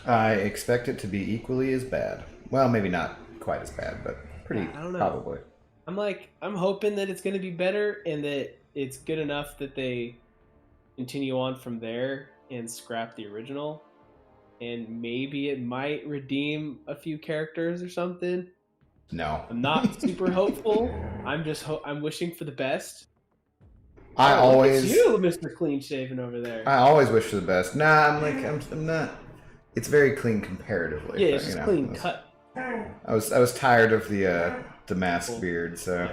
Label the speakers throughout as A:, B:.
A: I expect it to be equally as bad. Well, maybe not quite as bad, but pretty
B: I don't know.
A: probably.
B: I'm hoping that it's going to be better and that it's good enough that they continue on from there and scrap the original. And maybe it might redeem a few characters or something.
A: No.
B: I'm not super hopeful. I'm wishing for the best.
A: I
B: Oh, look at
A: always
B: you, Mr. Clean Shaven over there.
A: I always wish for the best. Nah, I'm not. It's very clean comparatively.
B: Yeah,
A: But,
B: it's just clean cut.
A: I was tired of the mask beard. So,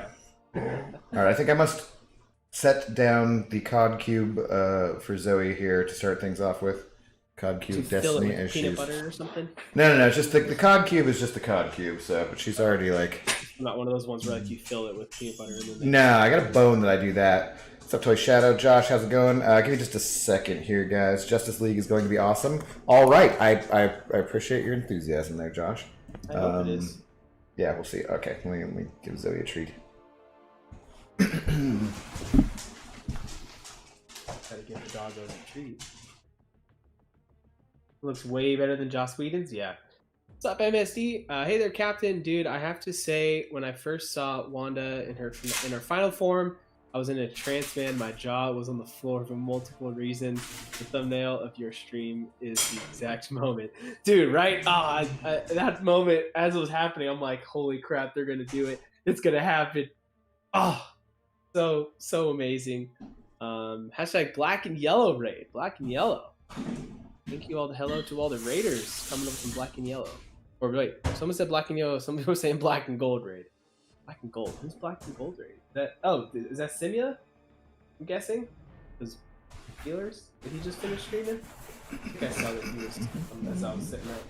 B: Yeah.
A: all right, I think I must set down the cod cube for Zoe here to start things off with. Cod
B: To
A: cube
B: fill it
A: destiny
B: with
A: as
B: peanut
A: she's.
B: butter or something.
A: No. It's just the cod cube is just the cod cube. So, but she's already like.
B: Not one of those ones where like you fill it with peanut butter and then.
A: No, I got a bone that I do that. What's up, Toy Shadow? Josh, how's it going? Give me just a second here, guys. Justice League is going to be awesome. All right, I appreciate your enthusiasm there, Josh.
B: I hope it is.
A: Yeah, we'll see. Okay, let me give Zoe a treat.
B: Try to give the dog a treat. Looks way better than Joss Whedon's. Yeah. What's up, MSD? Hey there, Captain. Dude, I have to say, when I first saw Wanda in her final form, I was in a trance, man. My jaw was on the floor for multiple reasons. The thumbnail of your stream is the exact moment. Dude, right? That moment, as it was happening, I'm like, holy crap, they're going to do it. It's going to happen. Oh, so amazing. Hashtag black and yellow raid. Black and yellow. Thank you all. Hello to all the raiders coming up from black and yellow. Or wait, someone said black and yellow. Some people were saying black and gold raid. Black and gold. Who's black and gold raid? Is that Simia? I'm guessing. Was Healers? Did he just finish streaming? I think I saw that he was. As I was sitting up.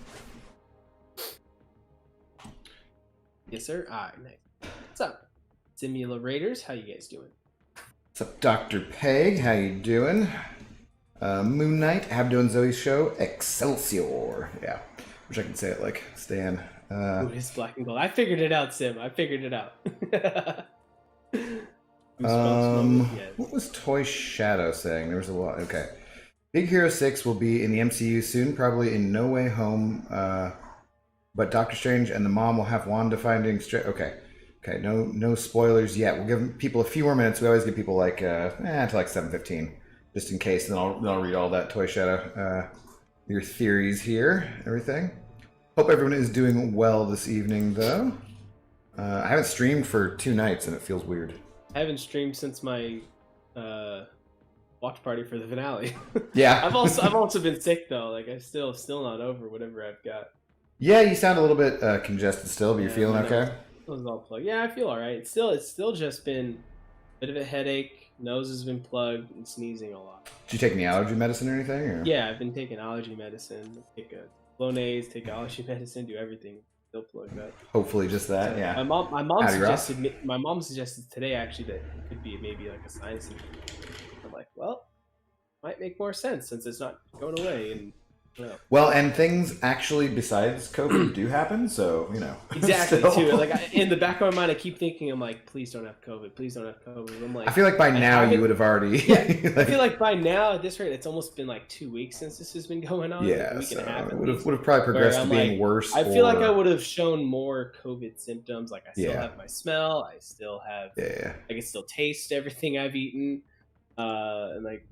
B: Yes, sir. Alright, nice. What's up, Simula Raiders? How you guys doing?
A: What's up, Dr. Peg? How you doing? Moon Knight, how you doing? Zoe's show, Excelsior. Yeah, wish I could say it like Stan.
B: Ooh, it's black and gold. I figured it out, Sim. I figured it out.
A: What was Toy Shadow saying? There was a lot. Okay. Big Hero 6 will be in the MCU soon, probably in No Way Home. But Doctor Strange and the mom will have Wanda finding Okay. No spoilers yet. We'll give people a few more minutes. We always give people like to like 7:15, just in case. Then I'll read all that Toy Shadow, your theories here, everything. Hope everyone is doing well this evening, though. I haven't streamed for 2 nights, and it feels weird.
B: I haven't streamed since my watch party for the finale.
A: Yeah.
B: I've also been sick though. Like I still not over whatever I've got.
A: Yeah, you sound a little bit congested still, but you're feeling okay?
B: It was all plugged. Yeah, I feel all right. It's still just been a bit of a headache. Nose has been plugged and sneezing a lot.
A: Did you take any allergy medicine or anything? Or?
B: Yeah, I've been taking allergy medicine. Take a Flonase, take allergy medicine, do everything. Still plugged up.
A: Hopefully, just that.
B: So,
A: yeah.
B: My mom suggested today actually that it could be maybe like a sinus infection. I'm like, well, might make more sense since it's not going away and.
A: Well, and things actually besides COVID do happen, so
B: exactly too. Like in the back of my mind, I keep thinking, I'm like, please don't have COVID, please don't have COVID. I'm like,
A: I feel like by now you would have already.
B: Yeah, I feel like by now at this rate, it's almost been like 2 weeks since this has been going on.
A: Yeah,
B: like a week and a half.
A: It would have probably progressed to being worse.
B: I feel like I would have shown more COVID symptoms. Like I still have my smell. I still have.
A: Yeah.
B: I can still taste everything I've eaten, and like.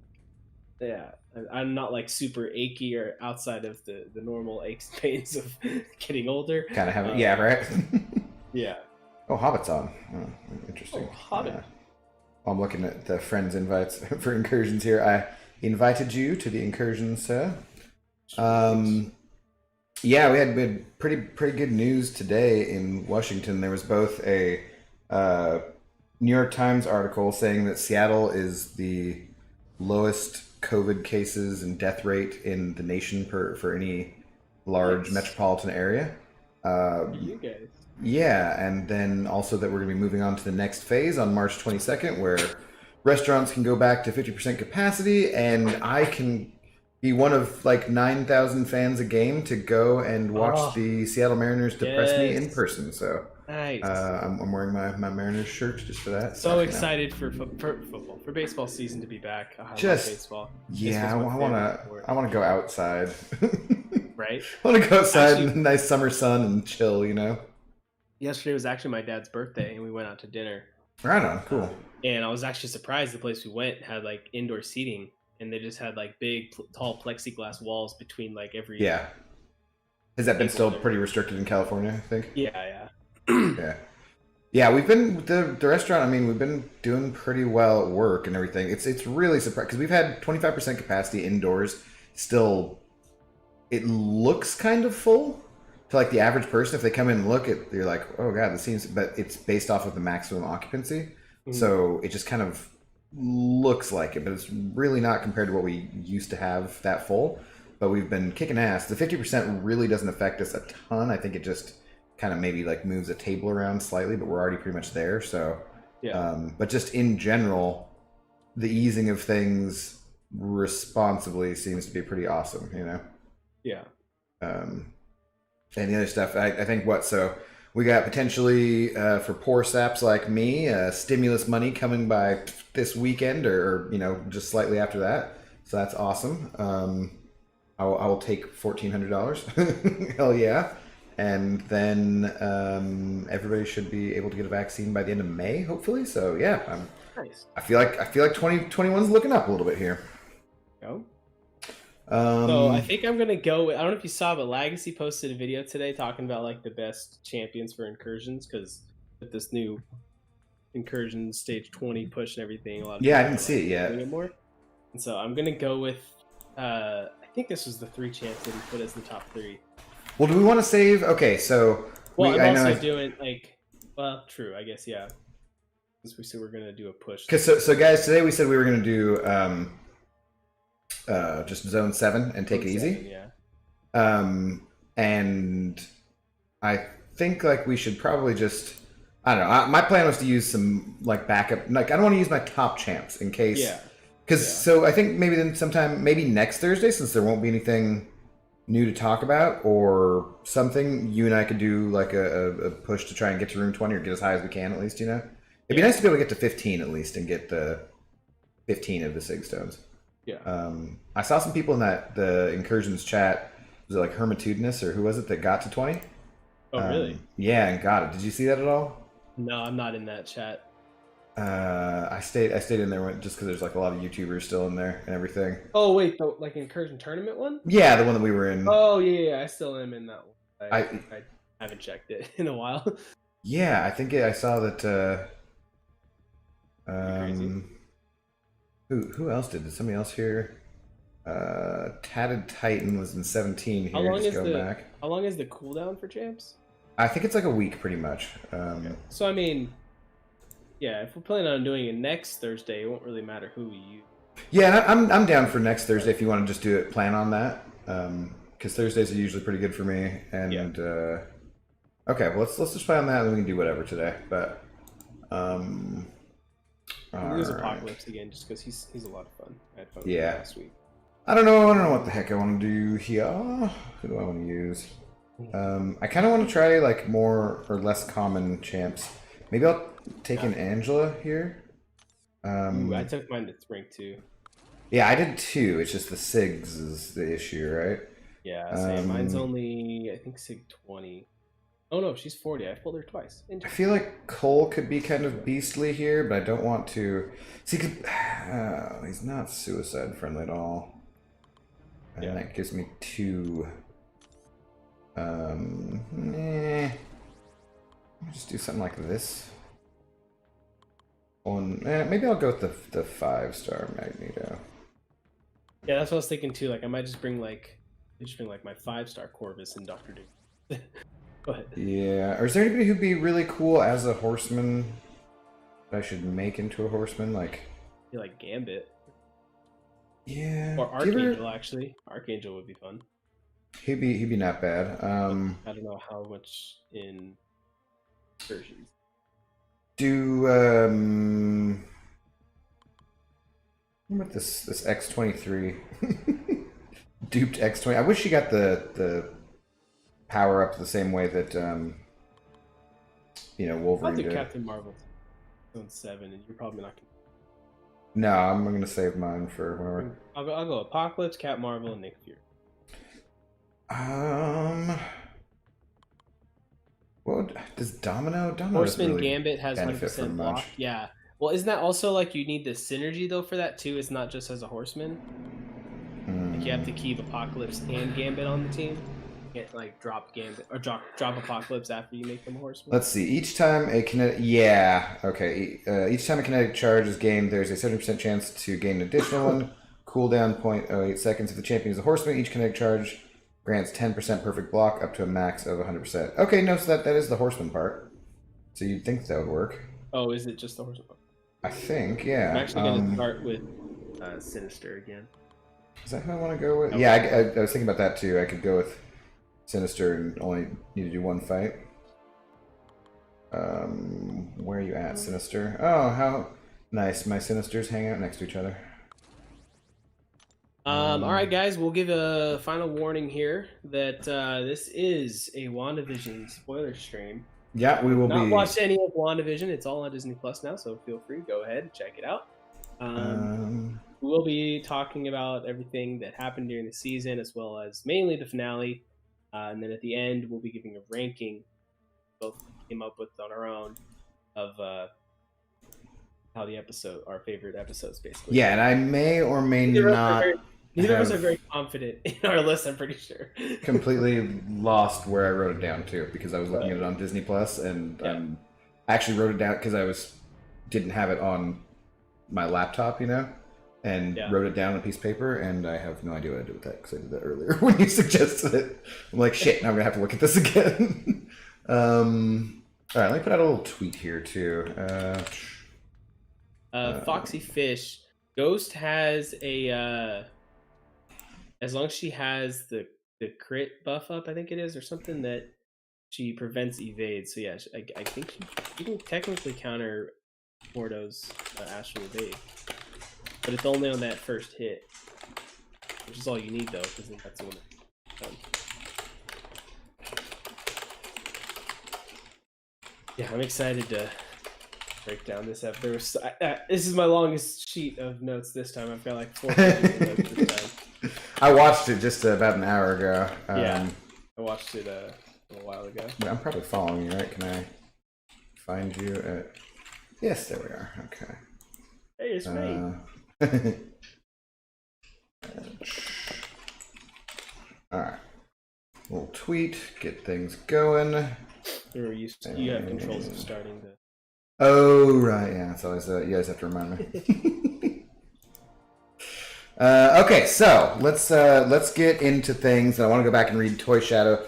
B: Yeah, I'm not like super achy or outside of the normal aches and pains of getting older.
A: Kind of have it, yeah, right?
B: Yeah.
A: Oh, Hobbit's on. Oh, interesting.
B: Oh, Hobbit.
A: I'm looking at the friends invites for Incursions here. I invited you to the Incursions, sir. Yeah, we had pretty good news today in Washington. There was both a New York Times article saying that Seattle is the lowest COVID cases and death rate in the nation for any large metropolitan area.
B: You guys.
A: Yeah, and then also that we're going to be moving on to the next phase on March 22nd, where restaurants can go back to 50% capacity, and I can be one of like 9,000 fans a game to go and watch the Seattle Mariners depress me in person. So
B: nice.
A: I'm wearing my Mariners shirt just for that.
B: So excited for football, for baseball season to be back. I love baseball.
A: Yeah, I want to go outside.
B: right?
A: I want to go outside
B: Actually,
A: in the nice summer sun and chill, you know?
B: yesterday was actually my dad's birthday, and we went out to dinner.
A: Right on, cool.
B: And I was actually surprised the place we went had like indoor seating, and they just had like big, tall plexiglass walls between like every
A: Yeah. Has that been
B: table
A: still
B: there.
A: pretty restricted in California, I think?
B: Yeah.
A: Yeah. Yeah, we've been the restaurant. I mean, we've been doing pretty well at work and everything. It's really surprising because we've had 25% capacity indoors. Still, it looks kind of full to like the average person. If they come in and look at, you're like, oh god, this seems. But it's based off of the maximum occupancy, so it just kind of looks like it, but it's really not compared to what we used to have that full. But we've been kicking ass. The 50% really doesn't affect us a ton. I think it just kind of maybe like moves a table around slightly, but we're already pretty much there. So, but just in general, the easing of things responsibly seems to be pretty awesome, you know?
B: Yeah.
A: And the other stuff, I think so we got potentially for poor saps like me, stimulus money coming by this weekend or, you know, just slightly after that. So that's awesome. I will take $1,400. Hell yeah. And then everybody should be able to get a vaccine by the end of May, hopefully. So yeah,
B: Nice.
A: I feel like 2021's looking up a little bit here.
B: Go. So I think I'm gonna go with, I don't know if you saw, but Legacy posted a video today talking about like the best champions for incursions, because with this new incursions stage 20 push and everything, a lot of
A: I
B: people
A: didn't see it yet.
B: doing it more. And so I'm gonna go with I think this was the 3 champs that he put as the top 3.
A: Well, do we want to save? Okay, so
B: well, I'm also doing like, well, true, I guess, yeah. Because we said we're gonna do a push.
A: Because so guys, today we said we were gonna do just zone 7 and take it easy.
B: Yeah.
A: And I think like we should probably just, I don't know. My plan was to use some like backup. Like I don't want to use my top champs in case.
B: Yeah.
A: Because so I think maybe then sometime, maybe next Thursday, since there won't be anything new to talk about or something, you and I could do like a push to try and get to room 20 or get as high as we can at least, you know? It'd be nice to be able to get to 15 at least and get the 15 of the Sig Stones.
B: Yeah.
A: I saw some people in the Incursions chat, was it like Hermitudinous or who was it that got to 20?
B: Oh, really?
A: Yeah, and got it. Did you see that at all?
B: No, I'm not in that chat.
A: I stayed in there just because there's like a lot of YouTubers still in there and everything.
B: Oh wait, the like Incursion tournament one?
A: Yeah, the one that we were in.
B: Oh yeah, I still am in that one.
A: I
B: haven't checked it in a while.
A: Yeah, I think I saw that. Who else did? Did somebody else here? Tatted Titan was in 17 here.
B: How long is the cooldown for champs?
A: I think it's like a week, pretty much.
B: Okay. So I mean, yeah, if we're planning on doing it next Thursday, it won't really matter who we use.
A: Yeah, I'm down for next Thursday if you want to just do it. Plan on that, because Thursdays are usually pretty good for me. And okay, well let's just plan on that, and we can do whatever today. But
B: we'll use Apocalypse again, just because he's a lot of fun. I had fun with him last week.
A: I don't know what the heck I want to do here. Who do I want to use? I kind of want to try like more or less common champs. Maybe I'll take an Angela here.
B: I took mine to rank 2.
A: Yeah, I did too. It's just the SIGs is the issue, right?
B: Yeah, same. Mine's only, I think, SIG 20. Oh no, she's 40. I pulled her twice.
A: I feel like Cole could be kind of beastly here, but I don't want to. See, he's not suicide friendly at all. And that gives me 2. I'll just do something like this. Maybe I'll go with the 5-star Magneto.
B: Yeah, that's what I was thinking too. Like I might just bring my 5-star Corvus and Doctor Doom. Go ahead.
A: Yeah, or is there anybody who'd be really cool as a horseman that I should make into a horseman? Like,
B: you like Gambit.
A: Yeah.
B: Or Archangel, actually. Archangel would be fun.
A: He'd be not bad.
B: I don't know how much in Incursions.
A: Do what about this X-23? Duped X-20. I wish she got the power up the same way that Wolverine
B: I'll do
A: did.
B: Captain Marvel Zone 7, and you're probably not gonna.
A: No, I'm gonna save mine for whenever.
B: I'll go Apocalypse, Cap Marvel, and Nick Fury.
A: What does Domino? Domino doesn't
B: Horseman
A: really
B: Gambit has
A: benefit
B: 100%
A: from
B: block.
A: much.
B: Yeah. Well, isn't that also like you need the synergy though for that too? It's not just as a horseman. Like you have to keep Apocalypse and Gambit on the team. You can't like drop Gambit or drop Apocalypse after you make them a horseman.
A: Let's see. Each time a kinetic, yeah, okay. Each time a kinetic charge is gained, there's a 70% chance to gain an additional one. Cooldown 0.08 seconds. If the champion is a horseman, each kinetic charge grants 10% perfect block up to a max of 100%. Okay, no, so that is the horseman part. So you'd think that would work.
B: Oh, is it just the horseman?
A: I think, yeah.
B: I'm actually going to start with Sinister again.
A: Is that who I want to go with?
B: Okay.
A: Yeah, I was thinking about that too. I could go with Sinister and only need to do one fight. Where are you at, Sinister? Oh, how nice. My Sinisters hang out next to each other.
B: Alright guys, we'll give a final warning here that this is a WandaVision spoiler stream.
A: Yeah, we will
B: not watched any of WandaVision. It's all on Disney Plus now, so feel free, go ahead and check it out. We will be talking about everything that happened during the season, as well as mainly the finale. And then at the end, we'll be giving a ranking, both came up with on our own, of how the episode, our favorite episodes, basically.
A: Yeah, and I may or may not.
B: Neither of us are very confident in our list, I'm pretty sure.
A: Completely lost where I wrote it down too, because I was looking at it on Disney Plus, and I actually wrote it down because I didn't have it on my laptop, you know, and wrote it down on a piece of paper, and I have no idea what I did with that because I did that earlier when you suggested it. I'm like, shit, now I'm gonna have to look at this again. All right, let me put out a little tweet here too.
B: Foxy Fish, Ghost has a as long as she has the crit buff up, I think it is, or something, that she prevents evade. So yeah, I think she can technically counter Mordo's astral evade, but it's only on that first hit, which is all you need though, because that's the one that's done. Yeah, I'm excited to break down this episode. This is my longest sheet of notes this time. I've got like 4 pages of notes this time.
A: I watched it just about an hour ago.
B: Yeah, I watched it a little while ago.
A: I'm probably following you, right? Can I find you at... Yes, there we are. Okay.
B: Hey, it's me.
A: Alright. Little tweet, get things going.
B: You have controls of starting the...
A: Oh, right, yeah. It's always, you guys have to remind me. Okay, so let's get into things. I want to go back and read Toy Shadow's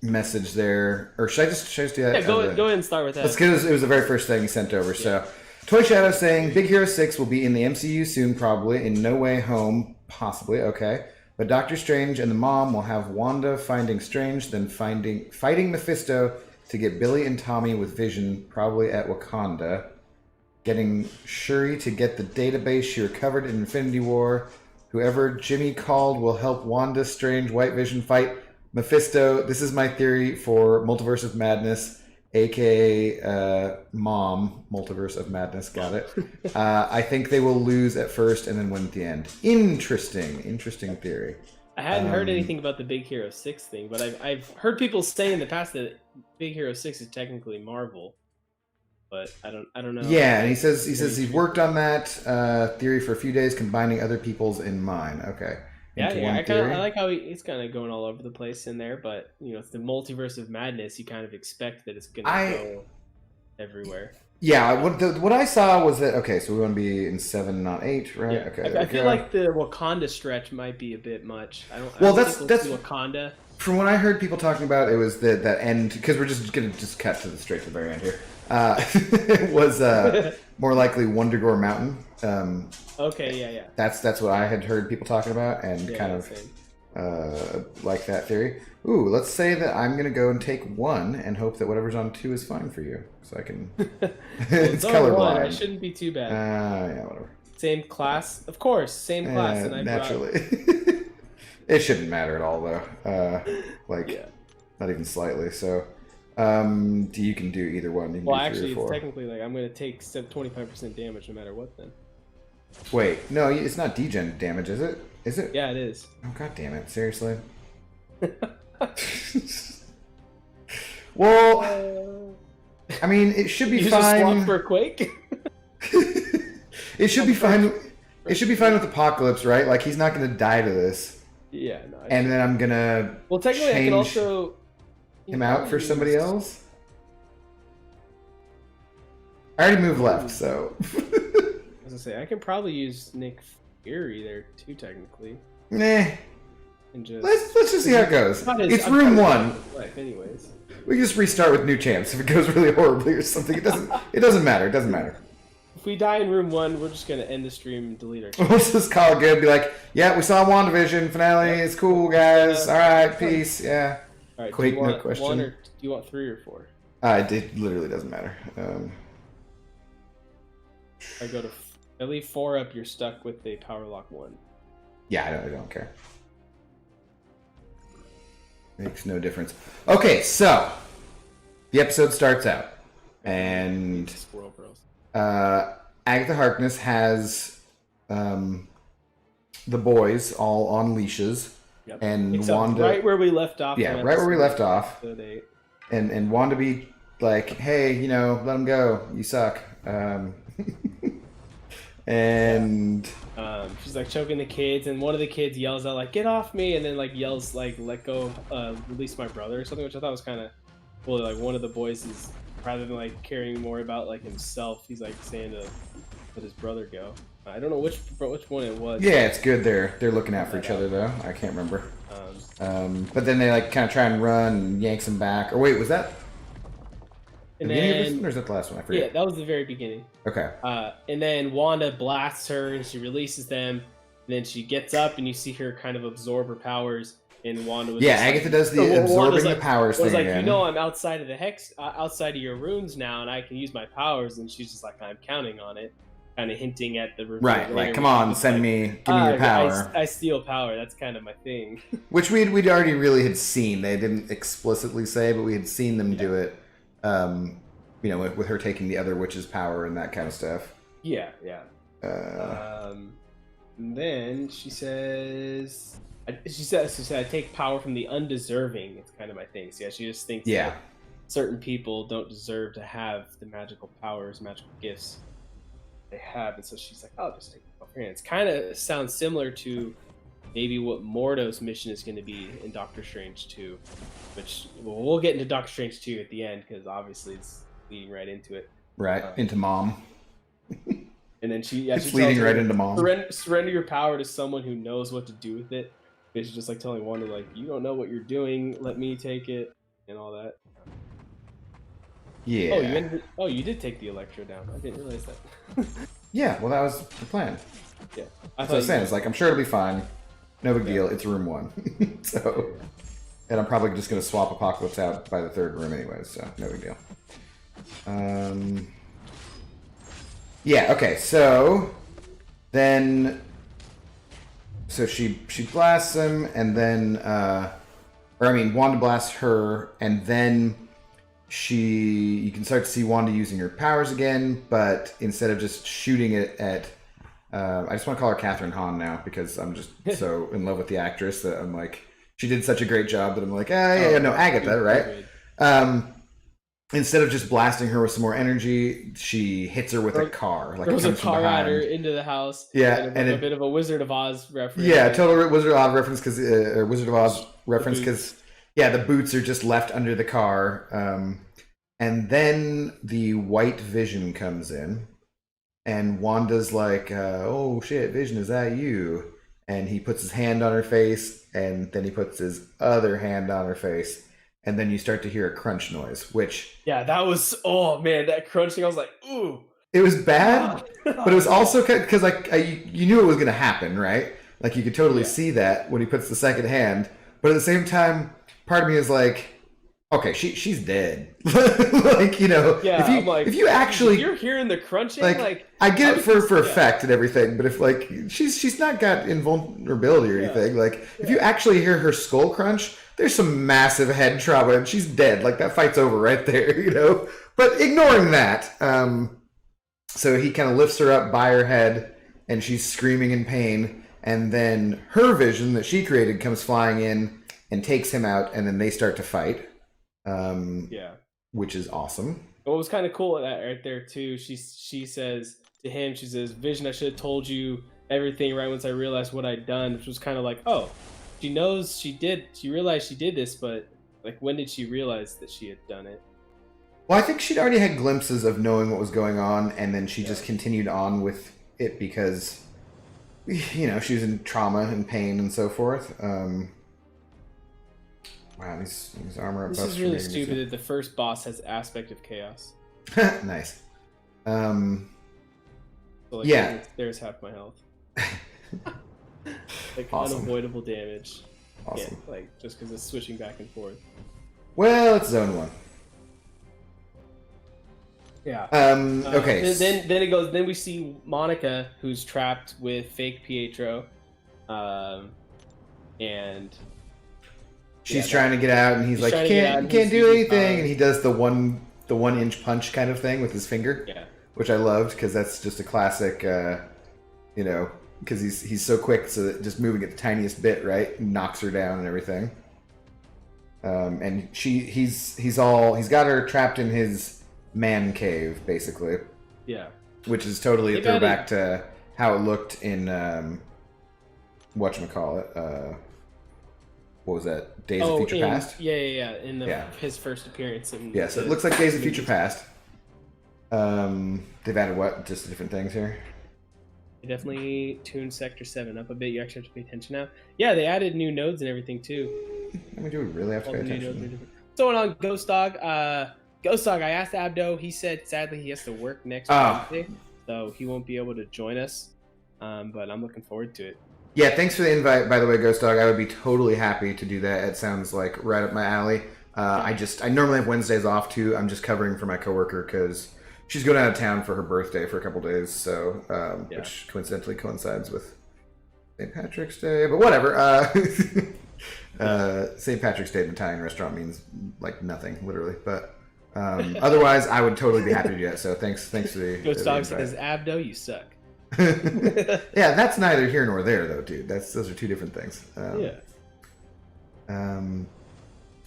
A: message there, or should I just do that?
B: Yeah, go ahead and start with that.
A: Let's get it was the very first thing he sent over. Yeah. So, Toy Shadow saying Big Hero 6 will be in the MCU soon, probably in No Way Home, possibly. Okay, but Doctor Strange and the mom will have Wanda finding Strange, then fighting Mephisto to get Billy and Tommy with Vision, probably at Wakanda. Getting Shuri to get the database she recovered in Infinity War. Whoever Jimmy called will help Wanda, Strange, White Vision fight Mephisto. This is my theory for Multiverse of Madness, aka Mom, Multiverse of Madness. Got it. I think they will lose at first and then win at the end. Interesting theory.
B: I hadn't heard anything about the Big Hero 6 thing, but I've heard people say in the past that Big Hero 6 is technically Marvel. But I don't know.
A: Yeah, and he says he's worked on that theory for a few days, combining other people's in mine. Okay.
B: I like how he's kind of going all over the place in there, but you know, it's the Multiverse of Madness. You kind of expect that it's going to go everywhere.
A: Yeah, what I saw was that so we want to be in 7, not 8, right?
B: Yeah.
A: Okay.
B: I feel like the Wakanda stretch might be a bit much.
A: That's
B: Wakanda.
A: From what I heard people talking about, it was that end, because we're just gonna cut to the very end here. It was more likely Wundagore Mountain.
B: Okay, yeah.
A: That's what I had heard people talking about, and like that theory. Ooh, let's say that I'm gonna go and take 1 and hope that whatever's on 2 is fine for you, so I can. It's colorblind.
B: It shouldn't be too bad.
A: Yeah, whatever.
B: Same class, of course. Same class, and I
A: naturally. It shouldn't matter at all, though. Not even slightly. So, you can do either one. You can do 3
B: actually,
A: or 4.
B: It's technically like I'm going to take 25% damage no matter what. Then.
A: Wait, no, it's not degen damage, is it? Is it?
B: Yeah, it is.
A: Oh, god damn it. Seriously? Well, I mean, it should be
B: you
A: fine.
B: Just swap for a Quake?
A: It should be fine. It should be fine with Apocalypse, right? Like, he's not going to die to this.
B: Yeah, no.
A: And then I'm going to
B: Well, technically, I can also...
A: him out for somebody else? I already moved left, so...
B: I was gonna say, I can probably use Nick Fury there, too, technically.
A: Nah.
B: And just...
A: Let's just see how it goes. It's room 1.
B: Life anyways.
A: We can just restart with new champs if it goes really horribly or something. It doesn't matter. It doesn't matter.
B: If we die in room 1, we're just gonna end the stream and delete our channel.
A: We'll just call it good. Be like, yeah, we saw WandaVision finale. Yep. It's cool, guys. All right, peace. Yeah.
B: All right.
A: Quake, no question.
B: 1 or do you want 3 or 4?
A: It literally doesn't matter.
B: I go to. I leave 4 up. You're stuck with a power lock 1.
A: Yeah, I don't care. Makes no difference. Okay, so the episode starts out, and Agatha Harkness has the boys all on leashes, and
B: except
A: Wanda
B: right where we left off.
A: Yeah, right where we left off. And Wanda be like, "Hey, you know, let them go. You suck." And
B: she's like choking the kids, and one of the kids yells out like, "Get off me!" and then like yells like, "Let go, release my brother," or something, which I thought was kind of cool. Like one of the boys is, rather than like caring more about like himself, he's like saying to let his brother go. I don't know which one it was.
A: Yeah, it's good. They're looking out for each other though. I can't remember. But then they like kind of try and run and yanks him back. Or wait, was that the beginning of this one, or is that the last one? I forget.
B: Yeah, that was the very beginning.
A: Okay.
B: And then Wanda blasts her and she releases them. And then she gets up and you see her kind of absorb her powers. And Wanda was
A: Agatha does the absorbing the powers thing.
B: Was like,
A: again.
B: You know, I'm outside of the hex, outside of your runes now, and I can use my powers. And she's just like, I'm counting on it, kind of hinting at the
A: right. Like, come on, send me, give me your power.
B: I steal power. That's kind of my thing.
A: Which we'd already really had seen. They didn't explicitly say, but we had seen them do it. You know, with her taking the other witch's power and that kind of stuff.
B: Yeah. And then she says, I take power from the undeserving. It's kind of my thing. So yeah, she just thinks that certain people don't deserve to have the magical powers, magical gifts they have. And so she's like, I'll just take it off her hands. Kind of sounds similar to maybe what Mordo's mission is going to be in Doctor Strange 2. Which, we'll get into Doctor Strange 2 at the end, because obviously it's leading right into it.
A: Right, into Mom.
B: And then she
A: leading right into Mom.
B: Surrender your power to someone who knows what to do with it. It's just like telling Wanda, like, you don't know what you're doing, let me take it, and all that.
A: Yeah.
B: You did take the Electro down. I didn't realize that.
A: Yeah, well, that was the plan.
B: Yeah.
A: That's what I was saying. It's like, I'm sure it'll be fine. No big deal. It's room 1. So, and I'm probably just going to swap Apocalypse out by the 3rd room anyways, so no big deal. Yeah, okay, so then she blasts him, and then Wanda blasts her, and then you can start to see Wanda using her powers again, but instead of just shooting it at I just want to call her Catherine Hahn now, because I'm just so in love with the actress that I'm like, she did such a great job that I'm like, Agatha, right? Instead of just blasting her with some more energy, she hits her with a car. Like,
B: throws a car at her into the house.
A: Yeah,
B: and a bit of a Wizard of Oz reference.
A: Yeah, total Wizard of Oz reference, because the boots are just left under the car. And then the white Vision comes in, and Wanda's like, "Oh shit, Vision, is that you?" And he puts his hand on her face, and then he puts his other hand on her face. And then you start to hear a crunch noise, which...
B: Yeah, that was... Oh, man, that crunching, I was like, ooh.
A: It was bad, but it was also... Because, like, you knew it was going to happen, right? Like, you could totally see that when he puts the second hand. But at the same time, part of me is like, okay, she's dead. Like, you know...
B: Yeah,
A: if you actually...
B: You're hearing the crunching, like...
A: I get it for effect and everything, but if, like, she's not got invulnerability or anything. Like, if you actually hear her skull crunch... There's some massive head trauma, and she's dead. Like, that fight's over right there, you know? But ignoring that, so he kind of lifts her up by her head, and she's screaming in pain, and then her vision that she created comes flying in and takes him out, and then they start to fight. Which is awesome.
B: What was kind of cool right there too, she says to him, she says, "Vision, I should have told you everything right once I realized what I'd done," which was kind of like, oh, she knows she realized she did this, but like, when did she realize that she had done it?
A: Well, I think she'd already had glimpses of knowing what was going on, and then she just continued on with it because, you know, she was in trauma and pain and so forth. Wow, these armor up buffs.
B: This is really stupid that the first boss has aspect of chaos.
A: Nice.
B: So like,
A: yeah.
B: There's half my health. Like,
A: awesome.
B: Unavoidable damage.
A: Awesome.
B: Yeah, like, just because it's switching back and forth.
A: Well, it's zone 1.
B: Yeah.
A: Okay.
B: Then it goes. Then we see Monica, who's trapped with fake Pietro, and
A: she's trying to get out, and he's like, "Can't do anything," and he does the 1-inch punch kind of thing with his finger.
B: Yeah.
A: Which I loved because that's just a classic, you know, because he's so quick, so that just moving it the tiniest bit, right, knocks her down and everything. And he's got her trapped in his man cave, basically.
B: Yeah.
A: Which is totally a throwback to how it looked in whatchamacallit. What was that? Days of Future Past?
B: Yeah. In his first appearance.
A: Yes, it looks like Days of Future Past. They've added what? Just different things here?
B: They definitely tuned Sector 7 up a bit. You actually have to pay attention now. Yeah, they added new nodes and everything too.
A: I mean, do we really have to pay attention?
B: What's going on, Ghost Dog? Ghost Dog, I asked Abdo. He said sadly he has to work next Wednesday, so he won't be able to join us. But I'm looking forward to it. Yeah,
A: thanks for the invite, by the way, Ghost Dog. I would be totally happy to do that. It sounds like right up my alley. I normally have Wednesdays off too. I'm just covering for my coworker because she's going out of town for her birthday for a couple days, so which coincidentally coincides with St. Patrick's Day. But whatever. St. Patrick's Day at an Italian restaurant means like nothing, literally. But otherwise, I would totally be happy to do that. So thanks for the
B: Ghost Dog says, Abdo, you suck.
A: Yeah, that's neither here nor there, though, dude. Those are two different things.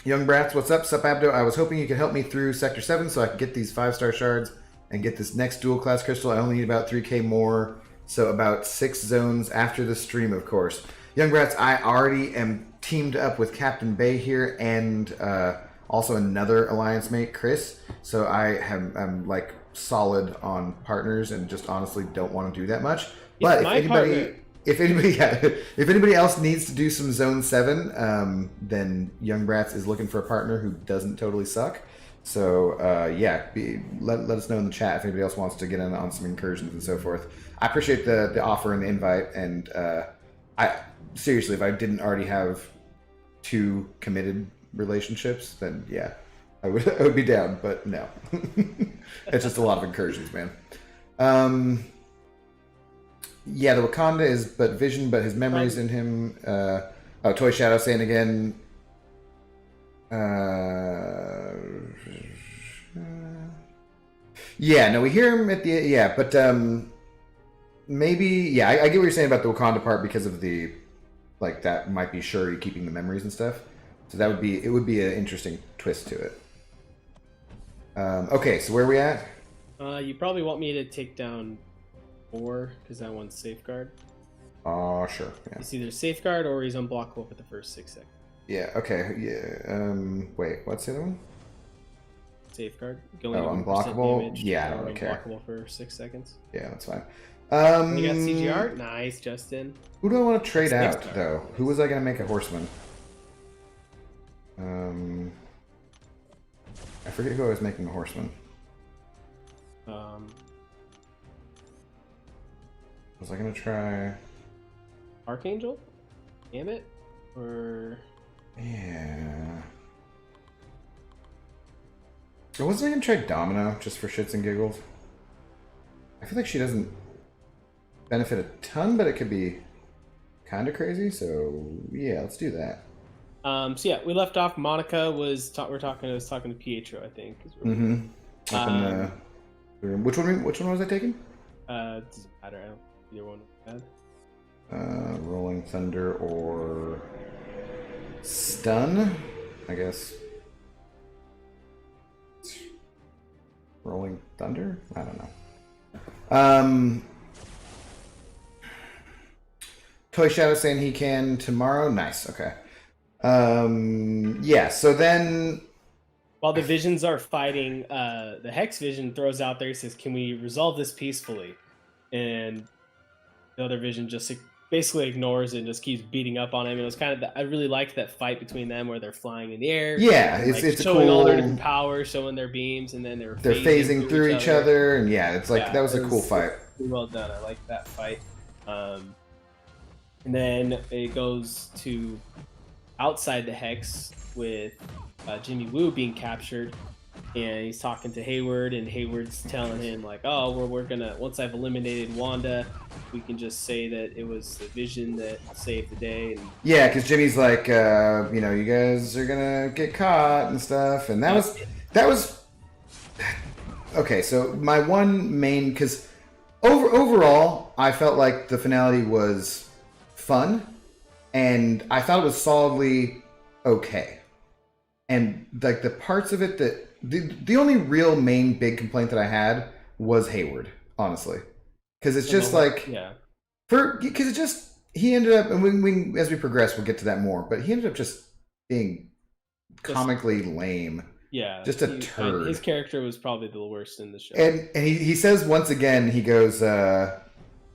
A: Young Brats, what's up? Sup, Abdo? I was hoping you could help me through Sector 7 so I could get these 5-star shards and get this next dual class crystal. I only need about 3k more, so about 6 zones after the stream, of course. Young Brats, I already am teamed up with Captain Bayeee here and also another alliance mate, Chris. So I'm like solid on partners and just honestly don't want to do that much. But if anybody else needs to do some Zone 7, then Young Brats is looking for a partner who doesn't totally suck. So let us know in the chat if anybody else wants to get in on some incursions and so forth. I appreciate the offer and the invite, and I seriously, if I didn't already have 2 committed relationships, then yeah, I would be down. But no, it's just a lot of incursions, man. Yeah, the Wakanda is but Vision, but his memories in him. Toy Shadow saying again. Yeah, no, we hear him at the but maybe I get what you're saying about the Wakanda part because of the like that might be Shuri keeping the memories and stuff. So it would be an interesting twist to it. Okay, so where are we at?
B: You probably want me to take down 4 because that one's safeguard.
A: Sure. Yeah.
B: It's either safeguard or he's unblockable for the first 6 seconds.
A: Yeah. Okay. Yeah. Wait. What's the other one?
B: Safeguard.
A: Unblockable. Yeah, I don't care.
B: Unblockable for 6 seconds.
A: Yeah, that's fine.
B: You got CGR. Nice, Justin.
A: Who do I want to trade out though? Who was I gonna make a horseman? I forget who I was making a horseman. Was I gonna try
B: Archangel? Gambit? Or
A: yeah. Or wasn't I gonna try Domino just for shits and giggles? I feel like she doesn't benefit a ton, but it could be kind of crazy. So yeah, let's do that.
B: So yeah, we left off. Monica was talking to Pietro, I think.
A: Up in the room. Which one was I taking?
B: Doesn't matter. I don't. Either one was bad.
A: Rolling Thunder or Stun, I guess. Rolling Thunder? I don't know. Toy Shadow saying he can tomorrow. Nice. Okay. Yeah. So then,
B: while the Visions are fighting, the Hex Vision throws out there, says, "Can we resolve this peacefully?" And the other Vision just basically ignores it and just keeps beating up on him. And it was kind of I really liked that fight between them where they're flying in the air.
A: Yeah,
B: and,
A: it's
B: showing
A: cool,
B: all their different powers, showing their beams, and then they're
A: phasing through each other. And yeah, it's like that was a cool fight.
B: Really well done. I like that fight. And then it goes to outside the Hex with Jimmy Woo being captured, and he's talking to Hayward, and Hayward's telling him like, "Oh, we're gonna once I've eliminated Wanda, we can just say that it was the Vision that saved the day." And
A: yeah, because Jimmy's like, you guys are gonna get caught and stuff, and that was okay. So my one main, because overall, I felt like the finale was fun, and I thought it was solidly okay. And like the parts of it that the only real main big complaint that I had was Hayward, honestly, because it's just like because it just he ended up, and we as we progress we'll get to that more, but he ended up just being comically lame.
B: Yeah,
A: just a turd.
B: His character was probably the worst in the show.
A: And he says once again, he goes,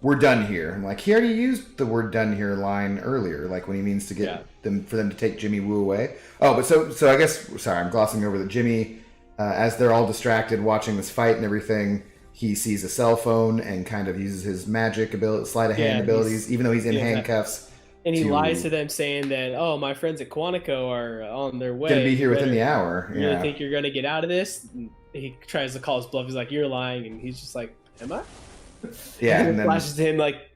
A: "We're done here." I'm like, he already used the "we're done here" line earlier, like when he means to get them for them to take Jimmy Woo away. Oh, but so I guess sorry, I'm glossing over that Jimmy, as they're all distracted watching this fight and everything, he sees a cell phone and kind of uses his magic ability, sleight of hand abilities, even though he's in handcuffs.
B: And he lies to them saying that, "Oh, my friends at Quantico are on their way.
A: Gonna be here within the hour."
B: You really think you're gonna get out of this? And he tries to call his bluff. He's like, "You're lying," and he's just like, "Am I?"
A: Yeah,
B: and then flashes to him like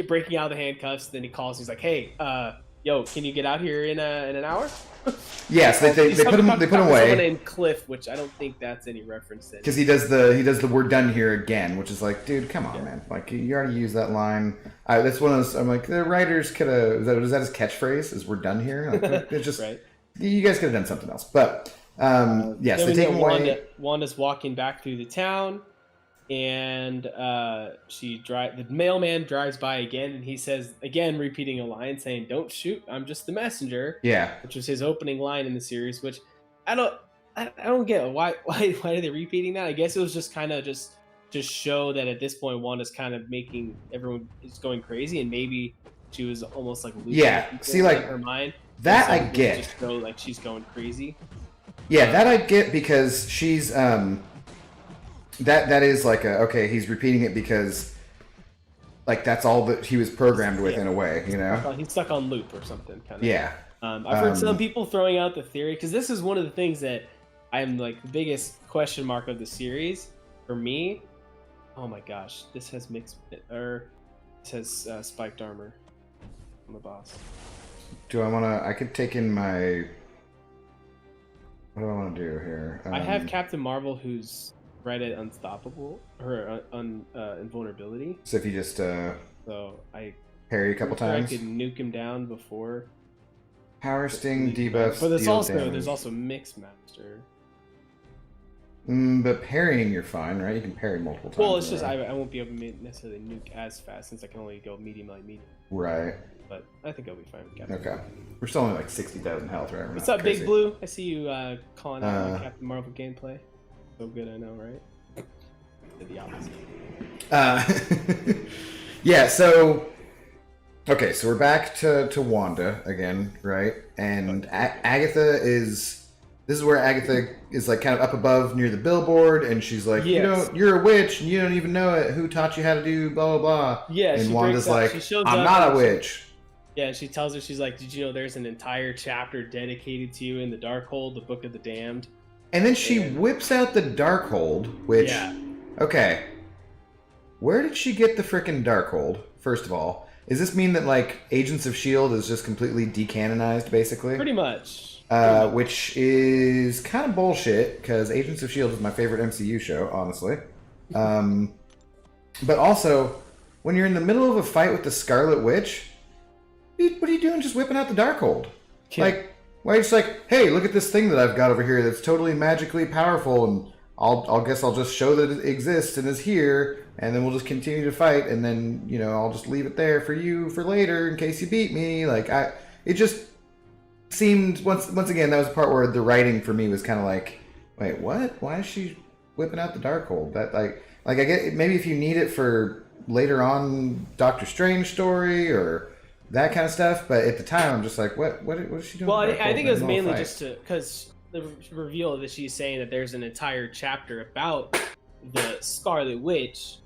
B: breaking out of the handcuffs. Then he calls. He's like, "Hey, yo, can you get out here in an hour?"
A: Yes, they put him away.
B: Someone named Cliff, which I don't think that's any reference to.
A: Because he does the "we're done here" again, which is like, dude, come on, man! Like you already used that line. That's one of those. I'm like, the writers could have. Was that his catchphrase? Is "we're done here"? Like, it's just right. You guys could have done something else. But yes, they take him away.
B: Wanda's walking back through the town, and the mailman drives by again, and he says again, repeating a line saying, "Don't shoot, I'm just the messenger."
A: Yeah,
B: which was his opening line in the series, which I don't get why are they repeating that. I guess it was just kind of just show that at this point Wanda's kind of making everyone is going crazy, and maybe she was almost like losing
A: see, like
B: her mind.
A: That I get.
B: Just go like she's going crazy.
A: Yeah, that I get, because she's that is like okay, he's repeating it because like that's all that he was programmed with in a way, you know?
B: He's stuck on loop or something kind of.
A: Yeah.
B: I've heard some people throwing out the theory, because this is one of the things that I'm like the biggest question mark of the series for me. Oh my gosh, this has spiked armor on the boss.
A: Do I want to? I could take in my. What do I want to do here?
B: I have Captain Marvel, who's right at unstoppable or invulnerability.
A: So if you just
B: so I
A: parry a couple times,
B: I could nuke him down before.
A: Power Sting debuffs.
B: But there's also Mix Master.
A: But parrying, you're fine, right? You can parry multiple times.
B: Well, it's just I won't be able to necessarily nuke as fast, since I can only go medium light medium.
A: Right.
B: But I think I'll be fine with Captain.
A: Okay. We're still only like 60,000 health, right?
B: What's up, Big Blue? I see you calling out my Captain Marvel gameplay. So good, I know, right? Did the opposite.
A: Yeah. So. Okay, so we're back to Wanda again, right? And Agatha is. This is where Agatha is like kind of up above near the billboard, and she's like, you're a witch, and you don't even know it. Who taught you how to do blah blah blah?
B: Yeah,
A: and Wanda's like, I'm not a witch.
B: Yeah, she tells her, she's like, did you know there's an entire chapter dedicated to you in the Darkhold, the Book of the Damned?
A: And then she whips out the Darkhold, which, okay, where did she get the frickin' Darkhold? First of all, does this mean that like Agents of S.H.I.E.L.D. is just completely decanonized, basically?
B: Pretty much.
A: Which is kind of bullshit, because Agents of S.H.I.E.L.D. is my favorite MCU show, honestly. But also, when you're in the middle of a fight with the Scarlet Witch, what are you doing just whipping out the Darkhold?
B: Yeah.
A: Like, why are you just like, hey, look at this thing that I've got over here that's totally magically powerful, and I'll guess I'll just show that it exists and is here, and then we'll just continue to fight, and then, you know, I'll just leave it there for you for later in case you beat me. Like, it just seemed, once again, that was the part where the writing for me was kind of like, wait, what? Why is she whipping out the Darkhold? That, like I get, maybe if you need it for later on Doctor Strange story or that kind of stuff, but at the time I'm just like, what is she doing?
B: Well, I think it was mainly just because the reveal that she's saying that there's an entire chapter about the Scarlet Witch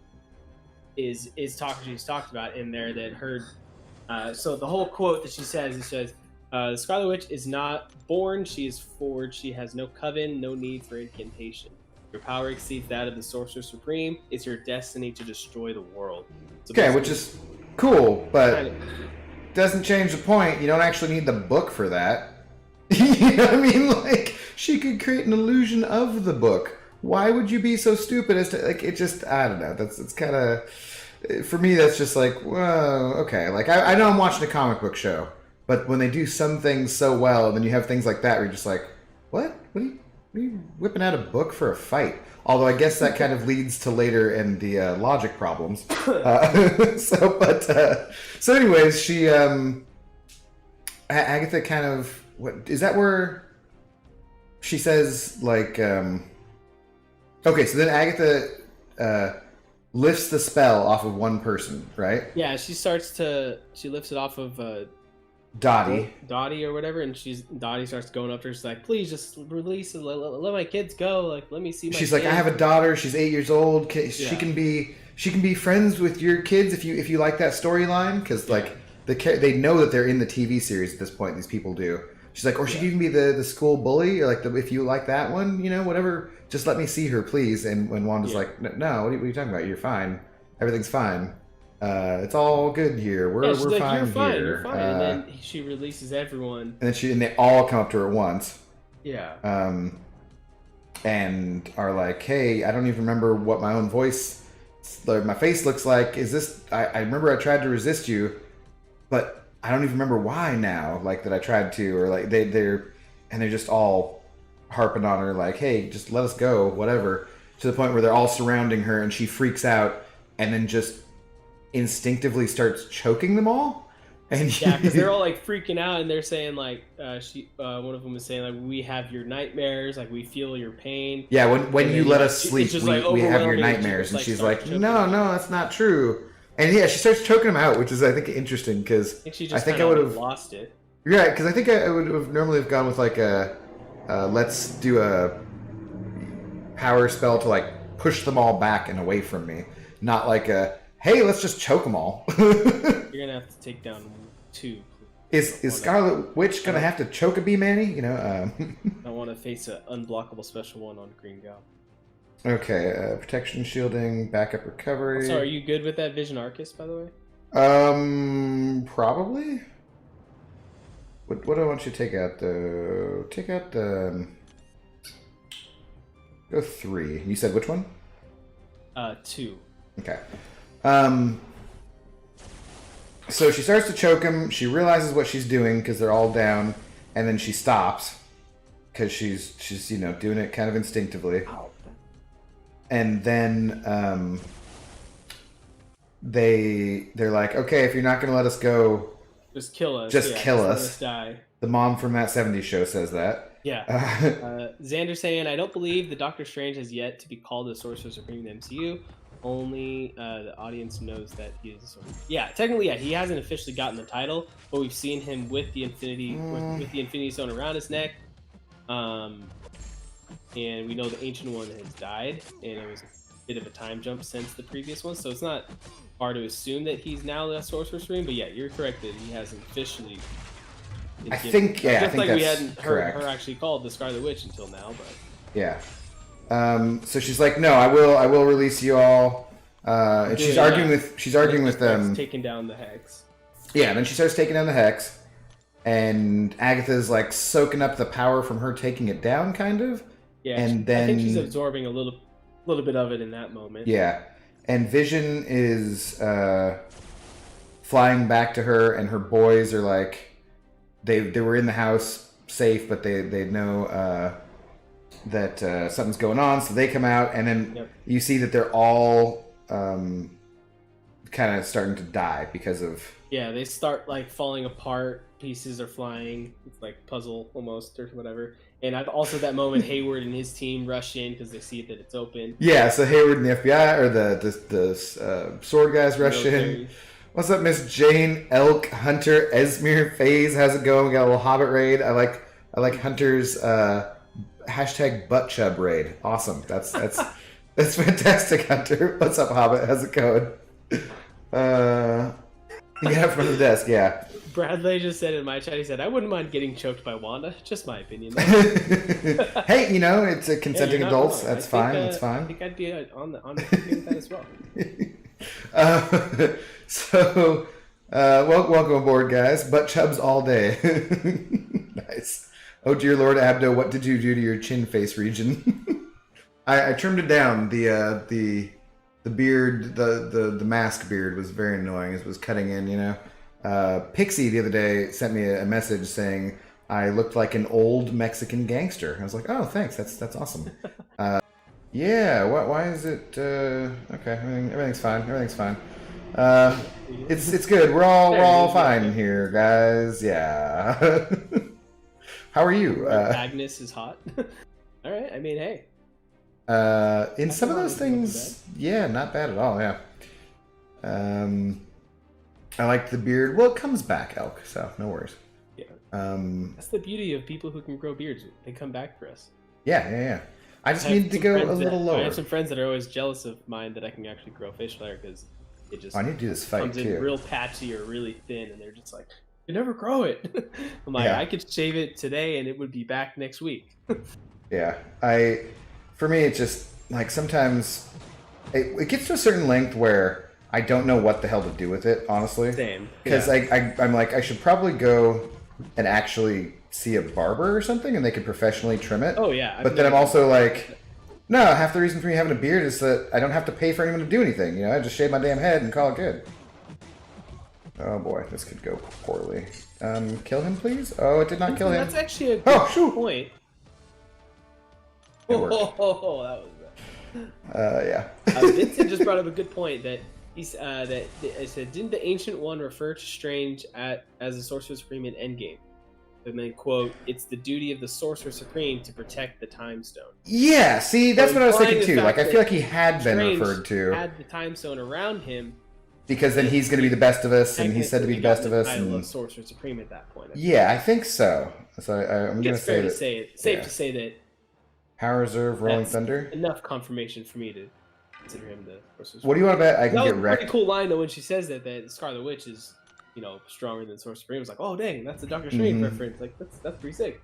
B: she's talked about in there that her. So the whole quote that she says, it says, "The Scarlet Witch is not born; she is forged. She has no coven, no need for incantation. Your power exceeds that of the Sorcerer Supreme. It's your destiny to destroy the world." So
A: okay, which is cool, but
B: kind of,
A: doesn't change the point. You don't actually need the book for that. You know what I mean? Like, she could create an illusion of the book. Why would you be so stupid as to, like, it just, I don't know. It's kind of, for me, that's just like, well, okay. Like, I know I'm watching a comic book show, but when they do some things so well, and then you have things like that where you're just like, what? What are you whipping out a book for a fight? Although I guess that kind of leads to later in the logic problems. So anyways, she, Agatha kind of, what is that where she says, like, okay, so then Agatha lifts the spell off of one person, right?
B: yeah, she lifts it off of
A: Dottie
B: or whatever, and Dottie starts going up to her. She's like, "Please just release it. Let my kids go. Like, let me see my."
A: She's
B: kids.
A: like, "I have a daughter. She's 8 years old. She can be friends with your kids if you like that storyline, because like they know that they're in the TV series at this point. These people do." She's like, or she can even be the school bully, or like if you like that one, you know, whatever. Just let me see her, please. And when Wanda's like, "No, what are you talking about? You're fine. Everything's fine. It's all good here. We're
B: like,
A: fine here.
B: You're fine." And then she releases everyone.
A: And they all come up to her at once.
B: Yeah.
A: And are like, "Hey, I don't even remember what my own voice, my face looks like. Is this? I remember I tried to resist you, but I don't even remember why now. Like that I tried to, or like they're just all harping on her, like, hey, just let us go, whatever." To the point where they're all surrounding her, and she freaks out, and then just instinctively starts choking them all. And
B: yeah, because they're all like freaking out, and they're saying like, one of them is saying like, "We have your nightmares, like we feel your pain."
A: Yeah, when you let us sleep, we have your
B: overwhelming,
A: nightmares, and she's like,
B: choking
A: no, that's not true. And yeah, she starts choking him out, which is, I think, interesting, because
B: I think I would have lost it.
A: Yeah, because I think I would have normally gone with like a let's do a power spell to like push them all back and away from me, not like a hey, let's just choke them all.
B: You're gonna have to take down 2.
A: Is Scarlet Witch gonna have to choke a bee Manny? You know.
B: I want to face an unblockable special 1 on Green Goblin.
A: Okay, protection, shielding, backup, recovery.
B: So, are you good with that Vision Arcus, by the way?
A: Probably. What do I want you to take out, though? Take out the... Go 3. You said which one?
B: 2.
A: Okay. So she starts to choke him. She realizes what she's doing because they're all down, and then she stops because she's doing it kind of instinctively. And then they're like, okay, if you're not going to let us go,
B: just kill us.
A: Just kill us.
B: Let us die.
A: The mom from that 70s show says that.
B: Yeah. Xander saying, "I don't believe the Doctor Strange has yet to be called the Sorcerer Supreme in the MCU. Only the audience knows that he is a sorcerer." Yeah, technically, yeah, he hasn't officially gotten the title, but we've seen him with the Infinity with the Infinity Stone around his neck. And we know the Ancient One has died, and it was a bit of a time jump since the previous one, so it's not hard to assume that he's now the Sorcerer Supreme. But yeah, you're correct that he hasn't officially.
A: I think that's
B: we hadn't
A: correct.
B: heard her actually called the Scarlet Witch until now, but
A: yeah. So she's like, "No, I will release you all." And she's arguing with them.
B: Taking down the hex.
A: Yeah, and then she starts taking down the hex, and Agatha's like soaking up the power from her taking it down, kind of.
B: Yeah,
A: and then
B: I think she's absorbing a little bit of it in that moment.
A: Yeah, and Vision is flying back to her, and her boys are like, they were in the house safe, but they know that something's going on, so they come out, and then you see that they're all kind of starting to die because of...
B: Yeah, they start like falling apart. Pieces are flying. It's like puzzle almost or whatever. And I've also that moment Hayward and his team rush in because they see that it's open.
A: Yeah, so Hayward and the FBI or the sword guys rush in. What's up, Miss Jane, Elk, Hunter, Esmir, FaZe? How's it going? We got a little Hobbit raid. I like Hunter's hashtag butt chub raid. Awesome. That's fantastic, Hunter. What's up, Hobbit? How's it going? You get up from the desk, yeah.
B: Bradley just said in my chat, he said, I wouldn't mind getting choked by Wanda. Just my opinion.
A: Hey, you know, it's a consenting adults. That's fine. That's fine.
B: I think I'd be on the with that as well.
A: So, welcome aboard, guys. Butt chubs all day. Nice. Oh, dear Lord Abdo, what did you do to your chin face region? I trimmed it down. The beard, the mask beard was very annoying. It was cutting in, you know. Pixie the other day sent me a message saying I looked like an old Mexican gangster. I was like, oh, thanks. That's awesome. Yeah. Why is it? Okay. Everything's fine. Everything's fine. It's good. We're all fine here, guys. Yeah. How are you?
B: Agnes is hot. All right. I mean, hey.
A: In some of those things, yeah, not bad at all. Yeah. I like the beard. Well, it comes back, Elk. So no worries.
B: Yeah. That's the beauty of people who can grow beards. They come back for us.
A: Yeah. I just need to go a little lower.
B: I have some friends that are always jealous of mine that I can actually grow facial hair because it just
A: I need to do this fight
B: comes
A: too.
B: in real patchy or really thin, and they're just like, you never grow it. I'm like, I could shave it today and it would be back next week.
A: Yeah. For me, it's just like sometimes it gets to a certain length where I don't know what the hell to do with it, honestly.
B: Same.
A: Because I'm like, I should probably go and actually see a barber or something, and they could professionally trim it.
B: Oh, yeah.
A: But then I'm also like, no, half the reason for me having a beard is that I don't have to pay for anyone to do anything. You know, I just shave my damn head and call it good. Oh boy, this could go poorly. Kill him, please? Oh, it did not kill him.
B: That's actually a good point. Oh, that was bad.
A: Yeah.
B: Vincent just brought up a good point that he's that it said, didn't the Ancient One refer to Strange as the Sorcerer Supreme in Endgame? And then, quote, it's the duty of the Sorcerer Supreme to protect the Time Stone.
A: Yeah, see, that's what I was thinking too. Like, I feel like he had been
B: Strange
A: referred to.
B: Had the Time Stone around him.
A: Because then he's going to be the best of us, and he's said to be the best of us.
B: And of Sorcerer Supreme at that point.
A: Yeah, I think so. So I'm going to say that.
B: Safe to say that.
A: Power Reserve, Rolling Thunder.
B: Enough confirmation for me to consider him the Sorcerer Supreme.
A: What do you want to bet? I can get wrecked.
B: That was a pretty cool line though when she says that Scarlet Witch is, you know, stronger than Sorcerer Supreme. It's like, oh dang, that's a Doctor Strange reference. Like that's pretty sick.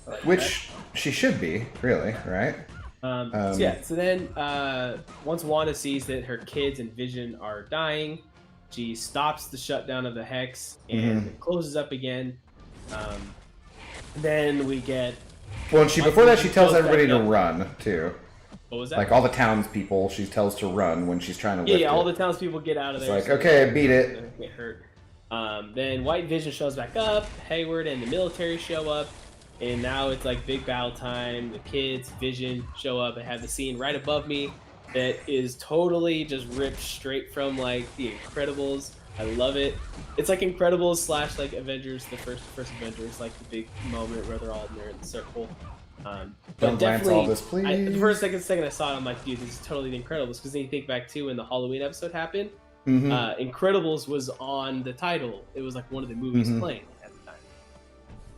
B: Like, which
A: she should be, really, right?
B: So then once Wanda sees that her kids and Vision are dying, she stops the shutdown of the Hex and it closes up again. Then we get.
A: Well, and before that, she tells everybody to run too.
B: What was that?
A: Like all the townspeople, she tells to run when she's trying to lift it.
B: All the townspeople get out of there.
A: It's like, okay, beat it.
B: Get hurt. Then White Vision shows back up. Hayward and the military show up, and now it's like big battle time. The kids, Vision show up. I have the scene right above me that is totally just ripped straight from like the Incredibles. I love it. It's like Incredibles / like Avengers, the first Avengers, like the big moment where they're all in there in the circle. But definitely,
A: all this, please.
B: The first second I saw it, I'm like, dude, this is totally the Incredibles. Because then you think back too when the Halloween episode happened, Incredibles was on the title. It was like one of the movies playing at the time.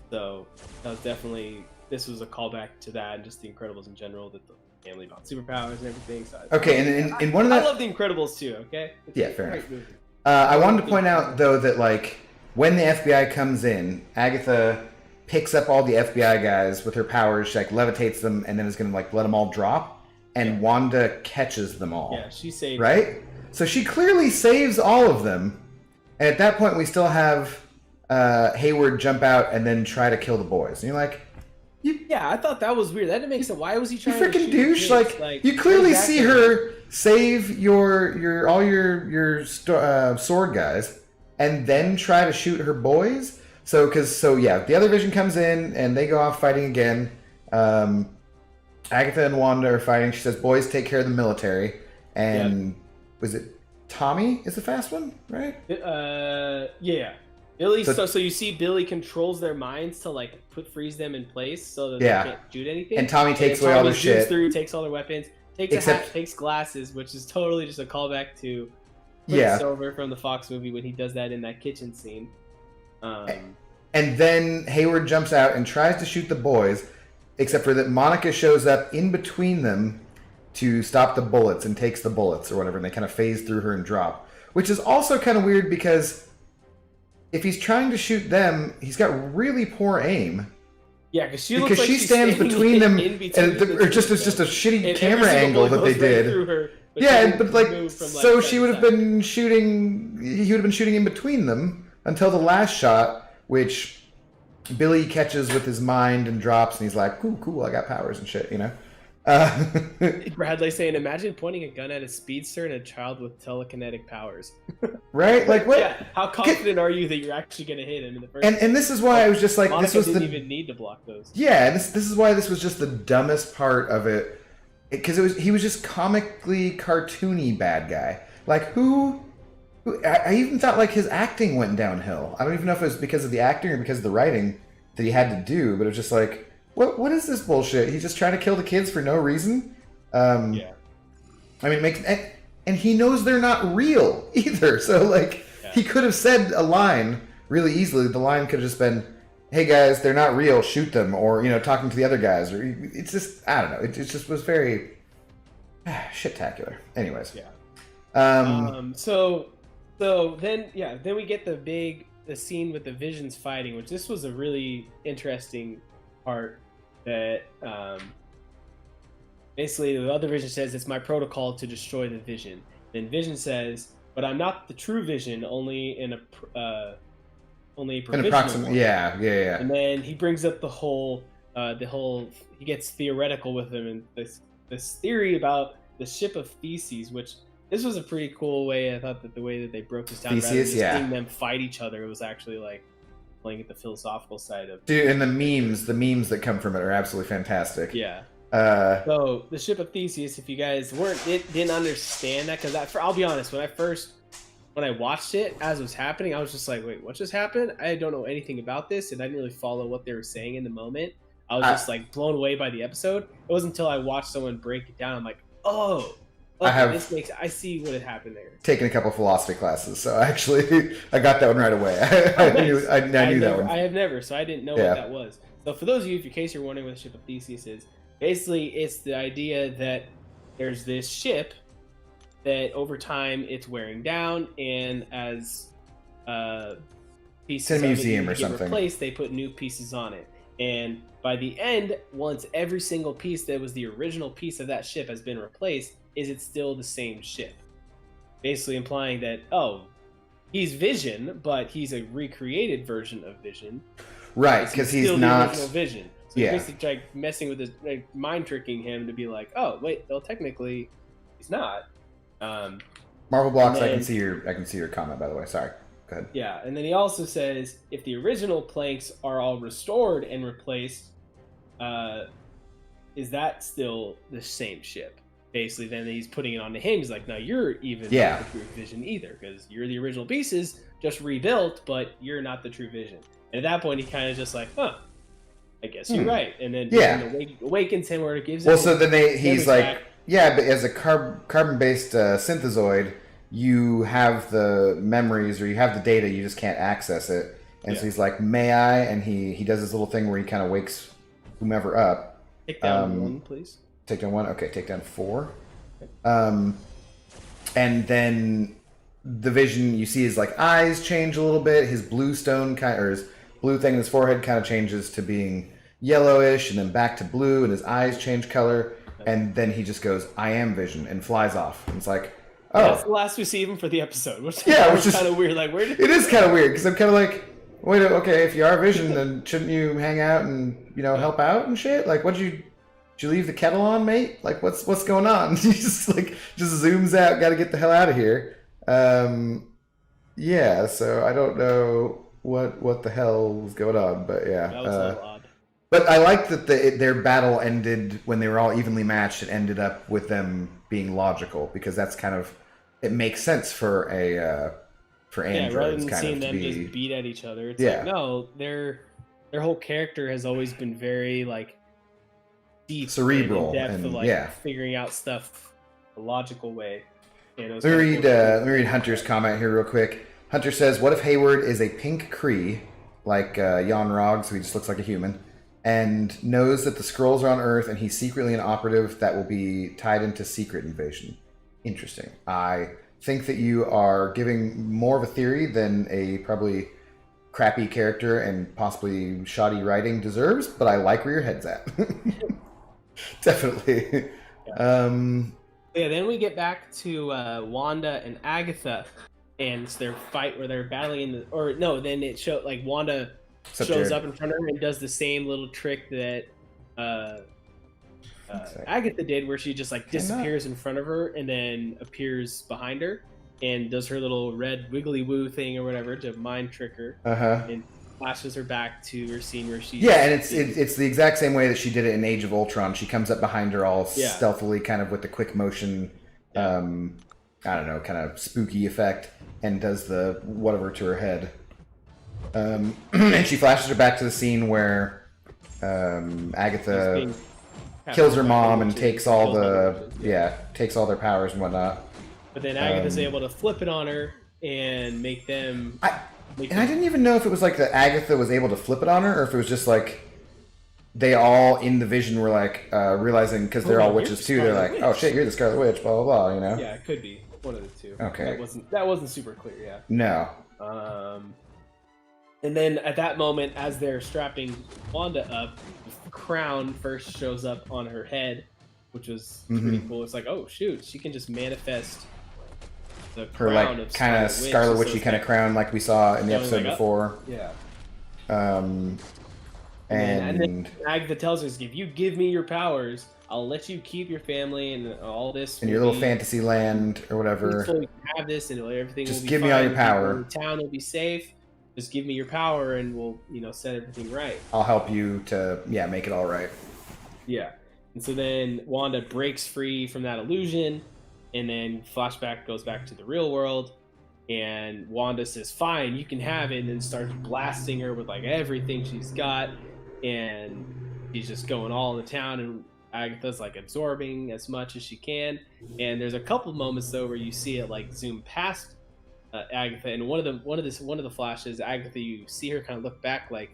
B: So that was definitely, this was a callback to that and just the Incredibles in general, that the family about superpowers and everything. So
A: okay, and in one of that,
B: I love the Incredibles too. Okay.
A: Yeah, fair enough. I wanted to point out though that like when the FBI comes in, Agatha picks up all the FBI guys with her powers. She like levitates them and then is gonna like let them all drop. And Wanda catches them all.
B: Yeah, she saved
A: right.
B: them.
A: So she clearly saves all of them. And at that point, we still have Hayward jump out and then try to kill the boys. And you're like, you
B: Yeah, I thought that was weird. That didn't make sense. Why was he
A: You
B: trying to
A: freaking
B: shoot
A: douche!
B: kids?
A: Like you clearly
B: exactly.
A: see her save all your sword guys, and then try to shoot her boys. So yeah, the other Vision comes in and they go off fighting again. Agatha and Wanda are fighting. She says, "Boys, take care of the military." And was it Tommy? Is the fast one, right?
B: Yeah. Billy. So you see, Billy controls their minds to like freeze them in place so that they can't shoot anything.
A: And Tommy takes away all their shit.
B: Through, takes all their weapons. Takes a hat, takes glasses, which is totally just a callback to Silver from the Fox movie when he does that in that kitchen scene.
A: And then Hayward jumps out and tries to shoot the boys, except for that Monica shows up in between them to stop the bullets and takes the bullets or whatever, and they kind of phase through her and drop. Which is also kind of weird because if he's trying to shoot them, he's got really poor aim.
B: Yeah, because she
A: stands between them, or just it's just a shitty camera angle that they did. But like, so she would have been shooting. He would have been shooting in between them until the last shot, which Billy catches with his mind and drops, and he's like, "Cool, I got powers and shit," you know.
B: Bradley saying, "Imagine pointing a gun at a speedster and a child with telekinetic powers."
A: Right? Like what?
B: Yeah. How confident are you that you're actually going to hit him in the first?
A: And this is why I was just like,
B: Monica
A: this was
B: didn't even need to block those.
A: Yeah, this is why this was just the dumbest part of it, because he was just comically cartoony bad guy. Like who I even thought like his acting went downhill. I don't even know if it was because of the acting or because of the writing that he had to do, but it was just like, what is this bullshit? He's just trying to kill the kids for no reason. I mean, it makes and he knows they're not real either. So like, he could have said a line really easily. The line could have just been, "Hey guys, they're not real. Shoot them," or talking to the other guys. Or it's just, I don't know. It just was very shit-tacular. Anyways.
B: Yeah. So then we get the scene with the Visions fighting, which this was a really interesting part. That basically the other Vision says, "It's my protocol to destroy the Vision." Then Vision says, "But I'm not the true Vision, only a provisional one." Yeah. And then he brings up the whole he gets theoretical with him, and this theory about the ship of Theseus, which this was a pretty cool way. I thought that the way that they broke this down, rather than just seeing them fight each other, it was actually like playing at the philosophical side of.
A: Dude, and the memes that come from it are absolutely fantastic.
B: Yeah. So the ship of Theseus, if you guys didn't understand that, because I'll be honest, when I watched it as it was happening, I was just like, wait, what just happened? I don't know anything about this, and I didn't really follow what they were saying in the moment. I was just like blown away by the episode. It wasn't until I watched someone break it down, I'm like, oh, okay, I see what had happened there.
A: Taken a couple philosophy classes, so actually I got that one right away. I knew that one.
B: I have never, so I didn't know what that was. So for those of you, in case you're wondering what the ship of Theseus is, basically it's the idea that there's this ship that over time it's wearing down, and as pieces
A: it's a museum
B: of it
A: or something.
B: replaced, they put new pieces on it. And by the end, once every single piece that was the original piece of that ship has been replaced, is it still the same ship? Basically implying that, he's Vision, but he's a recreated version of Vision.
A: Right, because he's not
B: the original Vision. So he's basically like messing with his, like, mind tricking him to be like, oh wait, well technically he's not.
A: Marvel Blocks, I can see your comment, by the way. Sorry. Go ahead.
B: Yeah, and then he also says if the original planks are all restored and replaced, is that still the same ship? Basically, then he's putting it onto him. He's like, no, you're even not the true Vision either, because you're the original pieces, just rebuilt, but you're not the true Vision. And at that point, he kind of just like, I guess you're right. And then Vision awakens him, or it gives him.
A: Well, so then he's like, back. Yeah, but as a carbon-based synthezoid, you have the memories or you have the data, you just can't access it. And so he's like, may I? And he does this little thing where he kind of wakes whomever up.
B: Take down 1, please.
A: Take down 1? Okay, take down 4. And then the Vision, you see his like eyes change a little bit. His blue stone or his blue thing in his forehead kind of changes to being yellowish, and then back to blue, and his eyes change color. And then he just goes, I am Vision, and flies off. And it's like, oh.
B: That's the last we see of him for the episode, which is kind of weird. Like, where did
A: it is kind of weird, because I'm kind of like, Wait, okay, if you are Vision, then shouldn't you hang out and help out and shit? Like, did you leave the kettle on, mate? Like, what's going on? He just zooms out. Got to get the hell out of here. Yeah. So I don't know what the hell was going on, but yeah.
B: That was a little odd.
A: But I liked that their battle ended when they were all evenly matched. It ended up with them being logical because that's kind of it makes sense for androids.
B: Rather than
A: kind
B: seeing
A: of to
B: them
A: be,
B: just beat at each other, it's
A: Yeah.
B: like no, their whole character has always been very like deep,
A: cerebral,
B: and in depth
A: and
B: of like
A: yeah.
B: figuring out stuff a logical way. And it was
A: Let me
B: kinda cool.
A: let me read Hunter's comment here real quick. Hunter says, "What if Hayward is a pink Kree, like Jan Rog, so he just looks like a human, and knows that the Skrulls are on Earth, and he's secretly an operative that will be tied into Secret Invasion?" Interesting. I think that you are giving more of a theory than a probably crappy character and possibly shoddy writing deserves, but I like where your head's at. Definitely.
B: Yeah, then we get back to Wanda and Agatha, and it's their fight where they're battling then it showed like Wanda shows up in front of her and does the same little trick that Agatha did, where she just like disappears in front of her and then appears behind her and does her little red wiggly woo thing or whatever to mind trick her, and flashes her back to her scene where she
A: and it's the exact same way that she did it in Age of Ultron. She comes up behind her all stealthily, kind of with the quick motion, I don't know, kind of spooky effect, and does the whatever to her head. And she flashes her back to the scene where Agatha kills her mom and takes all takes all their powers and whatnot.
B: But then Agatha's able to flip it on her and make them.
A: I didn't even know if it was like that Agatha was able to flip it on her, or if it was just like they all in the Vision were like realizing, because they're all witches too. They're like, "Oh shit, you're the Scarlet Witch," blah blah blah.
B: Yeah, it could be one of the two.
A: Okay,
B: that wasn't super clear. Yeah.
A: No.
B: And then at that moment, as they're strapping Wanda up, the crown first shows up on her head, which was pretty cool. It's like, oh shoot, she can just manifest the
A: her
B: crown
A: like kind of Scarlet Witchy kind of crown, like we saw in the episode before.
B: Yeah.
A: And
B: then Agatha tells us, if you give me your powers, I'll let you keep your family and all this.
A: In your little fantasy land or whatever.
B: So you can have this and everything
A: just
B: will be
A: give
B: fine.
A: me all your power.
B: The town will be safe. Just give me your power and we'll, set everything right.
A: I'll help you to, make it all right.
B: Yeah. And so then Wanda breaks free from that illusion, and then flashback goes back to the real world, and Wanda says, fine, you can have it, and then starts blasting her with like everything she's got, and she's just going all in the town, and Agatha's like absorbing as much as she can. And there's a couple moments though where you see it like zoom past Agatha, and one of the flashes, Agatha, you see her kind of look back, like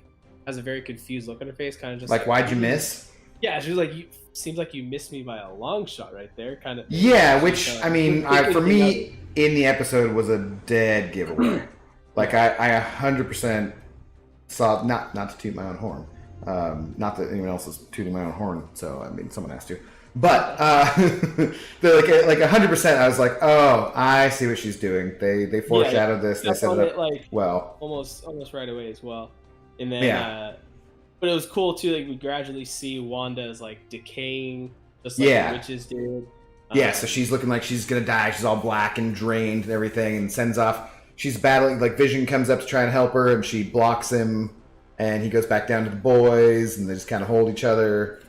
B: has a very confused look on her face, kind of just
A: like why'd you miss?
B: Yeah, she's like, seems like you missed me by a long shot right there, kind of.
A: Yeah, which I mean, for me in the episode was a dead giveaway. Like I 100% saw, not to toot my own horn, not that anyone else is tooting my own horn, so I mean someone has to. But like 100%, I was like, oh, I see what she's doing. They foreshadowed this. They set it up
B: like
A: well,
B: almost right away as well. And then, but it was cool too. Like we gradually see Wanda is like decaying, just like the witches did.
A: So she's looking like she's gonna die. She's all black and drained and everything, and sends off. She's battling. Like Vision comes up to try and help her, and she blocks him, and he goes back down to the boys, and they just kind of hold each other.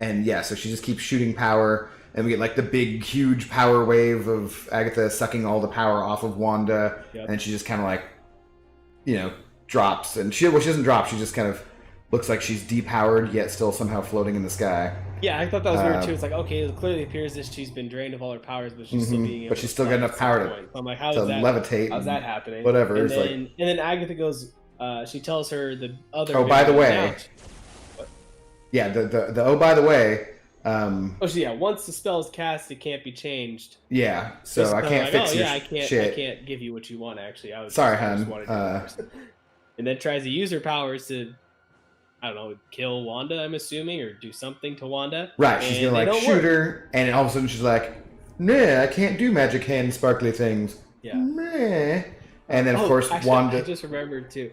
A: And so she just keeps shooting power, and we get like the big, huge power wave of Agatha sucking all the power off of Wanda, and she just kind of like, drops. And she doesn't drop. She just kind of looks like she's depowered, yet still somehow floating in the sky.
B: Yeah, I thought that was weird too. It's like, okay, it clearly appears that she's been drained of all her powers, but she's still being able
A: but she's still got enough power to,
B: so I'm like, how
A: to
B: is that
A: levitate.
B: How's that happening?
A: Whatever.
B: And then Agatha goes, she tells her the other.
A: Oh, by the way. Yeah, the oh, by the way.
B: Once the spell is cast, it can't be changed.
A: Yeah, so I can't fix your shit.
B: I can't give you what you want, actually.
A: Sorry, hun.
B: And then tries to use her powers to, I don't know, kill Wanda, I'm assuming, or do something to Wanda.
A: Right, she's gonna like shoot her, and all of a sudden she's like, nah, I can't do magic hand sparkly things.
B: Yeah.
A: Meh. And then of course
B: actually,
A: Wanda.
B: I just remembered too.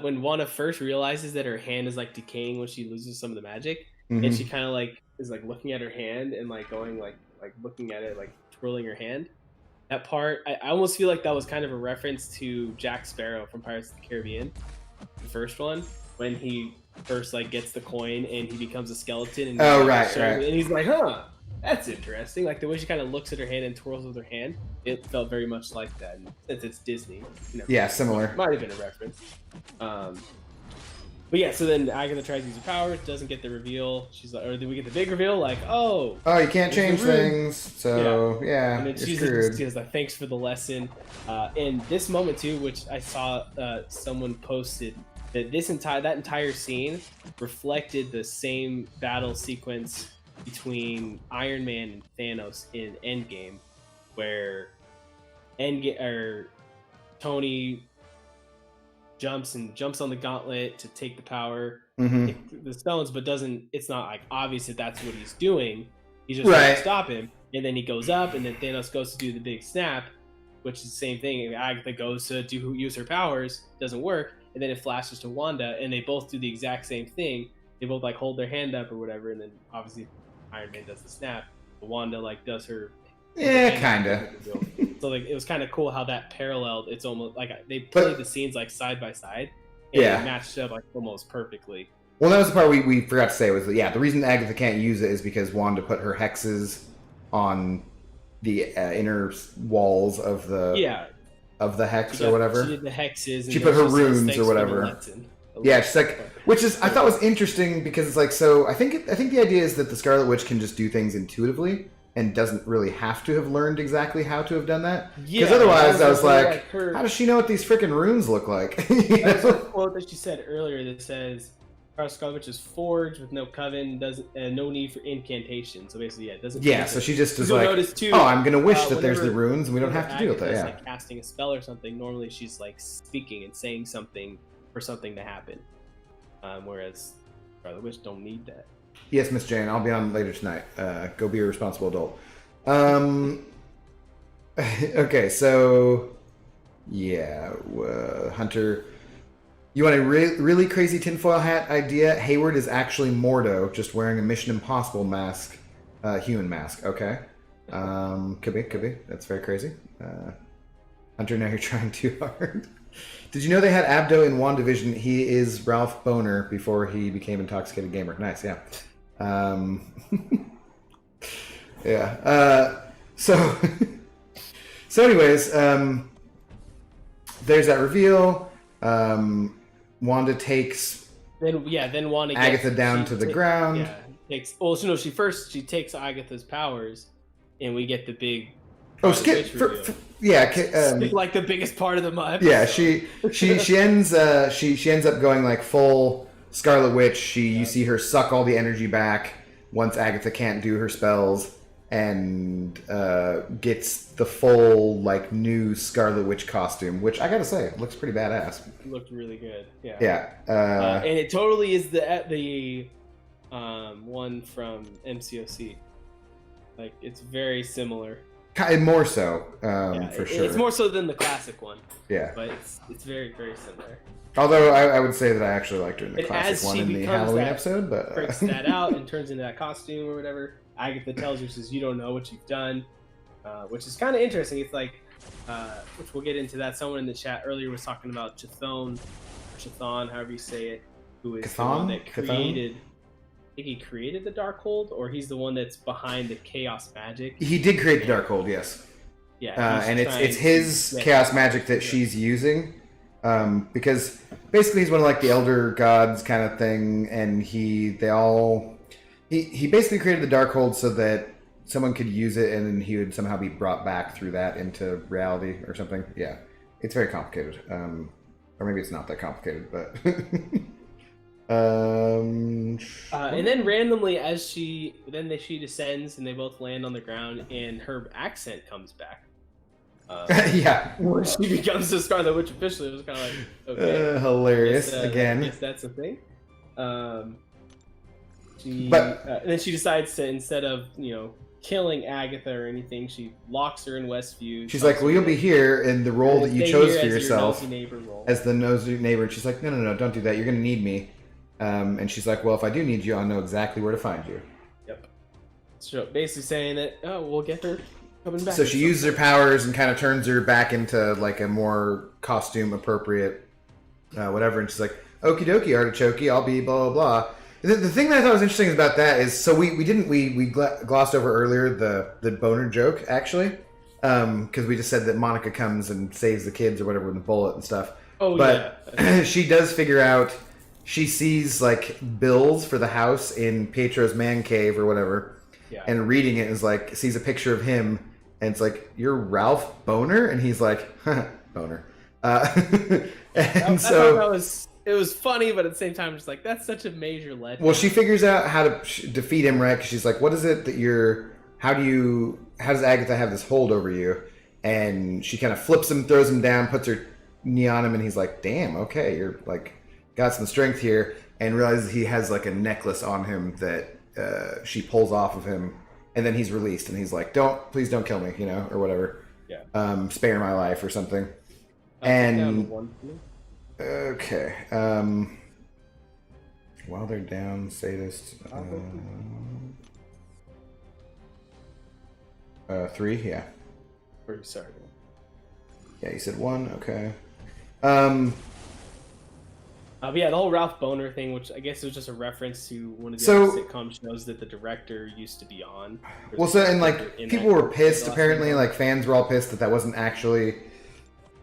B: When Wanda first realizes that her hand is like decaying when she loses some of the magic, and she kind of like is like looking at her hand and like going like looking at it like twirling her hand. That part, I almost feel like that was kind of a reference to Jack Sparrow from Pirates of the Caribbean, the first one, when he first like gets the coin and he becomes a skeleton. And
A: right.
B: And he's like, huh, that's interesting. Like the way she kind of looks at her hand and twirls with her hand, it felt very much like that. And since it's Disney,
A: yeah, similar.
B: Might have been a reference. But yeah, so then Agatha tries to use her powers, doesn't get the reveal. She's like, or then we get the big reveal, like, oh,
A: you can't change things, so yeah,
B: and then she's like, thanks for the lesson. And this moment too, which I saw someone posted that that entire scene reflected the same battle sequence between Iron Man and Thanos in Endgame, where Tony jumps on the gauntlet to take the power, take the stones, but it's not like obvious that that's what he's doing. He's just trying to stop him, and then he goes up, and then Thanos goes to do the big snap, which is the same thing. Agatha goes to use her powers, doesn't work, and then it flashes to Wanda, and they both do the exact same thing. They both like hold their hand up or whatever, and then obviously Iron Man does the snap, but Wanda like does her
A: kinda.
B: So like it was kind of cool how that paralleled. It's almost like they played the scenes like side by side, and it matched up like almost perfectly.
A: Well, that was the part we forgot to say was the reason Agatha can't use it is because Wanda put her hexes on the inner walls of the hex or whatever.
B: She did the hexes. And
A: she put her runes or whatever. Yeah, she's like, which is I thought was interesting because it's like, so I think the idea is that the Scarlet Witch can just do things intuitively and doesn't really have to have learned exactly how to have done that. Because otherwise, I was like, how does she know what these freaking runes look like?
B: That's a quote that she said earlier that says, Scarlet Witch is forged with no coven, no need for incantation. So basically, it doesn't.
A: Yeah, so she just is like, I'm gonna wish that there's the runes, and we don't have to deal with that. Yeah,
B: like casting a spell or something. Normally, she's like speaking and saying something for something to happen. Whereas Scarlet Witch don't need that.
A: Yes, Miss Jane, I'll be on later tonight. Go be a responsible adult. Okay, so yeah, Hunter. You want a really crazy tinfoil hat idea? Hayward is actually Mordo, just wearing a Mission Impossible mask, human mask. Okay, could be. That's very crazy. Hunter, now you're trying too hard. Did you know they had Abdo in WandaVision? He is Ralph Boner before he became Intoxicated Gamer. Nice, yeah. Yeah. So anyways, there's that reveal. Wanda takes
B: then Wanda
A: Agatha down to the ground.
B: Yeah, she takes Agatha's powers, and we get the big.
A: Skip
B: like the biggest part of the month.
A: Yeah, she ends up going like full Scarlet Witch. You see her suck all the energy back once Agatha can't do her spells, and gets the full like new Scarlet Witch costume, which I gotta say looks pretty badass.
B: It looked really good. Yeah.
A: Yeah.
B: And it totally is the one from MCOC. Like it's very similar.
A: More so, for sure.
B: It's more so than the classic one.
A: Yeah.
B: But it's very, very similar.
A: Although I would say that I actually liked her in the classic one in the Halloween episode, but
B: breaks that out and turns into that costume or whatever. Agatha tells her, says, "You don't know what you've done," which is kind of interesting. It's like, which we'll get into that. Someone in the chat earlier was talking about Chthon, however you say it, who is the one that created. I think he created the Darkhold, or he's the one that's behind the chaos magic.
A: He did create the Darkhold, yes.
B: Yeah,
A: and it's his chaos magic that she's using, because basically he's one of like the elder gods kind of thing, and he basically created the Darkhold so that someone could use it, and then he would somehow be brought back through that into reality or something. Yeah, it's very complicated, or maybe it's not that complicated, but.
B: And then randomly, as she descends, and they both land on the ground, and her accent comes back.
A: Yeah,
B: when she becomes the Scarlet Witch officially, it was kind of like okay,
A: hilarious again.
B: Yes, that's the thing. And then she decides to, instead of killing Agatha or anything. She locks her in Westview.
A: She's like, well, you'll be here in the role that you chose for yourself
B: as
A: the nosy neighbor. And she's like, no, don't do that. You're going to need me. And she's like, well, if I do need you, I'll know exactly where to find you.
B: Yep. So basically saying that, oh, we'll get her coming back.
A: So she uses her powers and kind of turns her back into like a more costume appropriate whatever. And she's like, okie dokie, artichoke, I'll be blah, blah, blah. The thing that I thought was interesting about that is, so we glossed over earlier the boner joke, actually. Because we just said that Monica comes and saves the kids or whatever with the bullet and stuff.
B: Oh,
A: but
B: yeah.
A: She does figure out, she sees like bills for the house in Pietro's man cave or whatever.
B: Yeah. And
A: reading it is like, sees a picture of him and it's like, you're Ralph Boner? And he's like, Boner. And so
B: it was funny, but at the same time, just like, that's such a major letdown.
A: Well, she figures out how to defeat him, right? Because she's like, what is it that how does Agatha have this hold over you? And she kind of flips him, throws him down, puts her knee on him, and he's like, damn, okay, you're like, got some strength here, and realizes he has like a necklace on him that she pulls off of him, and then he's released, and he's like, please don't kill me, or whatever.
B: Yeah.
A: Spare my life or something. Okay. While they're down, sadist. 3, yeah.
B: Sorry.
A: Yeah, you said 1. Okay.
B: But yeah, the whole Ralph Boner thing, which I guess was just a reference to one of the other sitcom shows that the director used to be on.
A: Well, so and like people were pissed. Apparently, like fans were all pissed that wasn't actually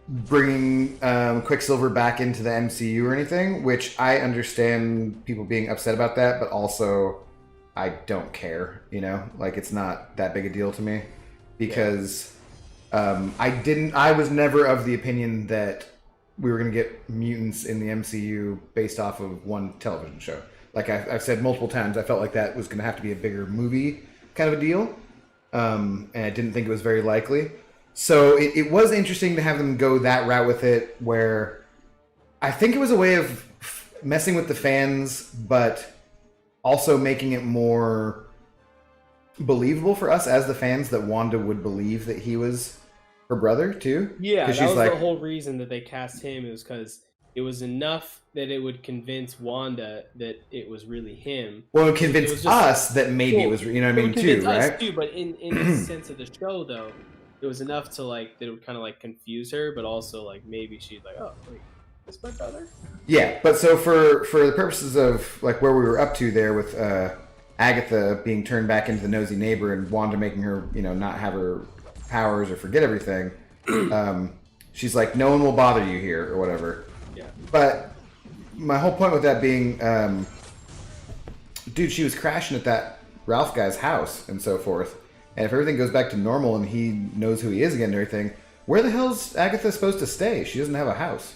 A: bringing Quicksilver back into the MCU or anything, which I understand people being upset about that, but also I don't care, like it's not that big a deal to me because I was never of the opinion that we were going to get mutants in the MCU based off of one television show. Like I've said multiple times, I felt like that was going to have to be a bigger movie kind of a deal, and I didn't think it was very likely. So it was interesting to have them go that route with it, where I think it was a way of messing with the fans, but also making it more believable for us as the fans that Wanda would believe that he was her brother too.
B: Yeah, that was the whole reason that they cast him. It was because it was enough that it would convince Wanda that it was really him.
A: Well, it would convince us that maybe it was, too, right?
B: Us too, but in the sense of the show, though, it was enough to like that it would kind of like confuse her, but also like maybe she's like, oh, wait, is my brother?
A: Yeah, but so for the purposes of like where we were up to there with Agatha being turned back into the nosy neighbor and Wanda making her, not have her powers or forget everything, she's like, no one will bother you here or whatever.
B: Yeah.
A: But my whole point with that being, dude, she was crashing at that Ralph guy's house and so forth. And if everything goes back to normal and he knows who he is again and everything, where the hell's Agatha supposed to stay? She doesn't have a house.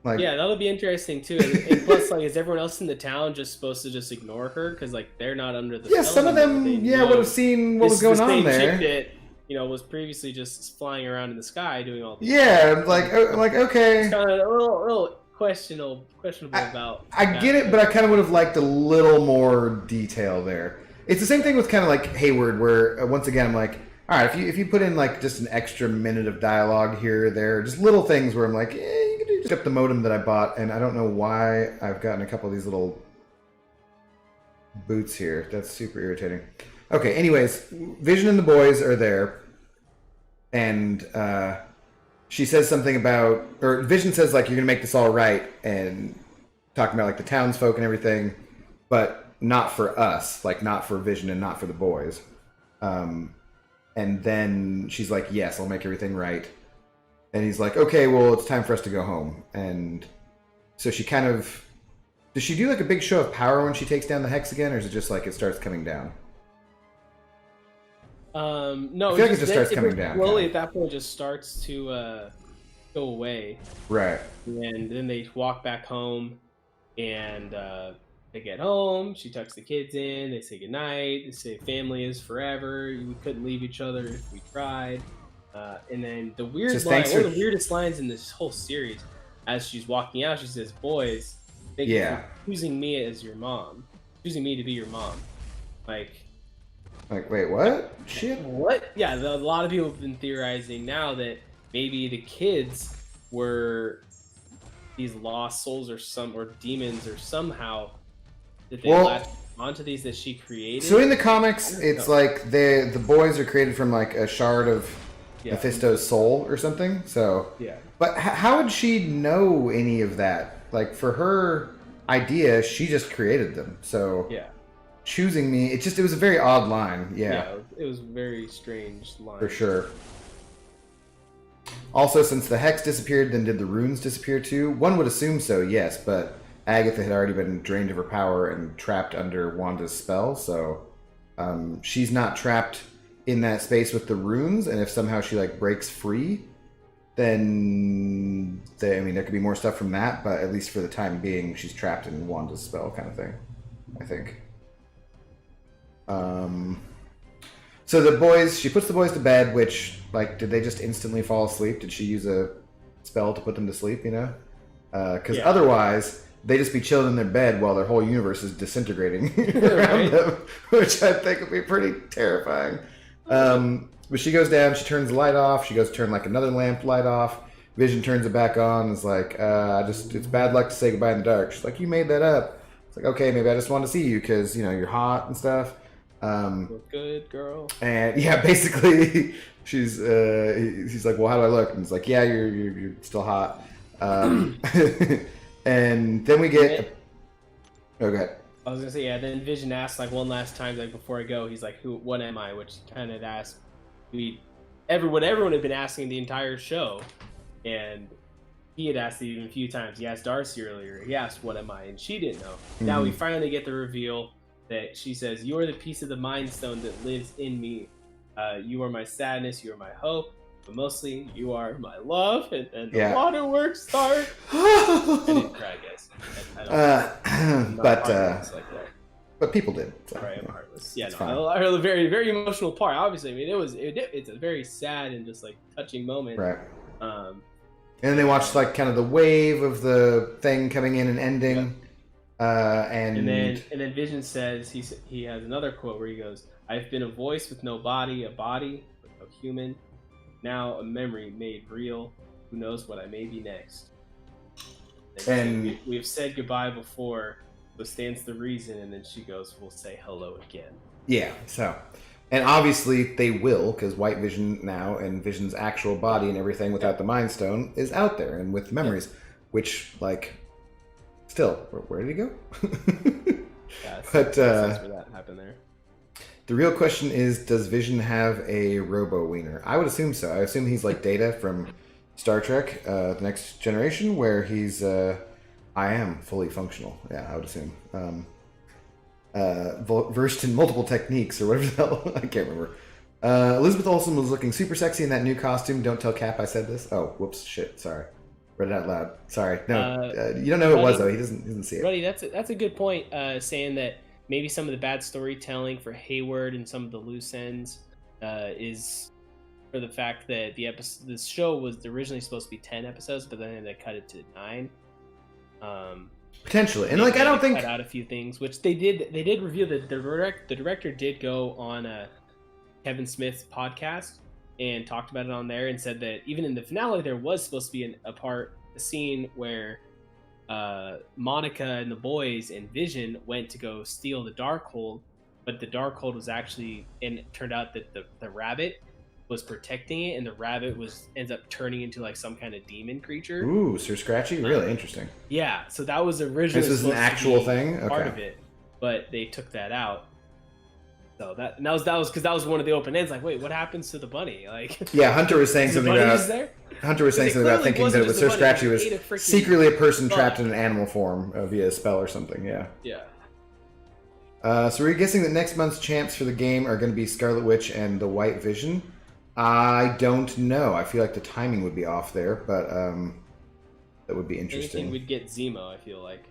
A: Like,
B: yeah, that'll be interesting too. And plus, like, is everyone else in the town just supposed to just ignore her because like they're not under the?
A: Yeah, some of them, would have seen what was going on there.
B: Chick that, was previously just flying around in the sky doing all.
A: Like okay. It's
B: kind of a little questionable about.
A: I get it, but I kind of would have liked a little more detail there. It's the same thing with kind of like Hayward, where once again I'm like, all right, if you put in like just an extra minute of dialogue here or there, just little things where I'm like, you could just up the modem that I bought, and I don't know why I've gotten a couple of these little boots here. That's super irritating. Okay, anyways, Vision and the boys are there, and she says something about, or Vision says like, you're gonna make this all right, and talking about like the townsfolk and everything, but not for us, like not for Vision and not for the boys. And then she's like, yes, I'll make everything right. And he's like, okay, well, it's time for us to go home. And so she kind of, does she do like a big show of power when she takes down the Hex again, or is it just like it starts coming down?
B: No,
A: I feel like it just starts coming down.
B: Slowly at that point, it just starts to go away.
A: Right.
B: And then they walk back home, and they get home. She tucks the kids in. They say goodnight. They say family is forever. We couldn't leave each other if we tried. And then the weird line, one of the weirdest lines in this whole series, as she's walking out, she says, "Boys, thank you for choosing me as your mom, choosing me to be your mom." Like,
A: Like, wait, what? Shit.
B: What? Yeah, a lot of people have been theorizing now that maybe the kids were these lost souls or demons or somehow that they latched onto these that she created.
A: So in the comics, it's like the boys are created from like a shard of Mephisto's soul or something. So
B: yeah.
A: But how would she know any of that? Like for her idea, she just created them. So
B: yeah.
A: Choosing me, it was a very odd line.
B: Yeah, it was a very strange line.
A: For sure. Also, since the hex disappeared, then did the runes disappear too? One would assume so, yes, but Agatha had already been drained of her power and trapped under Wanda's spell, so she's not trapped in that space with the runes, and if somehow she like breaks free, then there could be more stuff from that, but at least for the time being, she's trapped in Wanda's spell kind of thing, I think. So she puts the boys to bed, which, like, did they just instantly fall asleep? Did she use a spell to put them to sleep, you know? Because otherwise, they just be chilling in their bed while their whole universe is disintegrating around them, which I think would be pretty terrifying. But she goes down, she turns the light off, she goes to turn, like, another lamp light off. Vision turns it back on and is like, it's bad luck to say goodbye in the dark. She's like, you made that up. It's like, okay, maybe I just want to see you because, you're hot and stuff.
B: Look good, girl.
A: And yeah, basically, he's like, well, how do I look? And it's like, yeah, you're still hot. And then we get. Okay.
B: I was gonna say, yeah. Then Vision asks like one last time, like before I go, he's like, what am I? Which kind of asked what everyone had been asking the entire show, and he had asked it even a few times. He asked Darcy earlier. He asked, what am I? And she didn't know. Mm-hmm. Now we finally get the reveal that she says, you are the piece of the Mind Stone that lives in me. You are my sadness, you are my hope, but mostly you are my love. And the waterworks start. I didn't cry, guys.
A: But people did.
B: So, right, I'm heartless. Yeah, no, I heard a very, very emotional part. Obviously, I mean, it's a very sad and just like touching moment.
A: Right. And then they watched like kind of the wave of the thing coming in and ending. Yeah. And
B: then Vision says he has another quote where he goes, I've been a voice with no body, a body with no human, now a memory made real. Who knows what I may be next? And we have said goodbye before, but stands the reason. And then she goes, we'll say hello again.
A: Yeah. So, and obviously they will, because White Vision now and Vision's actual body and everything without the Mind Stone is out there and with memories, which like. Still, where did he go?
B: Yeah, but where that happened there.
A: The real question is, does Vision have a robo-wiener? I would assume so. I assume he's like Data from Star Trek, The Next Generation, where he's, I am fully functional. Yeah, I would assume. Versed in multiple techniques, or whatever the hell. I can't remember. Elizabeth Olsen was looking super sexy in that new costume. Don't tell Cap I said this. Oh, whoops, shit, sorry. Read it out loud. Sorry. No, you don't know who it was, though. He doesn't see it.
B: Buddy, that's a good point, saying that maybe some of the bad storytelling for Hayward and some of the loose ends is for the fact that this show was originally supposed to be 10 episodes, but then they cut it to 9.
A: Potentially. And like I don't think
B: cut out a few things, which they did review. The director did go on Kevin Smith's podcast and talked about it on there and said that even in the finale there was supposed to be a scene where Monica and the boys and Vision went to go steal the Darkhold, but the Darkhold was actually, and it turned out that the rabbit was protecting it, and the rabbit ends up turning into like some kind of demon creature.
A: Ooh, Sir Scratchy, really interesting.
B: Yeah, so that was originally
A: this is an actual thing,
B: part of it, but they took that out. So that was because that was one of the open ends. Like, wait, what happens to the bunny? Like,
A: yeah, Hunter was saying something about thinking that it was Sir Scratchy was secretly a person trapped in an animal form via a spell or something. Yeah.
B: Yeah.
A: So we're guessing that next month's champs for the game are going to be Scarlet Witch and the White Vision. I don't know. I feel like the timing would be off there, but that would be interesting.
B: Anything we'd get Zemo, I feel like.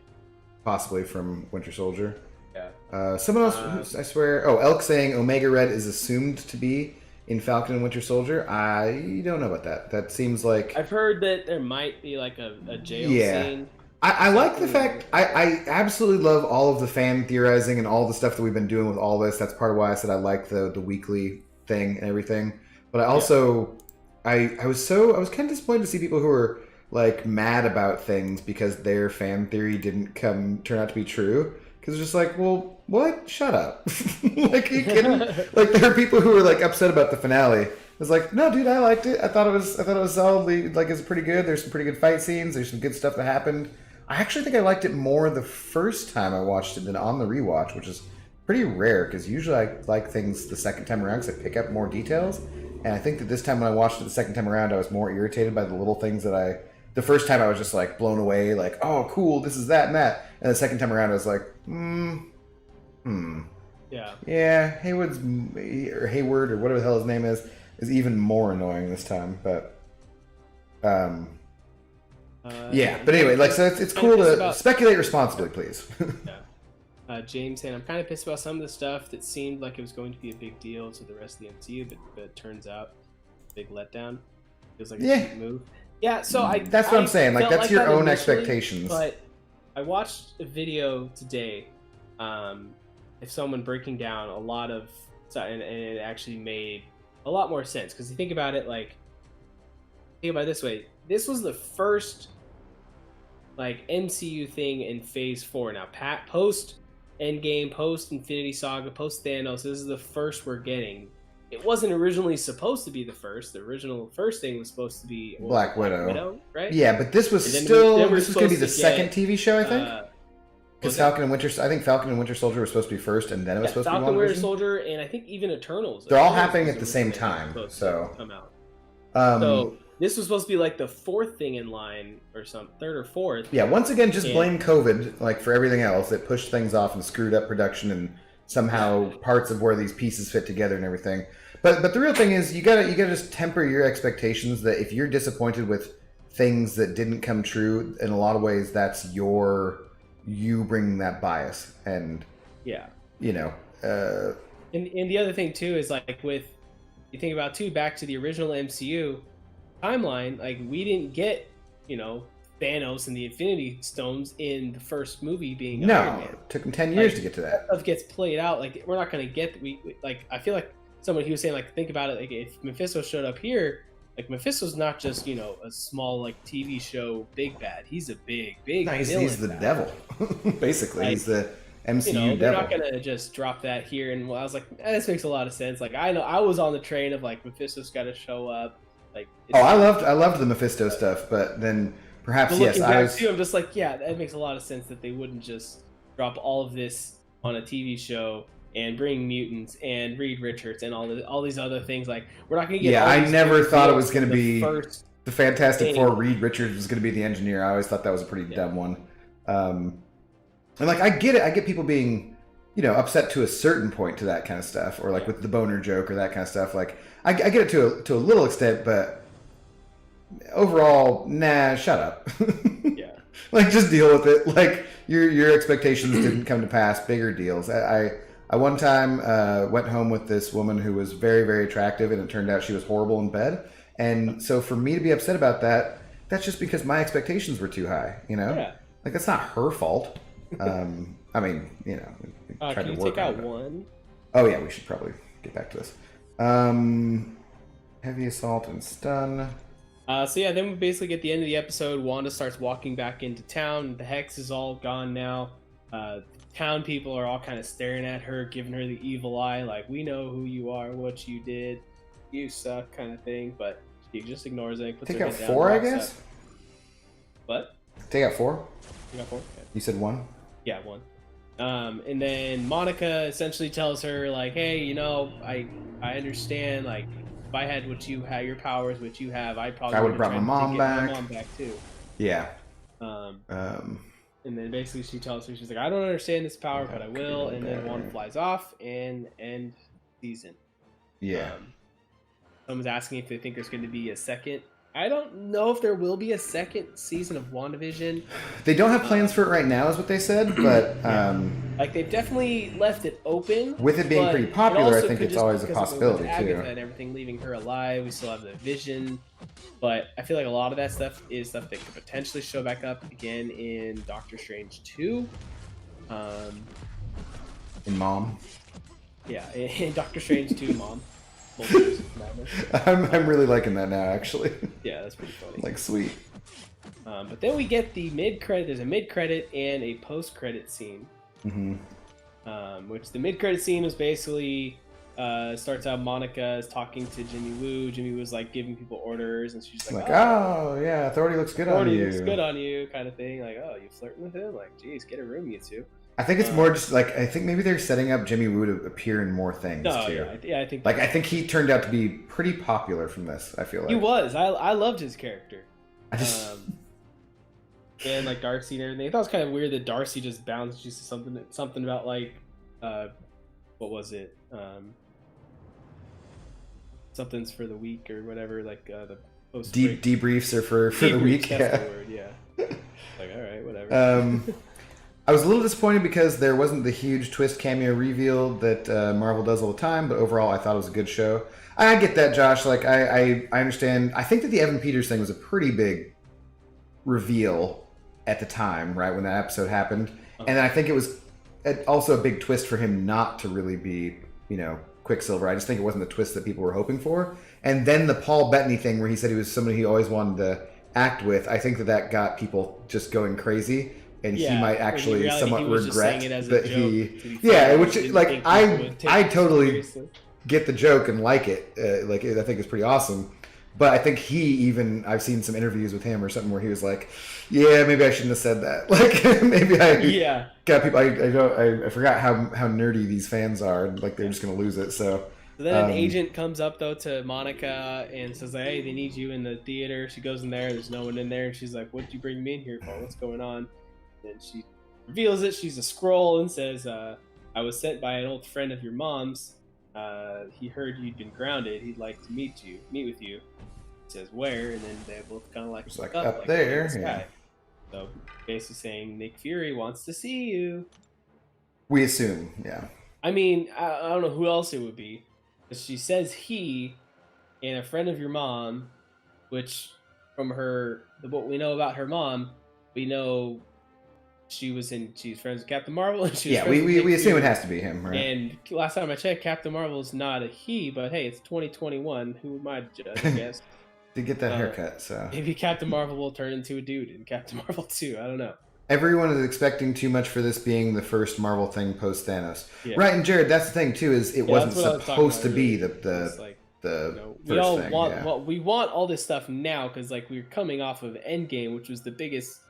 A: Possibly from Winter Soldier.
B: Yeah.
A: Someone else, I swear. Oh, Elk saying Omega Red is assumed to be in Falcon and Winter Soldier. I don't know about that. That seems like
B: I've heard that there might be like a jail scene.
A: I like the fact I absolutely love all of the fan theorizing and all the stuff that we've been doing with all this. That's part of why I said I like the weekly thing and everything. But I also I was kind of disappointed to see people who were like mad about things because their fan theory didn't turn out to be true. Because it's just like, well, what? Shut up! Like, are you kidding? Like, there are people who were like upset about the finale. It's like, no, dude, I liked it. I thought it was solidly, like, it's pretty good. There's some pretty good fight scenes. There's some good stuff that happened. I actually think I liked it more the first time I watched it than on the rewatch, which is pretty rare because usually I like things the second time around because I pick up more details. And I think that this time when I watched it the second time around, I was more irritated by the little things that the first time I was just like blown away, like, oh, cool, this is that and that. And the second time around, I was like, yeah, Hayward or whatever the hell his name is even more annoying this time. But yeah, but anyway, like, so it's cool to speculate responsibly, please.
B: James saying, I'm kind of pissed about some of the stuff that seemed like it was going to be a big deal to the rest of the MCU, but it turns out big letdown. Feels like a big move. Yeah, so
A: that's what I'm saying. Like, that's your own expectations.
B: But I watched a video today of someone breaking down a lot of stuff, and it actually made a lot more sense. Because you think about it, like, think about it this way. This was the first, like, MCU thing in Phase 4. Now, post Endgame, post Infinity Saga, post Thanos, this is the first we're getting. It wasn't originally supposed to be the first. The original first thing was supposed to be
A: Black Widow,
B: right?
A: Yeah, but this was this was going to be the second TV show, I think. Because Falcon and Winter Soldier were supposed to be first, and then it was supposed to be
B: Falcon, Winter Soldier, and I think even Eternals.
A: They're all happening at the same time, so
B: come out. So this was supposed to be like the fourth thing in line, or some third or fourth.
A: Yeah, once again, just blame COVID, like, for everything else. It pushed things off and screwed up production and somehow parts of where these pieces fit together and everything. But the real thing is, you gotta just temper your expectations. That if you're disappointed with things that didn't come true, in a lot of ways, that's you bringing that bias. And you know.
B: And the other thing too is, like, with, you think about too, back to the original MCU timeline, like, we didn't get, Thanos and the Infinity Stones in the first movie being Iron Man.
A: It took them 10 years to get to that.
B: Stuff gets played out. Like, we're not going to get, I feel like someone, he was saying, like, think about it, like, if Mephisto showed up here, like, Mephisto's not just, a small, like, TV show big bad. He's a big villain.
A: He's the devil. Basically, like, he's the MCU devil.
B: They're not going to just drop that here. And I was like, this makes a lot of sense. Like, I know I was on the train of, like, Mephisto's got to show up. Like,
A: I loved the Mephisto stuff, but then perhaps, yes,
B: I'm just like, yeah, that makes a lot of sense that they wouldn't just drop all of this on a TV show and bring mutants and Reed Richards and all these other things. Like, we're not going to get.
A: Yeah, I never thought it was going to be the Fantastic Four. Reed Richards was going to be the engineer. I always thought that was a pretty dumb one. And, like, I get it. I get people being, upset to a certain point to that kind of stuff, or like with the boner joke or that kind of stuff. Like, I get it to a little extent, but overall, nah, shut up.
B: Yeah.
A: Like, just deal with it. Like, your expectations didn't come to pass. Bigger deals. I one time went home with this woman who was very, very attractive, and it turned out she was horrible in bed. And so for me to be upset about that, that's just because my expectations were too high,
B: Yeah.
A: Like, that's not her fault. I mean, we tried
B: can
A: to
B: you
A: work
B: take out
A: it.
B: one?
A: Oh, yeah, we should probably get back to this. Heavy assault and stun.
B: So yeah, then we basically get the end of the episode. Wanda starts walking back into town. The Hex is all gone now. Town people are all kind of staring at her, giving her the evil eye, like, we know who you are, what you did, you suck, kind of thing. But she just ignores it.
A: Take out 4, I guess.
B: Up. What?
A: Take out 4.
B: Take out 4. Okay.
A: You said 1.
B: Yeah, 1. And then Monica essentially tells her, like, hey, I understand, like, if I had what you had, your powers, what you have, I probably would have
A: brought my mom back.
B: My mom back too.
A: Yeah.
B: And then basically she tells her, she's like, I don't understand this power, but I will. And then Wanda flies off and end season.
A: Yeah.
B: Someone's asking if they think there's going to be a second. I don't know if there will be a second season of WandaVision.
A: They don't have plans for it right now, is what they said. But
B: Like they've definitely left it open.
A: With it being
B: but
A: pretty
B: it
A: popular, I
B: also
A: think
B: could
A: it's
B: just
A: always a
B: because of it with
A: possibility
B: Agatha
A: too.
B: and everything, leaving her alive. We still have the Vision, but I feel like a lot of that stuff is stuff that could potentially show back up again in Doctor Strange 2.
A: In Mom.
B: Yeah, in Doctor Strange 2, Mom. Multiverse of Madness.
A: I'm really liking that now, actually.
B: Yeah, that's pretty funny.
A: Like, sweet.
B: But then we get the mid-credit. There's a mid-credit and a post-credit scene. Which the mid-credit scene was basically starts out Monica is talking to Jimmy Woo. Jimmy Woo's like giving people orders, and she's like,
A: oh yeah, authority looks good on you.
B: Authority looks good on you, kind of thing. Like, oh, you flirting with him? Like, geez, get a room, you two.
A: I think it's more just like I think maybe they're setting up Jimmy Woo to appear in more things too.
B: Yeah, I think.
A: Like I think he turned out to be pretty popular from this. I feel like
B: he was. I loved his character.
A: I just
B: and like Darcy and everything. I thought it was kind of weird that Darcy just bounced. She said something about like, what was it? Something's for the week or whatever. Like the post
A: debriefs are for the week.
B: That's the word, yeah. Like, all right, whatever.
A: I was a little disappointed because there wasn't the huge twist cameo reveal that Marvel does all the time, but overall I thought it was a good show. I get that, Josh. Like I understand. I think that the Evan Peters thing was a pretty big reveal at the time, right, when that episode happened. And I think it was also a big twist for him not to really be, Quicksilver. I just think it wasn't the twist that people were hoping for. And then the Paul Bettany thing where he said he was somebody he always wanted to act with, I think that got people just going crazy. And he might actually somewhat regret that he... Yeah, which, like, I totally get the joke and like it. I think it's pretty awesome. But I think I've seen some interviews with him or something where he was like, yeah, maybe I shouldn't have said that. Like, maybe I got people, I forgot how nerdy these fans are. And, like, they're just going to lose it, so...
B: So then an agent comes up, though, to Monica and says, hey, they need you in the theater. She goes in there, there's no one in there. And she's like, what did you bring me in here for? What's going on? And she reveals it. She's a Skrull and says, I was sent by an old friend of your mom's. He heard you'd been grounded. He'd like to meet with you. Says where, and then they both kind of like
A: it's like up there. Yeah.
B: So basically saying Nick Fury wants to see you.
A: We assume, yeah.
B: I mean, I don't know who else it would be. But she says he and a friend of your mom, which from what we know about her mom, we know she's friends with Captain Marvel. And
A: we assume it has to be him, right?
B: And last time I checked, Captain Marvel is not a he, but hey, it's 2021. Who am I to judge, I guess?
A: To get that haircut, so
B: maybe Captain Marvel will turn into a dude in Captain Marvel 2. I don't know.
A: Everyone is expecting too much for this being the first Marvel thing post Thanos, right? And Jared, that's the thing too, is it wasn't supposed to be the
B: we all thing, want we want all this stuff now because like we're coming off of Endgame, which was the biggest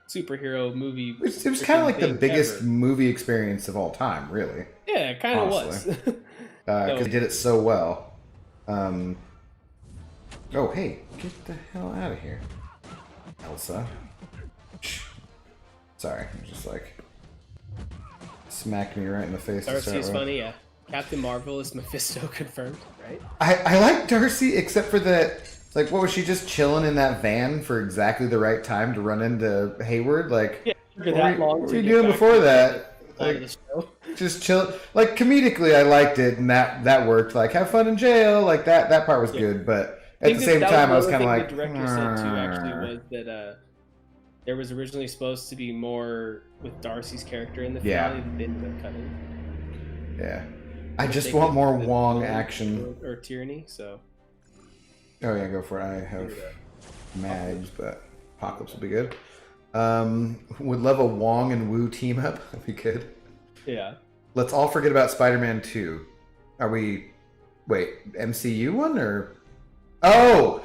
B: superhero movie.
A: It was kind of like the biggest movie experience of all time, really.
B: Yeah, it kind of was.
A: Because they did it so well. Oh, hey, get the hell out of here, Elsa. Sorry, I'm just like smacked me right in the face.
B: Darcy's funny, yeah. Captain Marvel is Mephisto confirmed, right?
A: I like Darcy, except for that. Like, what was she just chilling in that van for exactly the right time to run into Hayward? Like, what were you doing before that? Like, just chill. Like, comedically, I liked it, and that worked. Like, have fun in jail. Like that part was good, but at the same time, I was kind of like.
B: The director said too, actually, was that there was originally supposed to be more with Darcy's character in the finale that they ended up cutting.
A: Yeah, I just want more Wong action
B: or tyranny. So.
A: Oh yeah, go for it. I have Mags, but Apocalypse will be good. Would love a Wong and Wu team up. That'd be good.
B: Yeah.
A: Let's all forget about Spider-Man 2. Are we... Wait, MCU one or... Oh!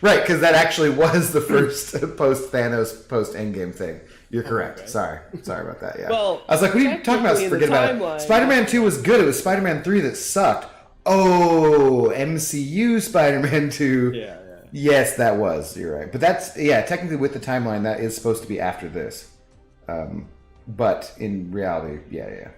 A: Right, because that actually was the first post-Thanos, post-Endgame thing. You're correct. Okay. Sorry about that, yeah.
B: Well,
A: I was like, what are you talking about? Forget about it. Spider-Man 2 was good. It was Spider-Man 3 that sucked. Oh, MCU Spider-Man 2.
B: Yeah.
A: Yes, that was. You're right. But that's, technically with the timeline, that is supposed to be after this. But in reality, yeah.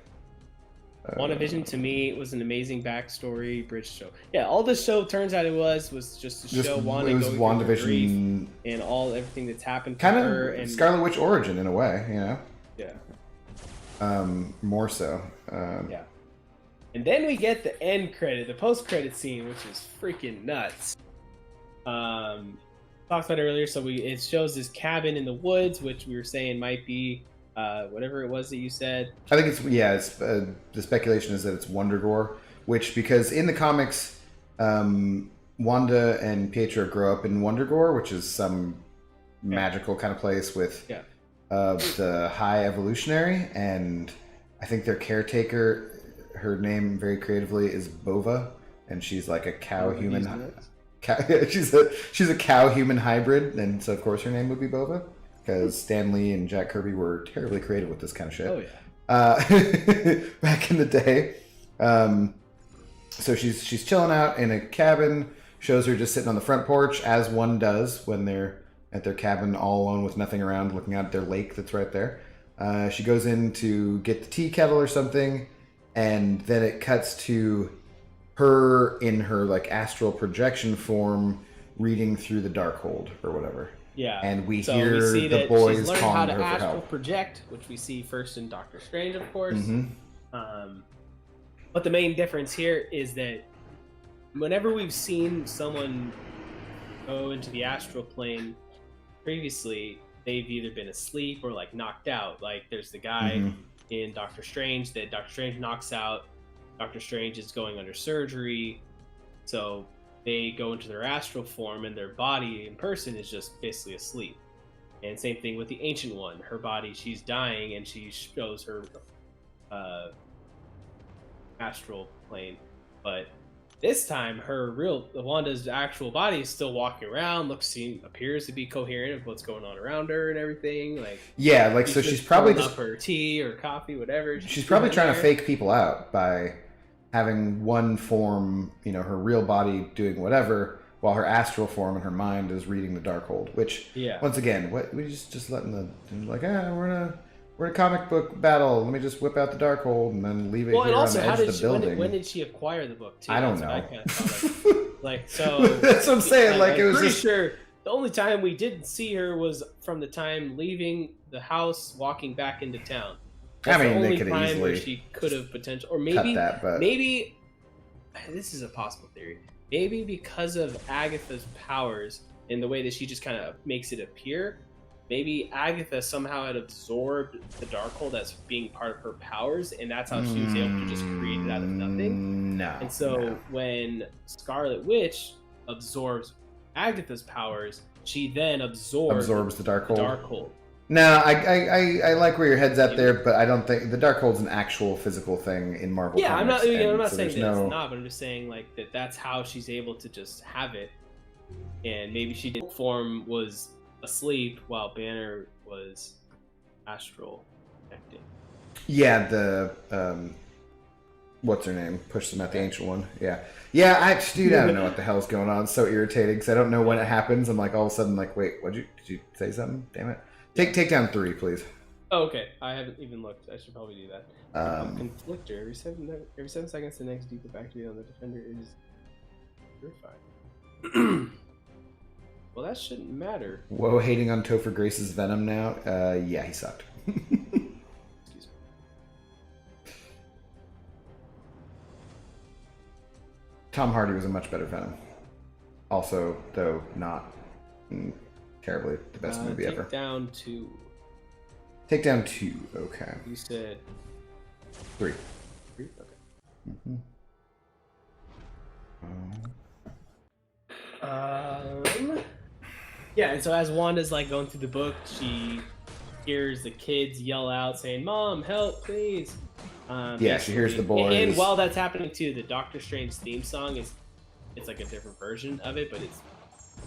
B: WandaVision to me was an amazing backstory bridge show. Yeah, all this show turns out it was just to show Wanda going through WandaVision and everything that's happened to her and
A: Scarlet Witch origin in a way, you know.
B: Yeah.
A: More so.
B: Yeah. And then we get the end credit, the post-credit scene, which is freaking nuts. Talked about it earlier, so it shows this cabin in the woods, which we were saying might be whatever it was that you said.
A: I think it's the speculation is that it's Wondagore, which because in the comics, Wanda and Pietro grow up in Wondagore, which is some magical kind of place with the High Evolutionary, and I think their caretaker, her name very creatively is Bova, and she's like a cow human. She's a cow human hybrid, and so of course her name would be Bova, because Stan Lee and Jack Kirby were terribly creative with this kind of shit.
B: Oh yeah.
A: Back in the day. So she's chilling out in a cabin. Shows her just sitting on the front porch, as one does when they're at their cabin all alone with nothing around, looking out at their lake that's right there. She goes in to get the tea kettle or something, and then it cuts to her in her like astral projection form reading through the Darkhold or whatever.
B: Yeah.
A: And we
B: so
A: hear
B: we see
A: the
B: that
A: boys
B: she's learned
A: calling
B: how to
A: her for
B: astral
A: help.
B: project, which we see first in Doctor Strange, of course.
A: Mm-hmm.
B: But the main difference here is that whenever we've seen someone go into the astral plane previously, they've either been asleep or like knocked out. Like there's the guy in Doctor Strange that Doctor Strange knocks out. Doctor Strange is going under surgery, so they go into their astral form and their body in person is just basically asleep. And same thing with the Ancient One. Her body, she's dying and she shows her astral plane. But this time, Wanda's actual body is still walking around, appears to be coherent of what's going on around her and everything. Like
A: so she's probably just
B: up her tea or coffee, whatever.
A: She's probably trying to fake people out by having one form, her real body doing whatever, while her astral form and her mind is reading the Darkhold. Which, once again, we just letting we're in a comic book battle. Let me just whip out the Darkhold and then leave it here on the edge of the building.
B: When did she acquire the book? Too?
A: I don't know.
B: I kind of so
A: that's what I'm saying.
B: I'm
A: it was
B: pretty sure the only time we didn't see her was from the time leaving the house, walking back into town. That's the only
A: they could
B: time
A: easily
B: where she could have potential, or
A: cut that, but
B: maybe this is a possible theory. Maybe because of Agatha's powers and the way that she just kind of makes it appear, maybe Agatha somehow had absorbed the Darkhold as being part of her powers, and that's how she was able to just create it out of nothing.
A: No.
B: And so when Scarlet Witch absorbs Agatha's powers, she then absorbs
A: the Darkhold. No, I like where your head's at there, but I don't think the Darkhold's an actual physical thing in Marvel.
B: Yeah,
A: comics,
B: I'm not
A: so
B: saying that it's not, but I'm just saying like that's how she's able to just have it, and maybe she did form was asleep while Banner was astral projecting.
A: Yeah, the what's her name pushed him at the Ancient One. Yeah. I don't know what the hell's going on. It's so irritating because I don't know when it happens. I'm like all of a sudden like, wait, did you say something? Damn it. Take down 3, please.
B: Oh, okay. I haven't even looked. I should probably do that. Conflictor. Every 7 seconds, the next default activity on the defender is purified. Well, that shouldn't matter.
A: Whoa, hating on Topher Grace's Venom now? Yeah, he sucked.
B: Excuse me.
A: Tom Hardy was a much better Venom. Also, though, not terribly the best movie ever. Take down 2, okay.
B: You said
A: 3.
B: 3? Okay. Yeah, and so as Wanda's like going through the book, she hears the kids yell out saying, "Mom, help, please."
A: She hears the boys.
B: And while that's happening too, the Doctor Strange theme song it's like a different version of it, but it's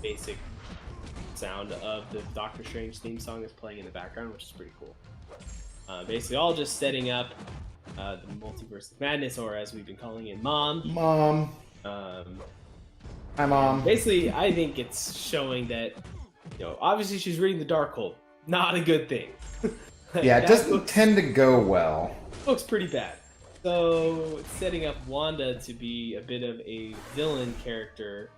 B: basic sound of the Doctor Strange theme song is playing in the background, which is pretty cool. Basically all just setting up the multiverse of madness, or as we've been calling it, Mom. Hi, Mom. Basically, I think it's showing that, obviously she's reading the Darkhold. Not a good thing.
A: Yeah, it doesn't tend to go well.
B: Looks pretty bad. So it's setting up Wanda to be a bit of a villain character,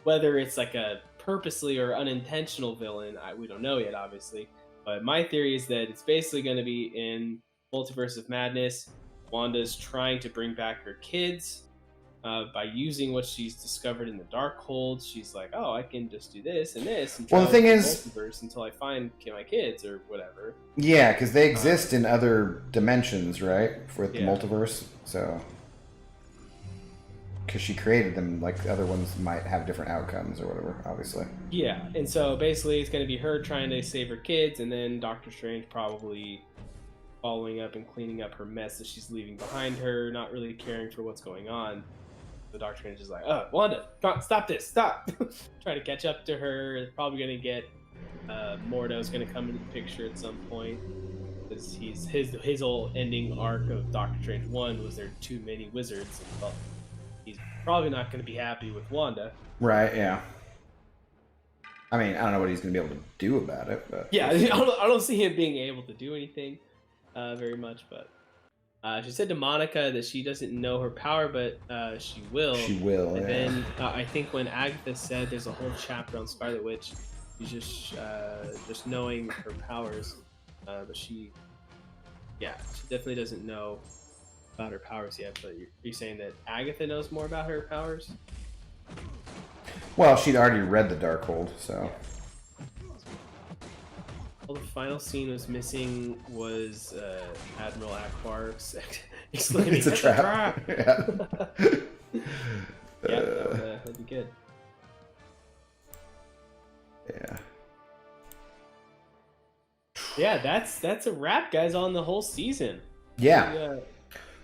B: whether it's like a purposely or unintentional villain. We don't know yet, obviously. But my theory is that it's basically going to be in Multiverse of Madness, Wanda's trying to bring back her kids by using what she's discovered in the Darkhold. She's like, oh, I can just do this and this and
A: Well, the thing is,
B: multiverse until I find my kids or whatever.
A: Yeah, because they exist in other dimensions, right? With the
B: Yeah.
A: multiverse, so because she created them, like other ones might have different outcomes or whatever. Obviously.
B: Yeah, and so basically it's going to be her trying to save her kids, and then Doctor Strange probably following up and cleaning up her mess that she's leaving behind her, not really caring for what's going on. The Doctor Strange is like, oh, Wanda, stop this, stop. Trying to catch up to her. Probably going to get Mordo's going to come into the picture at some point. Because his whole ending arc of Doctor Strange 1 was there too many wizards. And, well, he's probably not going to be happy with Wanda.
A: Right, yeah. I mean, I don't know what he's going to be able to do about it, but...
B: Yeah, I don't see him being able to do anything very much, but... she said to Monica that she doesn't know her power, but she will.
A: She will,
B: and
A: yeah.
B: then I think when Agatha said there's a whole chapter on Scarlet Witch, she's just knowing her powers, but she definitely doesn't know about her powers yet. But you're saying that Agatha knows more about her powers?
A: Well, she'd already read the Darkhold, so...
B: Well, the final scene was missing was Admiral Akbar exclaiming,
A: It's a trap. Yeah.
B: Yeah, that'd be good.
A: Yeah.
B: Yeah, that's a wrap, guys, on the whole season.
A: Yeah.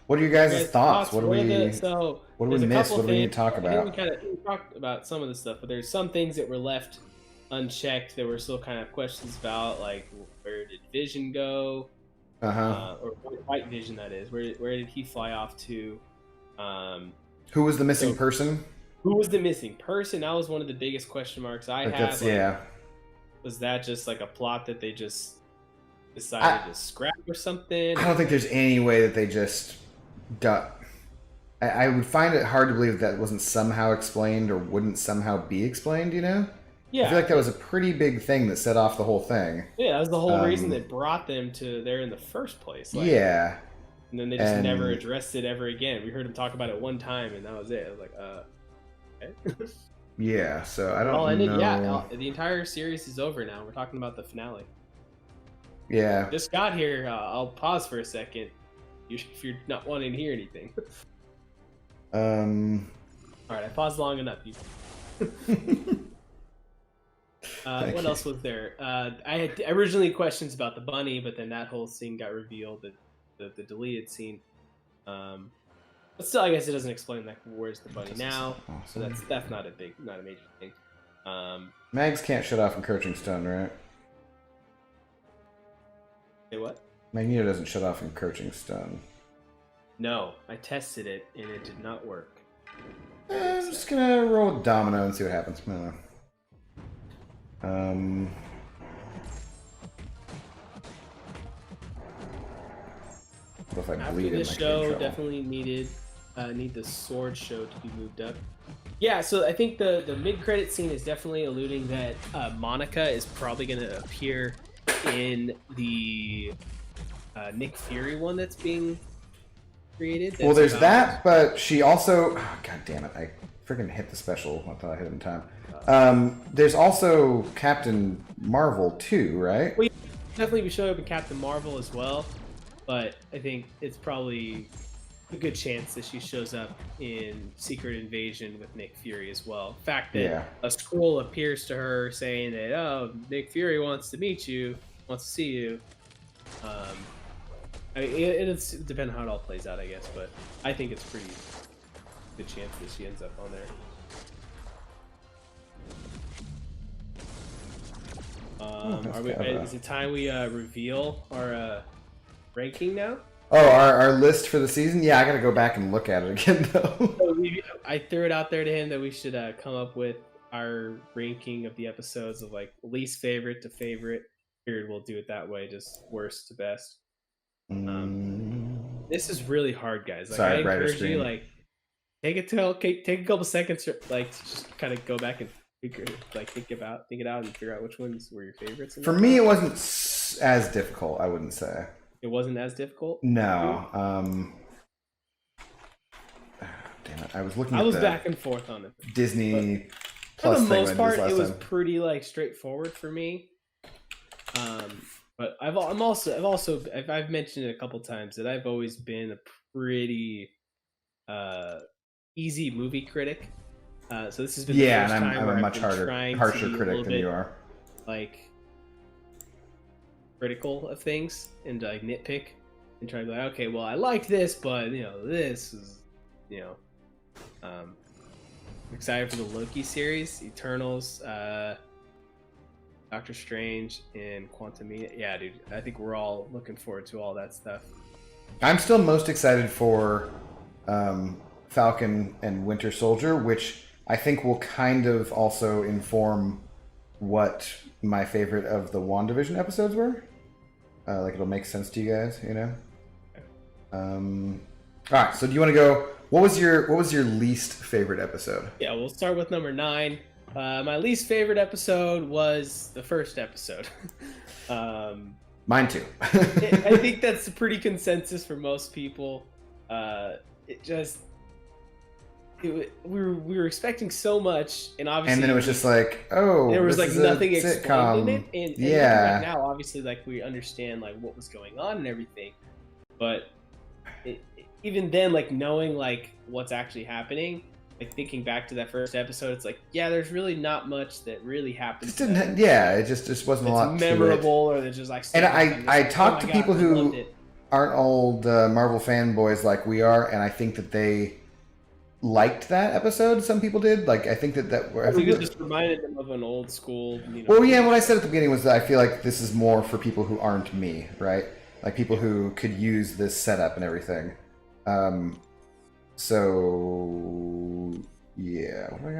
A: What are your guys' thoughts? What do we miss? What do we need to talk about?
B: I think we talked about some of the stuff, but there's some things that were left unchecked that we're still kind of questions about, like where did Vision go? Or White Vision, that is. Where did he fly off to?
A: Who was the missing person?
B: Who was the missing person? That was one of the biggest question marks I had. Was that just like a plot that they just decided to scrap or something?
A: I don't think there's any way that they just I would find it hard to believe that wasn't somehow explained or wouldn't somehow be explained, you know?
B: Yeah.
A: I feel like that was a pretty big thing that set off the whole thing.
B: Yeah, that was the whole reason that brought them to there in the first place. Like,
A: yeah.
B: And then they just never addressed it ever again. We heard him talk about it one time, and that was it. I was like, okay.
A: Yeah, so I don't know.
B: Yeah, the entire series is over now. We're talking about the finale.
A: Yeah.
B: Just got here. I'll pause for a second if you're not wanting to hear anything. All right, I paused long enough. What else was there? I had originally questions about the bunny, but then that whole scene got revealed, the deleted scene. But still, I guess it doesn't explain like where's the bunny now.
A: Awesome.
B: So that's not a major thing.
A: Mags can't shut off encroaching stun, right?
B: Say what?
A: Magneto doesn't shut off encroaching stun.
B: No, I tested it and it did not work.
A: I'm just gonna roll with Domino and see what happens. I don't know. What if I
B: After
A: bleed
B: this show, definitely need the sword show to be moved up. Yeah, so I think the mid-credit scene is definitely alluding that Monica is probably going to appear in the Nick Fury one that's being created.
A: Well, there's that, but she also... Oh, God damn it, I freaking hit the special. I thought I hit it in time. There's also Captain Marvel too, right?
B: Well, definitely be showing up in Captain Marvel as well, but I think it's probably a good chance that she shows up in Secret Invasion with Nick Fury as well. The fact that a scroll appears to her saying that, oh, Nick Fury wants to meet you, wants to see you. I mean, it's depending on how it all plays out, I guess, but I think it's pretty good chance that she ends up on there. Is it time we reveal our ranking now?
A: Oh, our list for the season? Yeah, I gotta go back and look at it again, though.
B: I threw it out there to him that we should come up with our ranking of the episodes of like least favorite to favorite. Figured we'll do it that way, just worst to best. This is really hard, guys. Like,
A: Sorry,
B: I
A: brighter
B: encourage
A: screen.
B: you, like, take a couple seconds, like, just kind of go back and think it out and figure out which ones were your favorites.
A: For me, it wasn't as difficult, I wouldn't say.
B: It wasn't as difficult.
A: No. Damn it! I was looking.
B: I
A: at
B: was
A: the
B: back and forth on it.
A: Disney
B: For
A: Plus
B: the
A: thing
B: most
A: when
B: part,
A: last
B: it was
A: time.
B: pretty like straightforward for me. But I've mentioned it a couple times that I've always been a pretty easy movie critic. So this has been the
A: Yeah,
B: first
A: and
B: time
A: I'm
B: where
A: a
B: I've
A: much
B: been
A: harsher
B: trying to be a
A: critic
B: little
A: than
B: bit
A: you are.
B: like critical of things and like nitpick and try to be like, okay, well, I like this, but this is, I'm excited for the Loki series, Eternals, Doctor Strange, and Quantumania. Yeah, dude, I think we're all looking forward to all that stuff.
A: I'm still most excited for Falcon and Winter Soldier, which I think will kind of also inform what my favorite of the WandaVision episodes were. Like it'll make sense to you guys, All right, so do you want to go? What was your least favorite episode?
B: Yeah, we'll start with number 9. My least favorite episode was the first episode.
A: Mine too.
B: I think that's a pretty consensus for most people. We were expecting so much, and obviously,
A: and then it was just like, oh,
B: there was like nothing explained in
A: sitcom.
B: it. And
A: Yeah.
B: like now, obviously, like we understand like what was going on and everything, but even then, like knowing like what's actually happening, like thinking back to that first episode, it's like, yeah, there's really not much that really happened.
A: It just wasn't a lot
B: memorable, or they're just like.
A: And I talked to people who aren't old Marvel fanboys like we are, and I think that they liked that episode. Some people did. Like I think that
B: I think it just reminded them of an old school.
A: Well, yeah. What I said at the beginning was that I feel like this is more for people who aren't me, right? Like people who could use this setup and everything. So yeah, what do I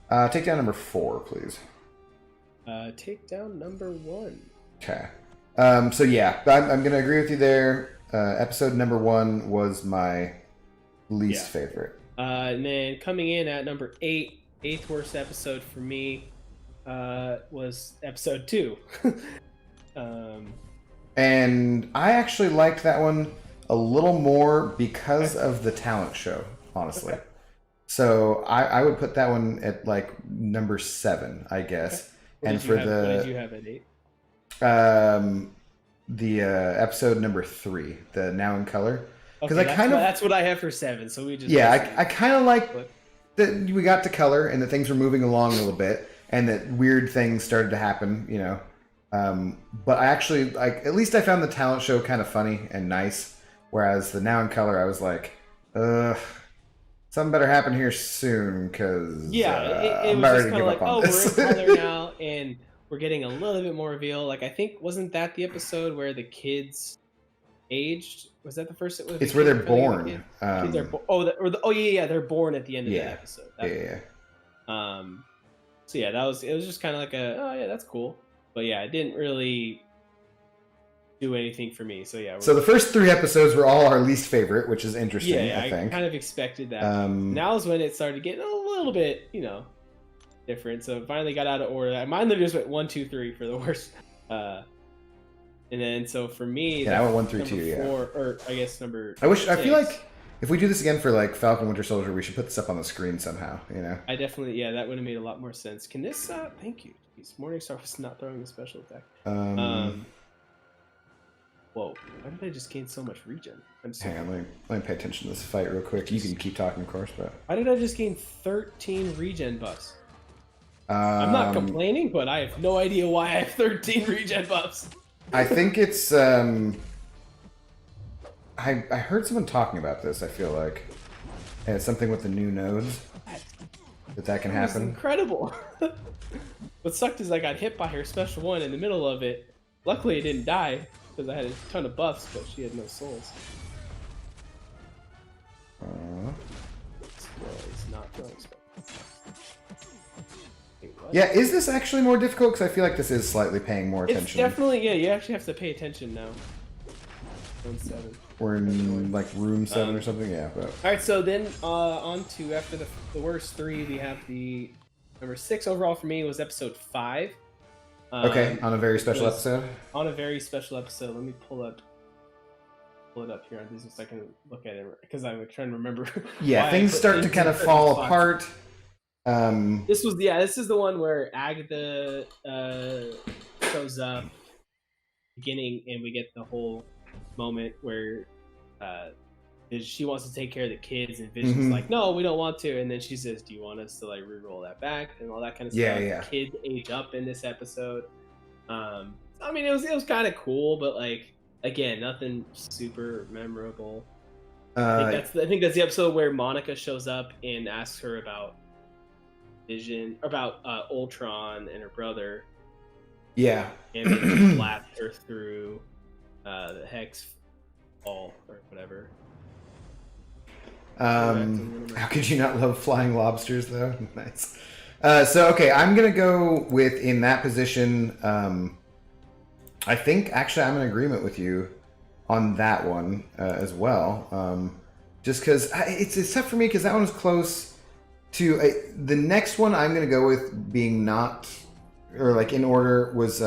A: got? Take down number 4, please.
B: Take down number 1.
A: Okay. So yeah, I'm gonna agree with you there. Episode number 1 was my least favorite.
B: And then coming in at number 8, 8th worst episode for me, was episode 2.
A: And I actually liked that one a little more because of the talent show, honestly. Okay. So I would put that one at like number 7, I guess.
B: Okay.
A: What did
B: you have at 8?
A: The episode number 3, the Now in Color.
B: Because that's what I have for 7. So we just
A: I kind of like that we got to color and that things were moving along a little bit and that weird things started to happen, But I actually like, at least I found the talent show kind of funny and nice. Whereas the Now in Color, I was like, something better happen here soon, because
B: it was just kind of like, oh, we're in color now, and we're getting a little bit more reveal. Like I think wasn't that the episode where the kids aged? Was that the first?
A: It's where they're born.
B: Kids are they're born at the end of the episode. So yeah, it was just kind of like that's cool. But yeah, it didn't really do anything for me. So yeah.
A: So the first 3 episodes were all our least favorite, which is interesting.
B: Yeah,
A: I think.
B: I kind of expected that. Now is when it started getting a little bit, different. So it finally got out of order. Mine literally just went 1, 2, 3 for the worst. And then so for me,
A: I went 1 through 2.
B: 4, or I guess number.
A: I feel like if we do this again for like Falcon Winter Soldier, we should put this up on the screen somehow.
B: I definitely, that would have made a lot more sense. Can this? Thank you. Jeez, Morningstar was not throwing a special attack. Whoa! Why did I just gain so much regen?
A: Hang on, let me pay attention to this fight real quick. You can keep talking, of course, but
B: why did I just gain 13 regen buffs? I'm not complaining, but I have no idea why I have 13 regen buffs.
A: I think it's I heard someone talking about this. I feel like and it's something with the new nodes that can happen.
B: Incredible. What sucked is I got hit by her special one in the middle of it. Luckily, it didn't die. Because I had a ton of buffs, but she had no souls. It's not throwing
A: yeah, is this actually more difficult? Because I feel like this is slightly paying more attention.
B: It's definitely, you actually have to pay attention now. 7.
A: We're in like room 7 or something, yeah. But...
B: Alright, so then on to, after the worst 3, we have the number 6 overall for me was episode 5.
A: Okay, on a very special episode.
B: On a very special episode. Let me pull it up here on Disney so I can look at it because I'm trying to remember.
A: Yeah, things start to kind of fall apart.
B: This is the one where Agatha shows up beginning, and we get the whole moment where she wants to take care of the kids, and Vision's like, no, we don't want to, and then she says, do you want us to like re-roll that back and all that kind of stuff.
A: Yeah.
B: Kids age up in this episode. I mean, it was kind of cool, but like, again, nothing super memorable. I think that's the episode where Monica shows up and asks her about Vision, about Ultron and her brother.
A: Yeah.
B: And then blast her through the hex ball or whatever.
A: How could you not love flying lobsters, though? Nice. So, okay, I'm going to go with, in that position, I think, actually, I'm in agreement with you on that one as well. Just because it's tough for me because that one was close to... the next one I'm going to go with being not... or like in order was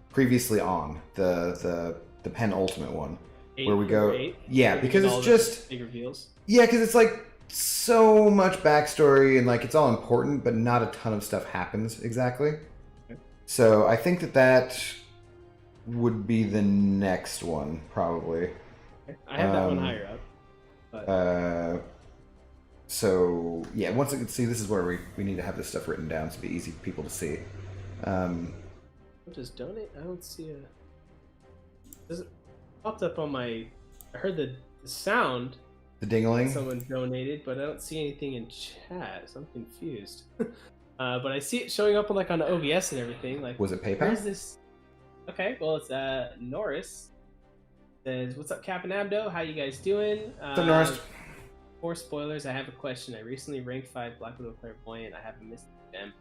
A: previously on, the penultimate one. Where we go... 8? Yeah, because it's just...
B: Big reveals?
A: Yeah, because it's like so much backstory and like it's all important, but not a ton of stuff happens exactly. Okay. So I think that would be the next one, probably.
B: Okay. I have that one higher up. But...
A: so yeah, once I can see, this is where we need to have this stuff written down to be easy for people to see.
B: Just donate? I don't see a... Does it popped up on my... I heard the sound.
A: The dingling?
B: Someone donated, but I don't see anything in chat, so I'm confused. But I see it showing up on on the OBS and everything. Like,
A: was it PayPal?
B: Where's this? Okay, well, it's Norris. Says, what's up, Cap and Abdo? How you guys doing?
A: What's up, Norris?
B: For spoilers, I have a question. I recently ranked 5 Black Widow Clairvoyant. I haven't missed them.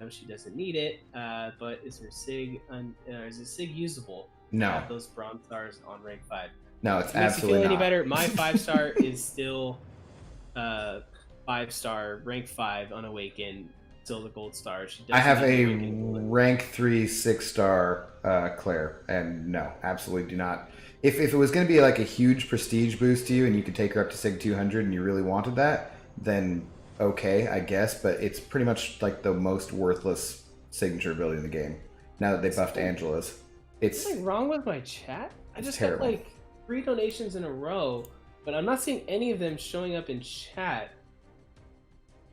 B: I know she doesn't need it, but is her Sig is the Sig usable?
A: No.
B: Have those bronze stars on rank 5.
A: No, it's
B: Makes
A: absolutely
B: you feel
A: not.
B: any better? My 5-star is still 5-star, rank 5, unawakened, still the gold star.
A: I have a rank 3 6-star Claire, and no, absolutely do not. If it was going to be like a huge prestige boost to you, and you could take her up to Sig 200, and you really wanted that, then okay, I guess. But it's pretty much like the most worthless signature ability in the game. Now that they buffed Angela's,
B: it's something wrong with my chat. I just got like 3 donations in a row, but I'm not seeing any of them showing up in chat.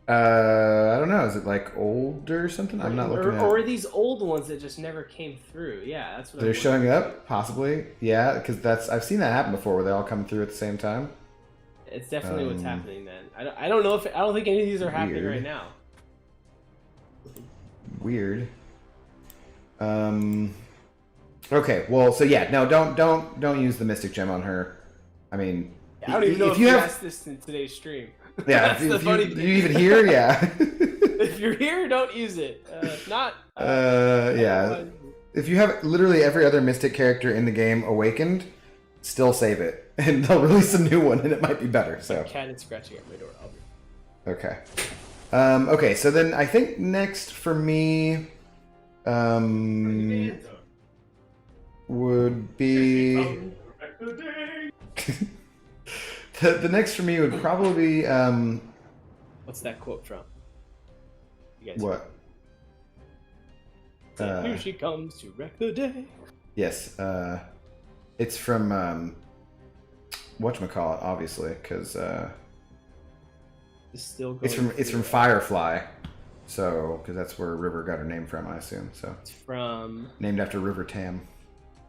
A: I don't know. Is it like old or something? I'm not looking at.
B: Or are these old ones that just never came through? Yeah, that's what.
A: They're showing up, possibly. Yeah, because I've seen that happen before, where they all come through at the same time.
B: It's definitely what's happening then. I don't know if I don't think any of these are happening right now.
A: Weird. Okay, well, so yeah, no, don't use the Mystic Gem on her. I mean,
B: I don't even know if you asked this in today's stream.
A: Yeah, that's the funny thing. You even hear, yeah.
B: If you're here, don't use it. Not.
A: Yeah. If you have literally every other Mystic character in the game awakened, still save it, and they'll release a new one, and it might be better. So.
B: My cat is scratching at my door.
A: Okay. Okay, so then I think next for me, would be. The next for me would probably be.
B: What's that quote from?
A: You guys what?
B: Here she comes to wreck the day.
A: Yes. It's from whatchamacallit, obviously, because it's from Firefly. So, because that's where River got her name from, I assume. So
B: it's from
A: named after River Tam.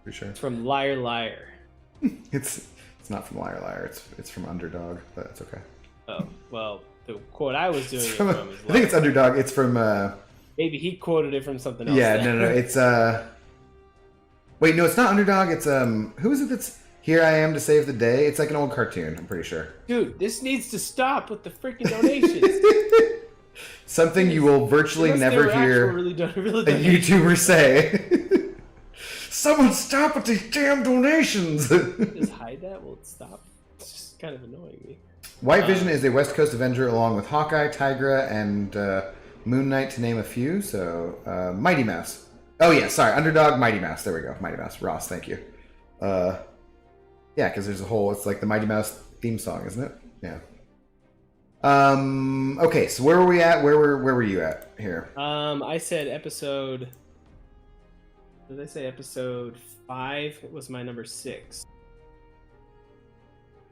A: Pretty sure.
B: It's from Liar Liar.
A: It's not from Liar Liar. It's from Underdog, but it's okay.
B: Oh well, the quote I was doing
A: from, is I think it's Underdog. It's from.
B: Maybe he quoted it from something else.
A: Yeah, no. It's Wait, no, it's not Underdog. It's Who is it that's Here I Am to Save the Day? It's like an old cartoon. I'm pretty sure.
B: Dude, this needs to stop with the freaking donations.
A: Something you will virtually never hear a YouTuber say. Someone stop with these damn donations!
B: Just hide that? Will it stop? It's just kind of annoying me.
A: White Vision is a West Coast Avenger along with Hawkeye, Tigra, and Moon Knight, to name a few. So, Mighty Mouse. Oh yeah, sorry, Underdog, Mighty Mouse. There we go, Mighty Mouse. Ross, thank you. Yeah, because there's a whole. It's like the Mighty Mouse theme song, isn't it? Yeah. Okay, so where were we at? Where were you at here?
B: I said episode. Did I say episode 5? It was my number 6.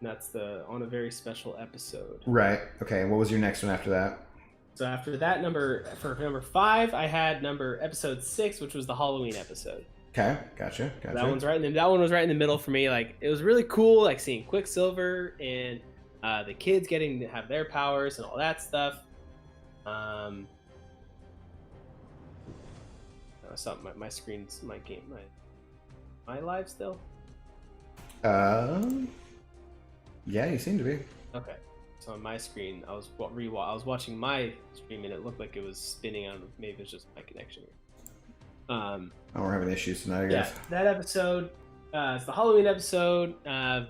B: And that's the on a very special episode.
A: Right. Okay. And what was your next one after that?
B: So after that, number 5, I had episode 6, which was the Halloween episode.
A: Okay, gotcha.
B: That one's right. That one was right in the middle for me. Like, it was really cool, like seeing Quicksilver and the kids getting to have their powers and all that stuff. Something. My screen's my game. My live still.
A: Yeah, you seem to be.
B: Okay. So on my screen, I was watching my stream and it looked like it was spinning on. Maybe it's just my connection.
A: Oh, we're having issues tonight, I guess.
B: Yeah, that episode. It's the Halloween episode.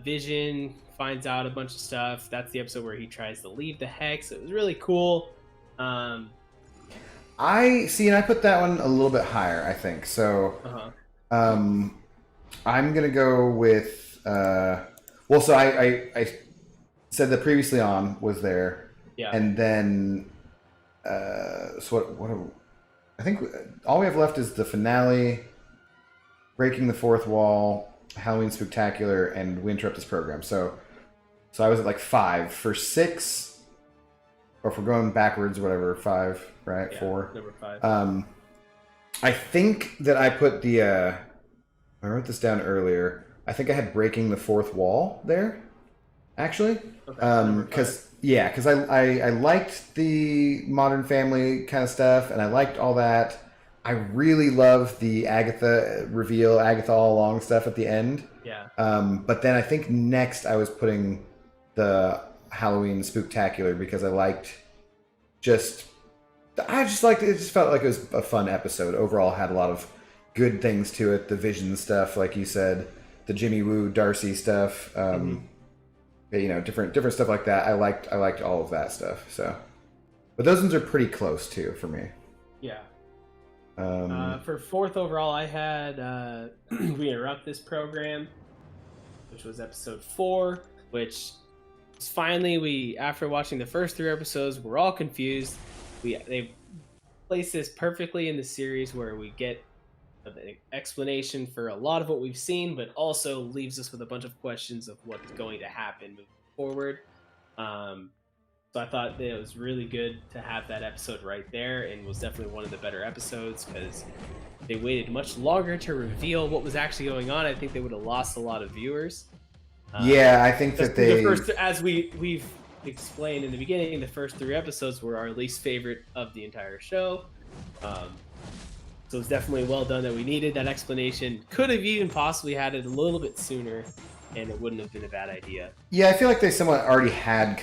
B: Vision finds out a bunch of stuff. That's the episode where he tries to leave the hex. It was really cool.
A: I see, and I put that one a little bit higher, I think. So, I'm gonna go with. Well, so I said that previously on was there,
B: yeah,
A: and then so what I think all we have left is the finale, breaking the fourth wall, Halloween Spectacular, and We Interrupt This Program. So I was at like 5 for 6, or if we're going backwards, whatever, 5, right?
B: Yeah,
A: 4.
B: number 5.
A: I think that I put the. I wrote this down earlier. I think I had breaking the fourth wall there, actually, because I liked the Modern Family kind of stuff, and I liked all that. I really loved the Agatha reveal, Agatha all along stuff at the end.
B: Yeah.
A: But then I think next I was putting the Halloween Spooktacular because I just liked it. It just felt like it was a fun episode. Overall, had a lot of good things to it. The Vision stuff, like you said, the Jimmy Woo Darcy stuff. You know, different stuff like that. I liked all of that stuff. So, but those ones are pretty close too for me.
B: Yeah. For 4th overall, I had We Interrupt This Program, which was episode 4, which was finally after watching the first 3 episodes, we're all confused. They placed this perfectly in the series where we get an explanation for a lot of what we've seen, but also leaves us with a bunch of questions of what's going to happen moving forward. So I thought that it was really good to have that episode right there, and was definitely one of the better episodes because they waited much longer to reveal what was actually going on. I think they would have lost a lot of viewers.
A: Yeah, I think that they...
B: As we've explained in the beginning, the first 3 episodes were our least favorite of the entire show. So it's definitely well done that we needed that explanation. Could have even possibly had it a little bit sooner, and it wouldn't have been a bad idea.
A: Yeah, I feel like they somewhat already had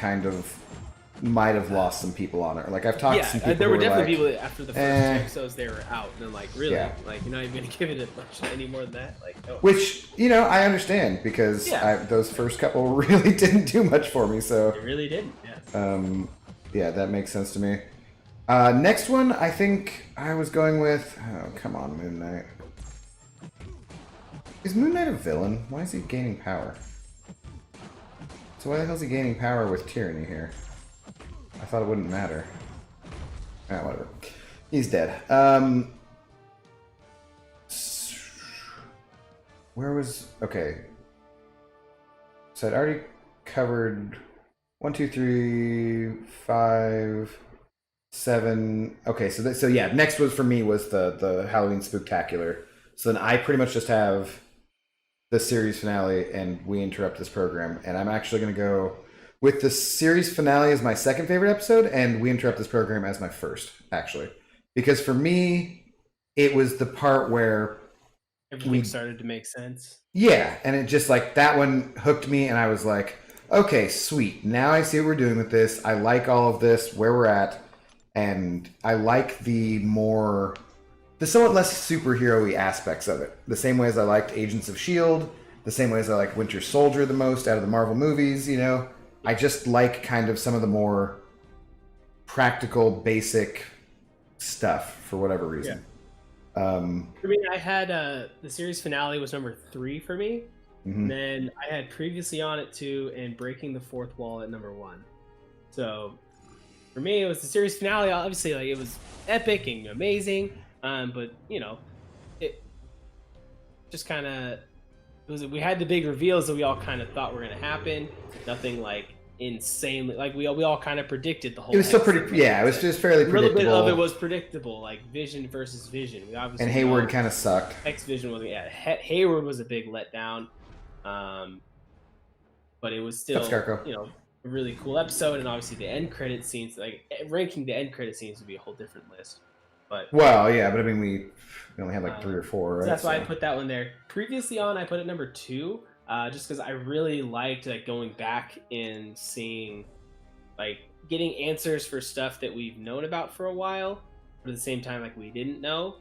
A: might have lost some people on it. Like, I've talked to some people
B: there were definitely
A: like,
B: people that after the first 2 episodes, they were out. And then, like, really?
A: Yeah.
B: Like, you're not even going to give it much any more than that? Like, no.
A: Which, you know, I understand because those first couple really didn't do much for me. So
B: They really didn't, yeah.
A: Yeah, that makes sense to me. Next one, I think I was going with... Oh, come on, Moon Knight. Is Moon Knight a villain? Why is he gaining power? So why the hell is he gaining power with tyranny here? I thought it wouldn't matter. Ah, whatever. He's dead. Where was... Okay. So I'd already covered 1, 2, 3, 5, 7. Okay, so yeah, next was for me was the Halloween Spooktacular. So then I pretty much just have the series finale and We Interrupt This Program, and I'm actually going to go with the series finale as my second favorite episode and We Interrupt This Program as my first, actually, because for me it was the part where
B: everything started to make sense.
A: Yeah, and it just like that one hooked me, and I was like, okay, sweet, now I see what we're doing with this. I like all of this, where we're at, and I like the somewhat less superhero-y aspects of it. The same way as I liked Agents of S.H.I.E.L.D., the same way as I like Winter Soldier the most out of the Marvel movies, you know? I just like kind of some of the more practical, basic stuff for whatever reason.
B: For me, I had the series finale was number 3 for me. And then I had Previously On at 2 and Breaking the Fourth Wall at number 1. So for me, it was the series finale. Obviously, like it was epic and amazing. But you know, it just kind of we had the big reveals that we all kind of thought were going to happen. Nothing like insanely like we all kind of predicted the whole.
A: It was still pretty. Yeah, it was just fairly predictable.
B: A little bit of it was predictable, like Vision versus Vision. We obviously
A: and Hayward kind of sucked.
B: X Vision was Hayward was a big letdown. But it was still, you know, a really cool episode, and obviously the end credit scenes, like ranking the end credit scenes would be a whole different list. But
A: well, yeah, but I mean we only had like 3 or 4, right?
B: So that's why I put that one there. Previously On, I put it number 2, just because I really liked like going back and seeing, like getting answers for stuff that we've known about for a while, but at the same time like we didn't know.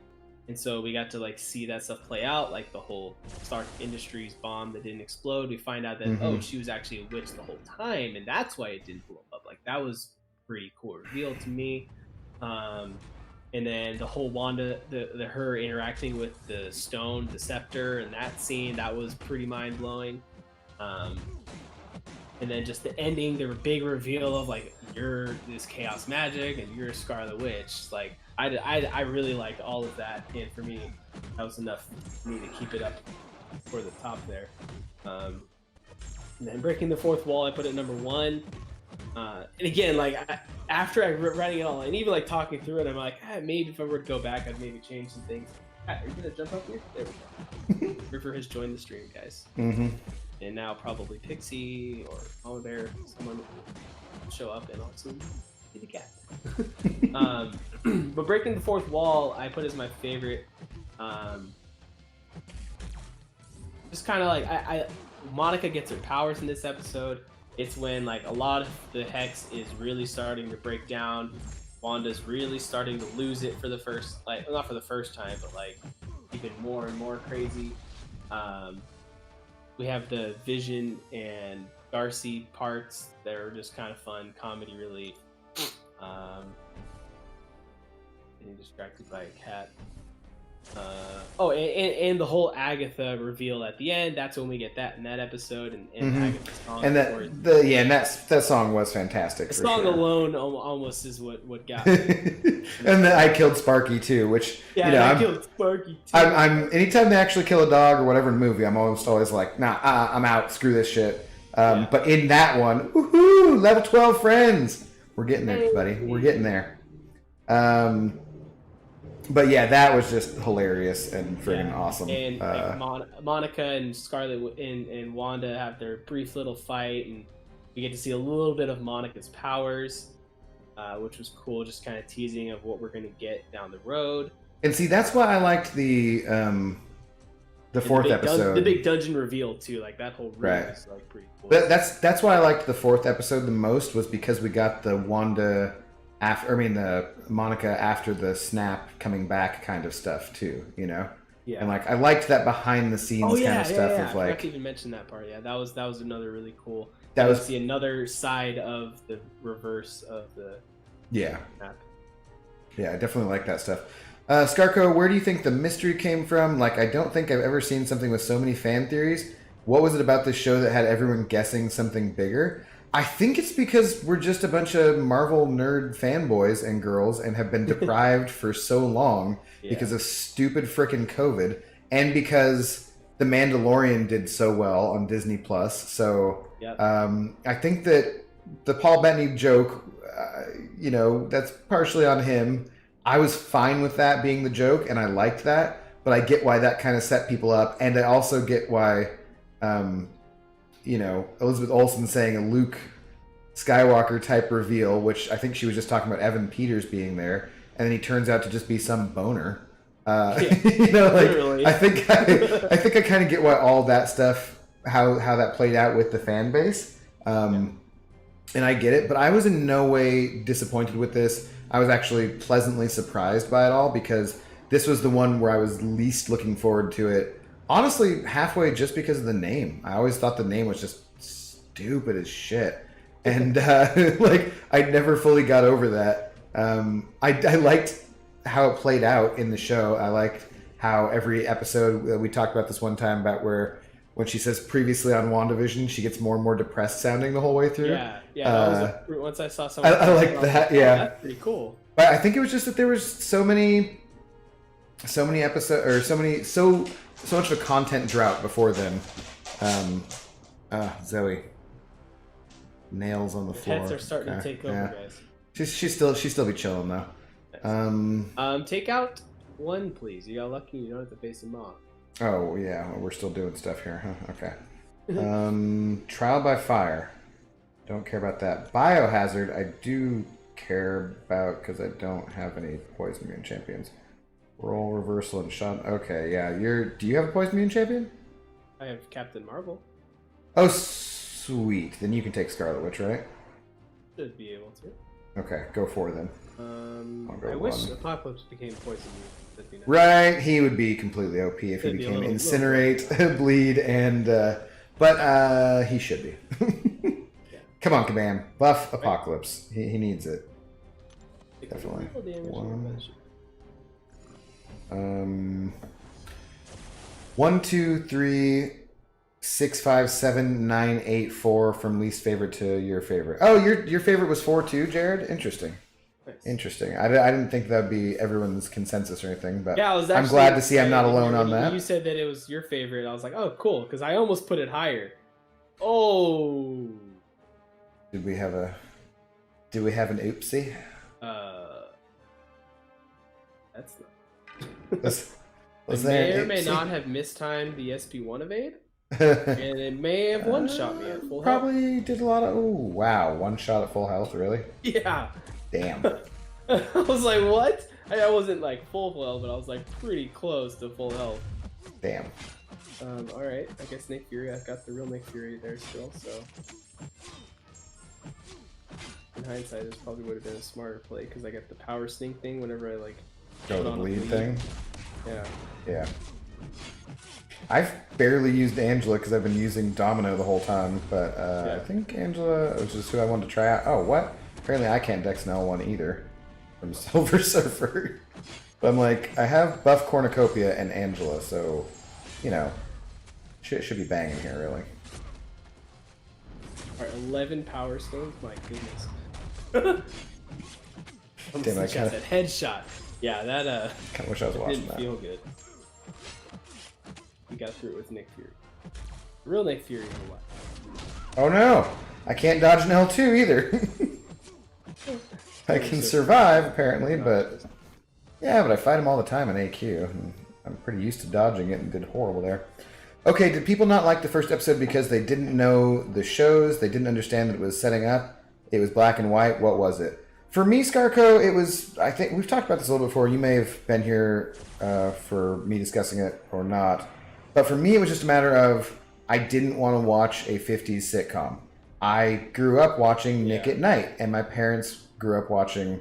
B: And so we got to like see that stuff play out, like the whole Stark Industries bomb that didn't explode. We find out that oh, she was actually a witch the whole time, and that's why it didn't blow up. Like that was pretty cool reveal to me. And then the whole Wanda, her interacting with the stone, the scepter, and that scene, that was pretty mind blowing. And then just the ending, the big reveal of like you're this chaos magic and you're a Scarlet Witch, like. I really liked all of that, and for me, that was enough for me to keep it up for the top there. And then Breaking the Fourth Wall, I put it number 1. And again, like after I writing it all, and even like talking through it, I'm like, maybe if I were to go back, I'd maybe change some things. Are you gonna jump up here? There we go. River has joined the stream, guys. And now probably Pixie or Mama Bear, someone will show up and also be the cat. But Breaking the Fourth Wall, I put as my favorite. Just kind of like Monica gets her powers in this episode. It's when like a lot of the hex is really starting to break down. Wanda's really starting to lose it for the first, like not for the first time, but like even more and more crazy. We have the Vision and Darcy parts that are just kind of fun, comedy relief. Getting distracted by a cat. And the whole Agatha reveal at the end. That's when we get that in that episode, and Agatha's song.
A: And that song was fantastic.
B: The song alone almost is what got me.
A: And then I killed Sparky too, which I
B: killed Sparky too.
A: I'm anytime they actually kill a dog or whatever in the movie, I'm always like, nah, I'm out. Screw this shit. But in that one, woohoo, level 12 friends. We're getting there, buddy. We're getting there. But yeah, that was just hilarious and friggin' awesome.
B: And Monica and Scarlet and Wanda have their brief little fight, and we get to see a little bit of Monica's powers, which was cool. Just kind of teasing of what we're going to get down the road. And
A: see, that's why I liked the fourth episode.
B: The big dungeon reveal too, like that whole room is like pretty cool.
A: That's why I liked the 4th episode the most, was because we got the the Monica after the snap coming back kind of stuff too, you know? Yeah. And like I liked that behind the scenes kind of stuff of like.
B: I forgot to even mention that part. Yeah, that was another really cool. That was see another side of the reverse of the.
A: Yeah. Snap. Yeah, I definitely like that stuff. Scarco, where do you think the mystery came from? Like, I don't think I've ever seen something with so many fan theories. What was it about this show that had everyone guessing something bigger? I think it's because we're just a bunch of Marvel nerd fanboys and girls and have been deprived for so long because of stupid frickin' COVID, and because The Mandalorian did so well on Disney Plus. So I think that the Paul Bettany joke, that's partially on him. I was fine with that being the joke, and I liked that, but I get why that kind of set people up, and I also get why, Elizabeth Olsen saying a Luke Skywalker type reveal, which I think she was just talking about Evan Peters being there, and then he turns out to just be some boner. Literally. I think I kind of get why all that stuff, how that played out with the fan base, and I get it, but I was in no way disappointed with this. I was actually pleasantly surprised by it all, because this was the one where I was least looking forward to it. Honestly, halfway just because of the name. I always thought the name was just stupid as shit. And I never fully got over that. I liked how it played out in the show. I liked how every episode, we talked about this one time about where when she says previously on WandaVision, she gets more and more depressed sounding the whole way through.
B: Yeah, that was once I saw someone.
A: I like that.
B: Like,
A: yeah,
B: that's pretty cool.
A: But I think it was just that there was so many episodes, or so much of a content drought before then. Zoe, nails on the floor.
B: Pets are starting to take over, guys.
A: She's still be chilling though.
B: Take out one, please. You got lucky. You don't have to face them off.
A: Oh yeah, we're still doing stuff here, huh? Okay. Trial by fire. Don't care about that. Biohazard, I do care about because I don't have any poison immune champions. Roll, reversal, and shot. Okay, yeah. Do you have a poison immune champion?
B: I have Captain Marvel.
A: Oh, sweet. Then you can take Scarlet Witch, right?
B: Should be able to.
A: Okay, go 4 then.
B: I wish Apocalypse became poison immune. That'd be nice.
A: Right, he would be completely OP if he became Incinerate, Bleed, and but he should be.
B: Yeah.
A: Come on, Kabam. Buff Apocalypse. He needs it. Definitely. 1, 2, 3, 6, 5, 7, 9, 8, 4 from least favorite to your favorite. Oh, your favorite was 4 too, Jared? Interesting.
B: Nice.
A: Interesting. I didn't think that would be everyone's consensus or anything, but
B: yeah,
A: I'm glad to see I'm not alone on that.
B: You said that it was your favorite. I was like, oh, cool, because I almost put it higher. Oh.
A: Did we have an oopsie?
B: That's not.
A: Was
B: I
A: there
B: may or
A: an
B: may
A: oopsie?
B: not have mistimed the SP1 evade, and it may have one-shot me at full health.
A: Probably did a lot of. Oh wow, one shot at full health, really?
B: Yeah.
A: Damn.
B: I was like, what? I wasn't like full health, but I was like pretty close to full health.
A: Damn.
B: Alright, I guess Nick Fury, I've got the real Nick Fury there still, so... In hindsight, this probably would have been a smarter play, because I got the power sneak thing whenever I, like...
A: Go the bleed thing?
B: Yeah.
A: Yeah. I've barely used Angela because I've been using Domino the whole time, but I think Angela was just who I wanted to try out. Oh, what? Apparently I can't Dex an L1 either from Silver Surfer. But I'm like, I have buff Cornucopia and Angela, so, you know, shit should be banging here, really.
B: Alright, 11 power stones? My goodness.
A: Damn, I
B: said headshot. Yeah, that
A: kind of wish I was watching
B: didn't
A: that.
B: feel good. We got through it with Nick Fury. Real Nick Fury or what?
A: Oh no! I can't dodge an L2 either. I can survive, apparently, but... Yeah, but I fight him all the time in AQ, and I'm pretty used to dodging it and did horrible there. Okay, did people not like the first episode because they didn't know the shows, they didn't understand that it was setting up, it was black and white? What was it? For me, Scarco, it was... I think we've talked about this a little before. You may have been here for me discussing it or not. But for me, it was just a matter of I didn't want to watch a 50s sitcom. I grew up watching Nick at Night, and my parents grew up watching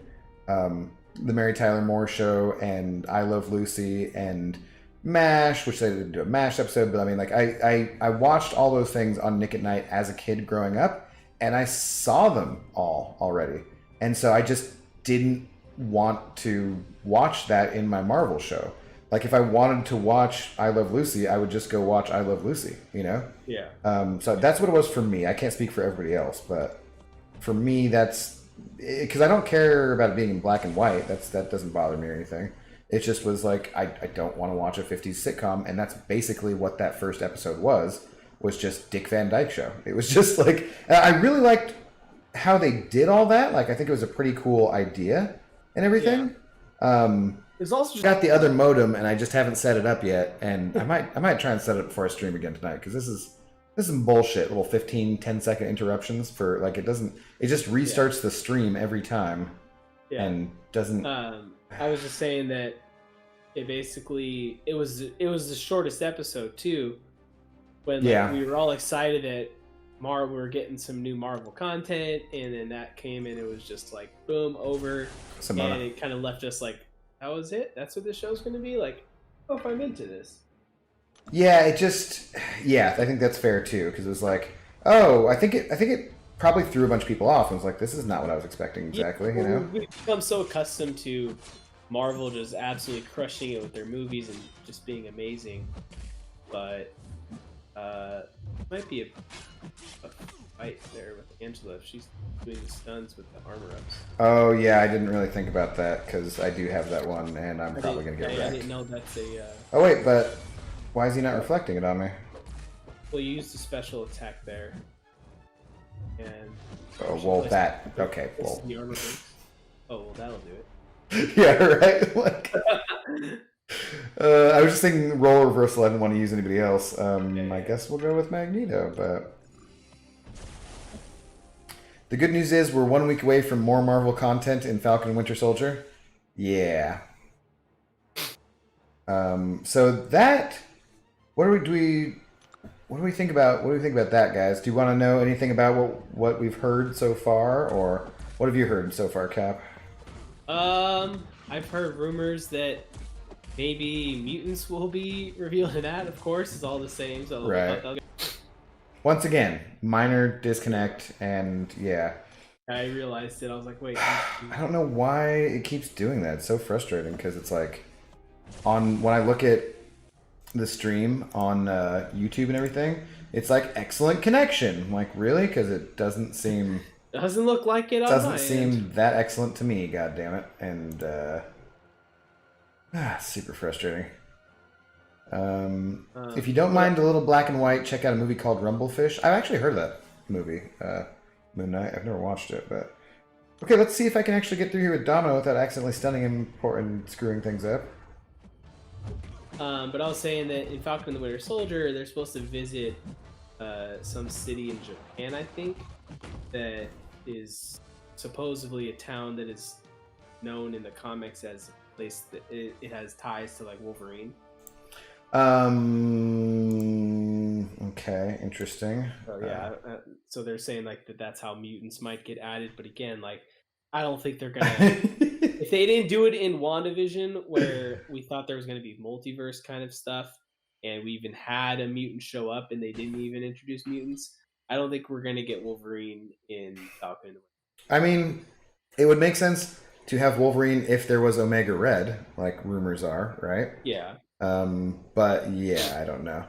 A: The Mary Tyler Moore Show and I Love Lucy and MASH, which they didn't do a MASH episode, but I mean, like, I watched all those things on Nick at Night as a kid growing up, and I saw them all already. And so I just didn't want to watch that in my Marvel show. Like, if I wanted to watch I Love Lucy, I would just go watch I Love Lucy, you know?
B: Yeah.
A: So that's what it was for me. I can't speak for everybody else, but for me, that's... Because I don't care about it being in black and white. That doesn't bother me or anything. It just was like, I don't want to watch a 50s sitcom, and that's basically what that first episode was just Dick Van Dyke Show. It was just like... I really liked how they did all that. Like, I think it was a pretty cool idea and everything. Yeah.
B: It's also just
A: got the other modem, and I just haven't set it up yet. And I might try and set it up before I stream again tonight, because this is some bullshit. Little 10-second interruptions for like it just restarts the stream every time, and doesn't.
B: I was just saying that it basically it was the shortest episode too, when we were all excited that we were getting some new Marvel content, and then that came and it was just like boom over, and it kind of left us like. That was it? That's what this show's going to be? Like, oh, if I'm into this.
A: Yeah, I think that's fair too, because it was like, oh, I think it probably threw a bunch of people off and was like, this is not what I was expecting exactly, you know?
B: We've become so accustomed to Marvel just absolutely crushing it with their movies and just being amazing. But might be a fight there with Angela if she's doing the stuns with the armor ups.
A: Oh yeah, I didn't really think about that because I do have that one, and I'm probably gonna get wrecked.
B: I didn't know that's a.
A: Oh wait, but why is he not reflecting it on me?
B: Well, you used a special attack there, and.
A: Oh well, that okay. Well.
B: The armor breaks. Oh well, that'll do it.
A: Yeah, right. Like, I was just thinking role reversal. I didn't want to use anybody else. I guess we'll go with Magneto, but the good news is we're 1 week away from more Marvel content in Falcon and Winter Soldier. Yeah. So that. What do we think about? What do we think about that, guys? Do you want to know anything about what we've heard so far, or what have you heard so far, Cap?
B: I've heard rumors that maybe mutants will be revealed in that. Of course, it's all the same. So
A: right. Once again, minor disconnect, and yeah.
B: I realized it. I was like, wait.
A: I don't know why it keeps doing that. It's so frustrating because it's like, when I look at the stream on YouTube and everything, it's like excellent connection. I'm like, really? Because it doesn't seem.
B: Doesn't look like it.
A: Doesn't seem that excellent to me. God damn it! And super frustrating. If you don't mind a little black and white, check out a movie called Rumblefish. I've actually heard of that movie, Moon Knight. I've never watched it, but okay. Let's see if I can actually get through here with Damo without accidentally stunning him and screwing things up.
B: But I was saying that in Falcon and the Winter Soldier, they're supposed to visit some city in Japan, I think, that is supposedly a town that is known in the comics as a place that it has ties to like Wolverine.
A: Okay, interesting.
B: So, yeah, so they're saying like that's how mutants might get added, but again, like I don't think they're gonna. If they didn't do it in WandaVision, where we thought there was gonna be multiverse kind of stuff, and we even had a mutant show up, and they didn't even introduce mutants, I don't think we're gonna get Wolverine in Falcon.
A: I mean, it would make sense to have Wolverine if there was Omega Red, like rumors are, right?
B: Yeah.
A: But yeah, I don't know.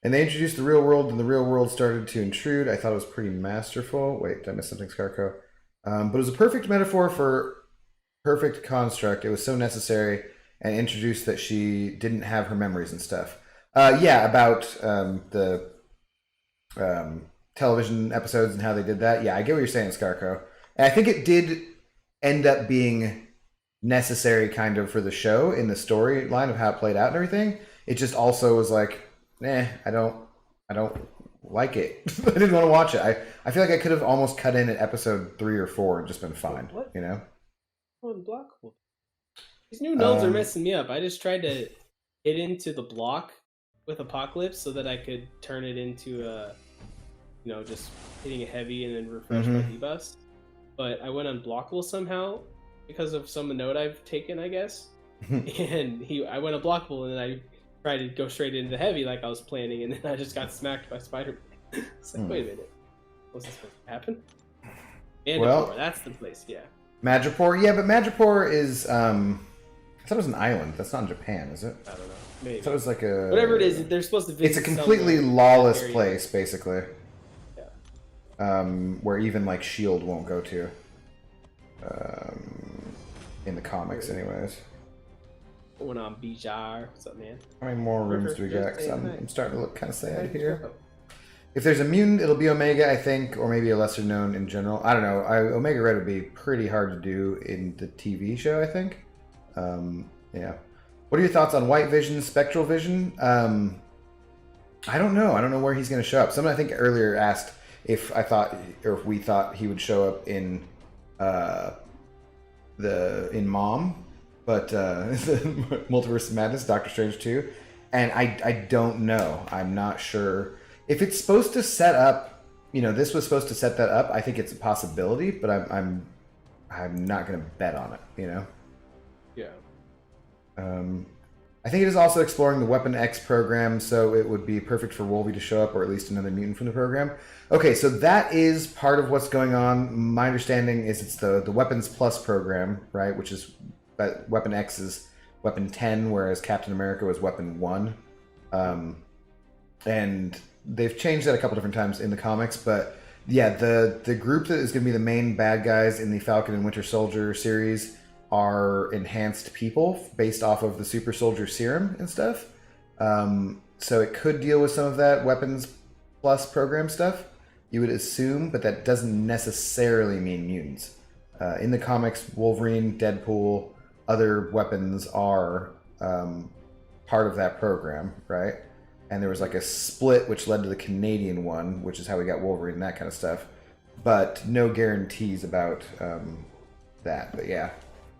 A: And they introduced the real world, and the real world started to intrude. I thought it was pretty masterful. Wait, did I miss something, Scarco? But it was a perfect metaphor for perfect construct. It was so necessary, and introduced that she didn't have her memories and stuff. Yeah, about the television episodes and how they did that. Yeah, I get what you're saying, Scarco. And I think it did end up being necessary kind of for the show in the storyline of how it played out and everything. It just also was like, I don't like it. I didn't want to watch it. I feel like I could have almost cut in at episode 3 or 4 and just been fine.
B: What?
A: You know?
B: On block. These new nodes are messing me up. I just tried to hit into the block with Apocalypse so that I could turn it into just hitting it heavy and then refresh my debuffs. But I went unblockable somehow because of some node I've taken, I guess. And I went unblockable, and then I tried to go straight into heavy like I was planning, and then I just got smacked by Spider-Man. It's like, wait a minute. What's this supposed to happen? Mandapore, that's the place, yeah.
A: Madripoor, yeah, but Madripoor is, I thought it was an island. That's not in Japan, is it?
B: I don't know. Maybe.
A: I thought it was like a...
B: Whatever it is, they're supposed to visit.
A: It's a completely lawless
B: area.
A: place, basically.
B: Yeah.
A: Where even, like, S.H.I.E.L.D. won't go to. In the comics, anyways.
B: Going on Bijar. What's up, man?
A: How many more rooms do we got? Because I'm starting to look kind of sad here. If there's a mutant, it'll be Omega, I think, or maybe a lesser known in general. I don't know. Omega Red would be pretty hard to do in the TV show, I think. Yeah. What are your thoughts on White Vision, Spectral Vision? I don't know. I don't know where he's going to show up. Someone I think earlier asked if we thought he would show up in Mom, but Multiverse of Madness, Doctor Strange 2, and I don't know. I'm not sure if it's supposed to set up. This was supposed to set that up. I think it's a possibility, but I'm not going to bet on it.
B: Yeah.
A: I think it is also exploring the Weapon X program, so it would be perfect for Wolvie to show up, or at least another mutant from the program. Okay, so that is part of what's going on. My understanding is it's the Weapons Plus program, right? Which is Weapon X is Weapon 10, whereas Captain America was Weapon 1. And they've changed that a couple different times in the comics, but yeah, the group that is going to be the main bad guys in the Falcon and Winter Soldier series are enhanced people based off of the Super Soldier Serum and stuff. So it could deal with some of that Weapons Plus program stuff, you would assume, but that doesn't necessarily mean mutants. In the comics, Wolverine, Deadpool, other weapons are part of that program, right? And there was like a split which led to the Canadian one, which is how we got Wolverine and that kind of stuff. But no guarantees about that. But yeah,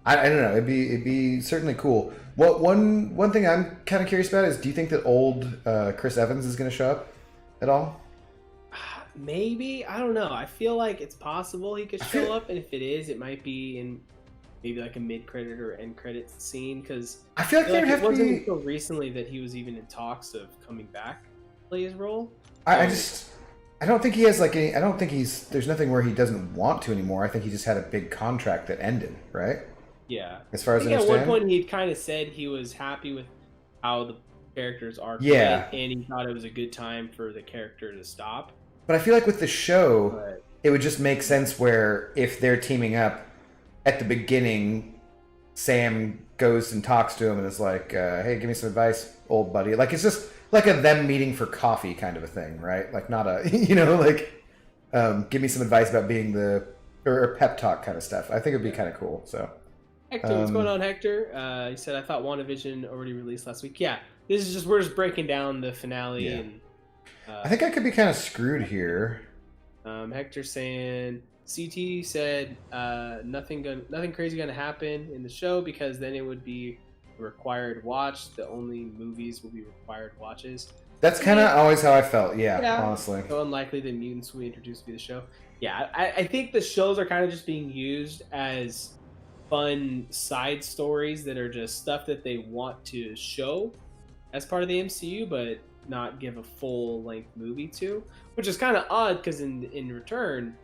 A: I don't know. It'd be certainly cool. What one thing I'm kind of curious about is, do you think that old Chris Evans is going to show up at all?
B: Maybe, I don't know. I feel like it's possible he could show up, and if it is, it might be in maybe like a mid-credit or end-credit scene, because
A: I feel like it
B: wasn't until recently that he was even in talks of coming back to play his role.
A: I don't think he has like any. I don't think there's nothing where he doesn't want to anymore. I think he just had a big contract that ended, right?
B: Yeah.
A: As far as I
B: understand. At one point,
A: he'd
B: kind of said he was happy with how the characters are
A: played,
B: and he thought it was a good time for the character to stop.
A: But I feel like with the show, it would just make sense where if they're teaming up at the beginning, Sam goes and talks to him and is like, hey, give me some advice, old buddy. Like, it's just like a them meeting for coffee kind of a thing, right? Like, not a, give me some advice about being or pep talk kind of stuff. I think it'd be kind of cool, so.
B: Hector, what's going on, Hector? He said, I thought WandaVision already released last week. Yeah, we're just breaking down the finale.
A: Yeah.
B: And
A: I think I could be kind of screwed here.
B: Hector saying, CT said nothing crazy gonna happen in the show, because then it would be a required watch. The only movies will be required watches.
A: That's kind of always how I felt, yeah, honestly.
B: So unlikely that mutants will be introduced via the show. Yeah, I think the shows are kind of just being used as fun side stories that are just stuff that they want to show as part of the MCU, but not give a full-length movie to, which is kind of odd, because in return,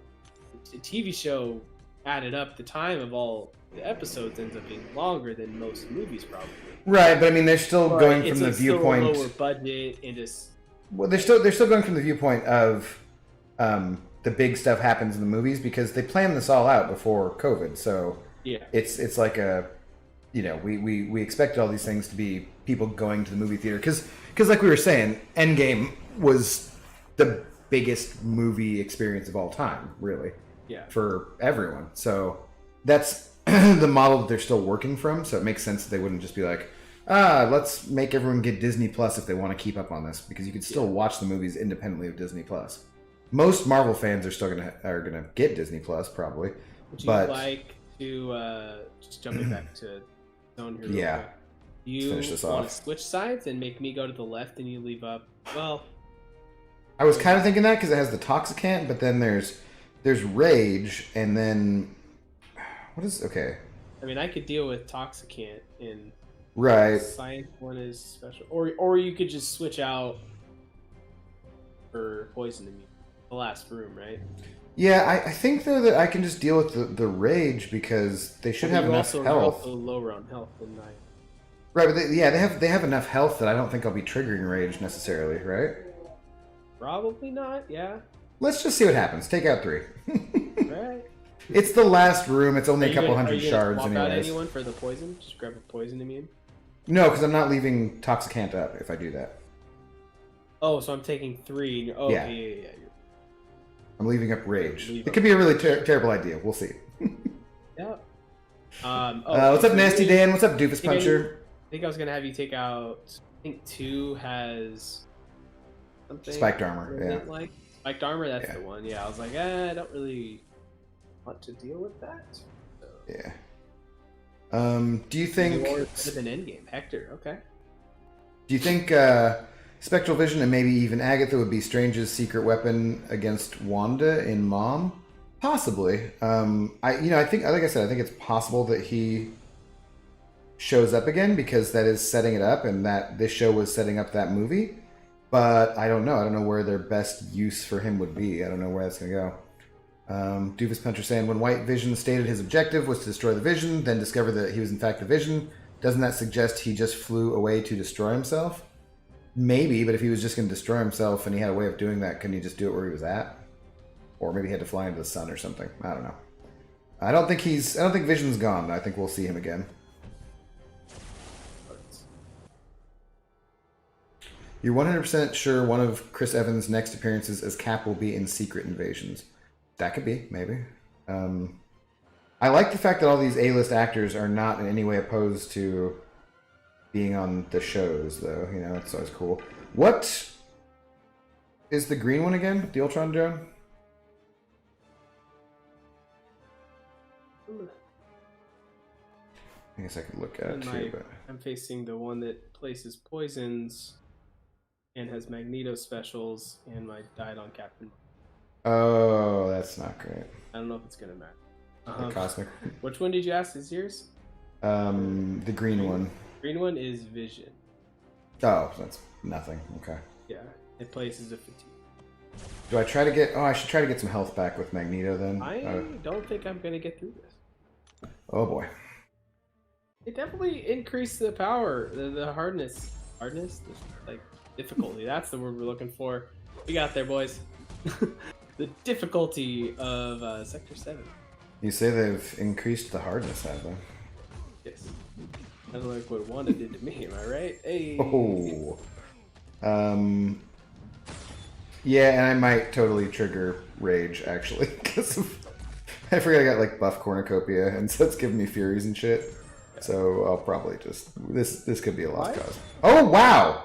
B: a TV show added up, the time of all the episodes ends up being longer than most movies, probably.
A: Right, but I mean, they're still going from the viewpoint.
B: Still a lower budget and just.
A: Well, they're still going from the viewpoint of the big stuff happens in the movies, because they planned this all out before COVID. So
B: yeah,
A: it's like a, we expected all these things to be people going to the movie theater, because like we were saying, Endgame was the biggest movie experience of all time, really.
B: Yeah. For
A: everyone. So that's the model that they're still working from. So it makes sense that they wouldn't just be like, let's make everyone get Disney Plus if they want to keep up on this, because you can still watch the movies independently of Disney Plus. Most Marvel fans are still gonna get Disney Plus probably.
B: Would you like to just jumping back to Zone here?
A: Yeah.
B: You want to switch sides and make me go to the left and you leave up? Well,
A: I was kind of thinking that because it has the Toxicant, but then there's Rage, and then what is okay?
B: I mean, I could deal with Toxicant in
A: right.
B: Science one is special, or you could just switch out for Poison Immune, the last room, right?
A: Yeah, I think though that I can just deal with the Rage, because they should have enough health.
B: Also lower on health than I.
A: Right, but they have enough health that I don't think I'll be triggering Rage necessarily, right?
B: Probably not. Yeah.
A: Let's just see what happens. Take out 3.
B: Right.
A: It's the last room. It's only a couple hundred shards
B: anyways.
A: Out
B: anyone for the poison? Just grab a Poison Immune.
A: No, because I'm not leaving Toxicant up if I do that.
B: Oh, so I'm taking 3. Oh, yeah.
A: I'm leaving up Rage. It could be a really terrible idea. We'll see.
B: Yeah.
A: What's up, Nasty Dan? What's up, Doofus Puncher?
B: I think I was gonna have you take out. I think 2 has something.
A: Spiked armor. Yeah.
B: Like spiked armor. That's the one. Yeah. I was like, I don't really want to deal with that. So.
A: Yeah. Do you think?
B: Better than Endgame, Hector. Okay.
A: Do you think Spectral Vision and maybe even Agatha would be Strange's secret weapon against Wanda in Mom? Possibly. I think, like I said, I think it's possible that he shows up again, because that is setting it up, and that this show was setting up that movie. But I don't know. I don't know where their best use for him would be. I don't know where that's gonna go. Doofus Puncher saying, when White Vision stated his objective was to destroy the Vision, then discovered that he was in fact the Vision, doesn't that suggest he just flew away to destroy himself? Maybe, but if he was just going to destroy himself and he had a way of doing that, couldn't he just do it where he was at? Or maybe he had to fly into the sun or something. I don't know. I don't think Vision's gone. I think we'll see him again. You're 100% sure one of Chris Evans' next appearances as Cap will be in Secret Invasions. That could be, maybe. I like the fact that all these A-list actors are not in any way opposed to being on the shows, though. You know, it's always cool. What is the green one again? The Ultron drone? I guess I could look at it too, but
B: I'm facing the one that places poisons and has Magneto specials, and my died on Captain.
A: Oh, that's not great.
B: I don't know if it's gonna matter.
A: The cosmic.
B: Which one did you ask is yours?
A: The green one.
B: Green one is Vision.
A: Oh, that's nothing. Okay.
B: Yeah, it places a fatigue.
A: Do I try to get? Oh, I should try to get some health back with Magneto then.
B: I don't think I'm gonna get through this.
A: Oh boy.
B: It definitely increased the power, the hardness, like difficulty. That's the word we're looking for. We got there, boys. The difficulty of Sector 7.
A: You say they've increased the hardness, have they?
B: Yes. Kind of like what Wanda did to me, am I right? Hey.
A: Oh. Yeah, and I might totally trigger rage actually because I forget I got like buff cornucopia, and so it's giving me furies and shit. So I'll probably just this could be a lost cause. Oh wow!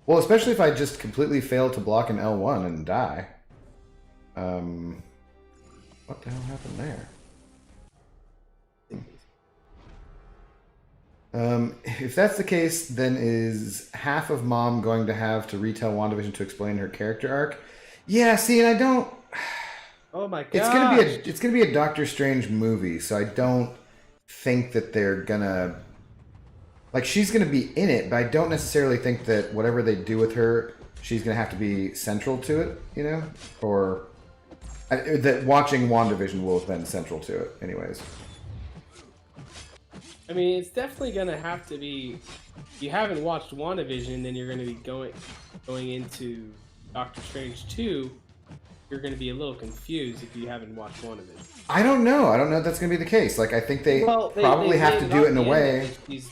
A: Well, especially if I just completely fail to block an L1 and die. What the hell happened there? If that's the case, then is half of Mom going to have to retell WandaVision to explain her character arc? Yeah, see, and I don't.
B: Oh my god!
A: It's gonna be a Doctor Strange movie, so I don't think that they're gonna. Like, she's gonna be in it, but I don't necessarily think that whatever they do with her, she's gonna have to be central to it, you know, or that watching WandaVision will have been central to it, anyways.
B: I mean, it's definitely gonna have to be. If you haven't watched WandaVision, then you're gonna be going into Doctor Strange 2. You're gonna be a little confused if you haven't watched WandaVision.
A: I don't know. I don't know if that's gonna be the case. Like, I think they probably have to do it in a way.
B: She's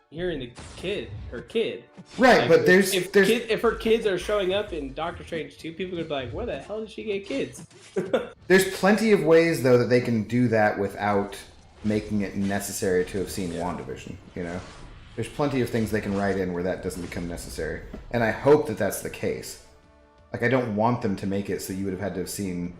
B: hearing her kid.
A: Right,
B: like,
A: but
B: if her kids are showing up in Doctor Strange 2, people are gonna be like, where the hell did she get kids?
A: There's plenty of ways though that they can do that without making it necessary to have seen WandaVision, you know? There's plenty of things they can write in where that doesn't become necessary. And I hope that that's the case. Like, I don't want them to make it so you would have had to have seen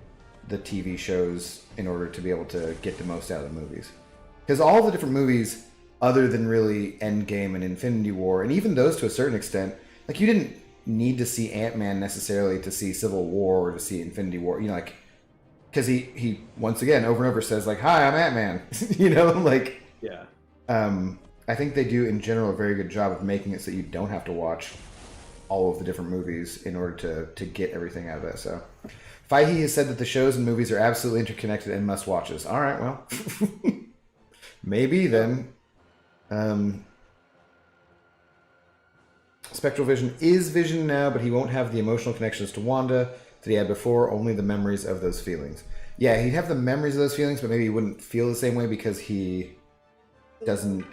A: the TV shows in order to be able to get the most out of the movies. Because all the different movies, other than really Endgame and Infinity War, and even those to a certain extent, like, you didn't need to see Ant-Man necessarily to see Civil War or to see Infinity War, you know, like, because he once again over and over says like, "Hi, I'm Ant-Man," you know, like,
B: yeah.
A: I think they do in general a very good job of making it so you don't have to watch all of the different movies in order to get everything out of it. So, Feige has said that the shows and movies are absolutely interconnected and must watches. All right, well, maybe then. Spectral Vision is Vision now, but he won't have the emotional connections to Wanda that he had before, only the memories of those feelings. Yeah, he'd have the memories of those feelings, but maybe he wouldn't feel the same way because he doesn't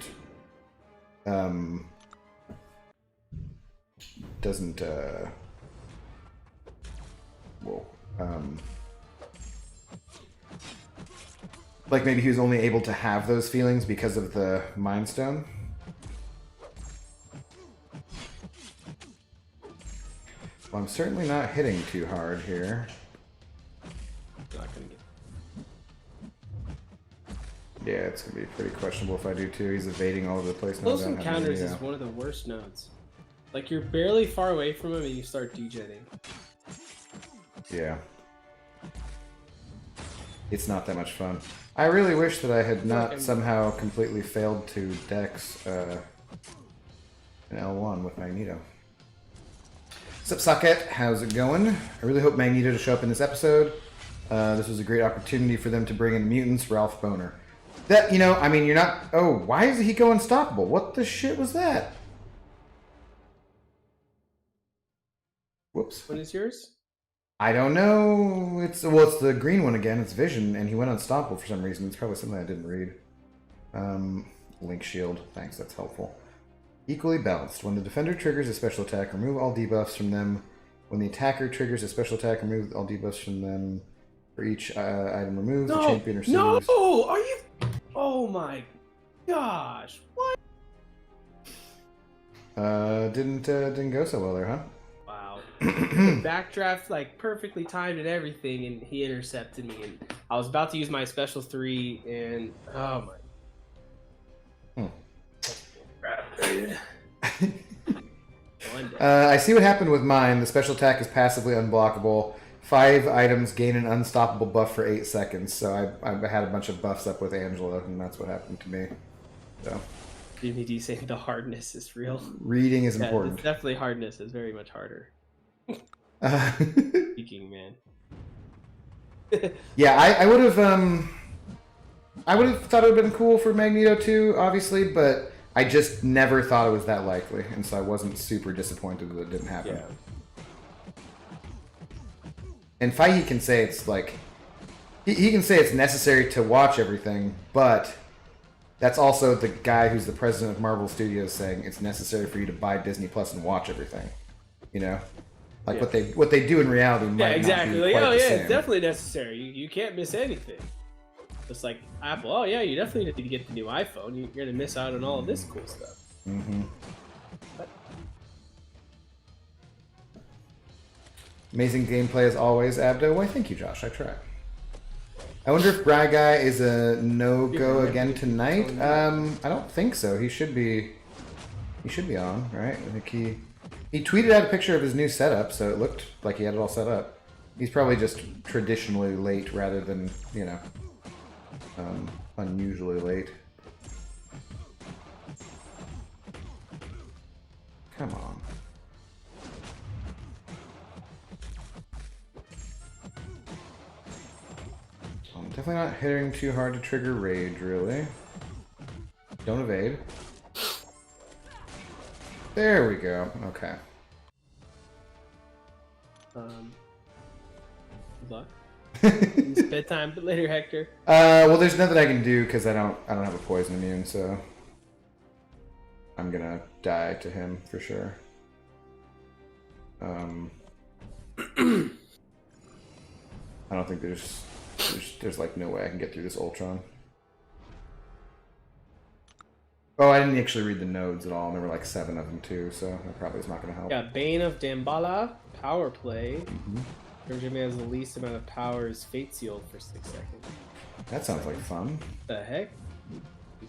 A: like, maybe he was only able to have those feelings because of the Mind Stone. Well, I'm certainly not hitting too hard here.
B: Not gonna get...
A: Yeah, it's gonna be pretty questionable if I do too. He's evading all over the place.
B: Close Encounters is one of the worst nodes. Like, you're barely far away from him and you start dejetting.
A: Yeah. It's not that much fun. I really wish that I had not somehow completely failed to Dex an L1 with Magneto. What's up, Socket? How's it going? I really hope Magneto to show up in this episode. This was a great opportunity for them to bring in mutants. Ralph Boner. That, you know, I mean, you're not... Oh, why is he go unstoppable? What the shit was that? Whoops.
B: What is yours?
A: I don't know. It's the green one again. It's Vision, and he went unstoppable for some reason. It's probably something I didn't read. Link Shield. Thanks, that's helpful. Equally balanced. When the defender triggers a special attack, remove all debuffs from them. When the attacker triggers a special attack, remove all debuffs from them. For each item removed, the champion receives...
B: No! Are you... Oh my gosh. What?
A: Didn't go so well there, huh?
B: Wow. The backdraft, like, perfectly timed and everything, and he intercepted me. And I was about to use my special 3, and... Oh my... Crap, dude.
A: I see what happened with mine. The special attack is passively unblockable. 5 items gain an unstoppable buff for 8 seconds. So I had a bunch of buffs up with Angela, and that's what happened to me. So
B: DVD saying the hardness is real.
A: Reading is important.
B: It's definitely hardness is very much harder. Speaking, man.
A: Yeah, I would have thought it would have been cool for Magneto too, obviously, but I just never thought it was that likely, and so I wasn't super disappointed that it didn't happen.
B: Yeah.
A: And Feige can say it's like, he can say it's necessary to watch everything, but that's also the guy who's the president of Marvel Studios saying it's necessary for you to buy Disney Plus and watch everything. You know, like what they do in reality might
B: exactly.
A: not be quite
B: oh
A: the
B: yeah,
A: same.
B: it's definitely necessary. You can't miss anything. Just like Apple. Oh yeah, you definitely need to get the new iPhone. You're gonna miss out on all of this cool stuff.
A: Mm-hmm. Amazing gameplay as always, Abdo. Why, thank you, Josh. I try. I wonder if Bry Guy is a no-go again tonight. I don't think so. He should be. He should be on, right? I think he tweeted out a picture of his new setup, so it looked like he had it all set up. He's probably just traditionally late rather than, you know, unusually late. Come on. I'm definitely not hitting too hard to trigger rage, really. Don't evade. There we go. Okay.
B: Good luck. It's bedtime later, Hector.
A: Well, there's nothing I can do because I don't have a poison immune, so I'm gonna die to him for sure. I don't think there's like no way I can get through this Ultron. Oh, I didn't actually read the nodes at all, and there were like 7 of them too, so that probably is not going to help.
B: Yeah, Bane of Damballa, power play. Jimmy has the least amount of power is Fate Sealed for 6 seconds.
A: That sounds like fun.
B: The heck?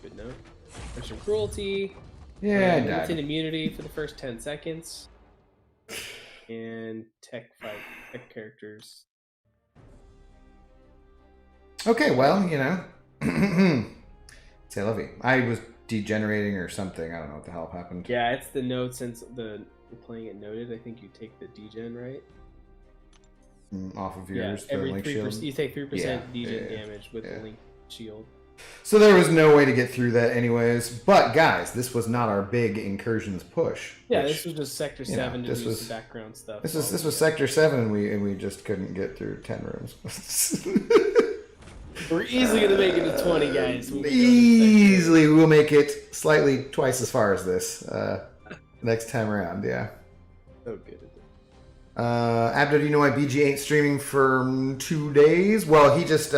B: Good note. Extra cruelty.
A: Yeah, I died.
B: Limited immunity for the first 10 seconds. And tech characters.
A: Okay, well, you know. Say I love you. I was degenerating or something. I don't know what the hell happened.
B: Yeah, it's the node since you're playing it noted. I think you take the degen, right?
A: Off of yours,
B: every
A: the link
B: 3%,
A: shield.
B: You take 3% degen damage with the link shield.
A: So there was no way to get through that anyways. But guys, this was not our big Incursions push.
B: Yeah, this was just Sector 7 to do some background stuff.
A: This was Sector 7 and we just couldn't get through 10 rooms.
B: We're easily going to make it to 20, guys.
A: Easily, we'll make it slightly twice as far as this next time around, yeah.
B: So good.
A: Abdo, do you know why BG ain't streaming for 2 days? Well, he just,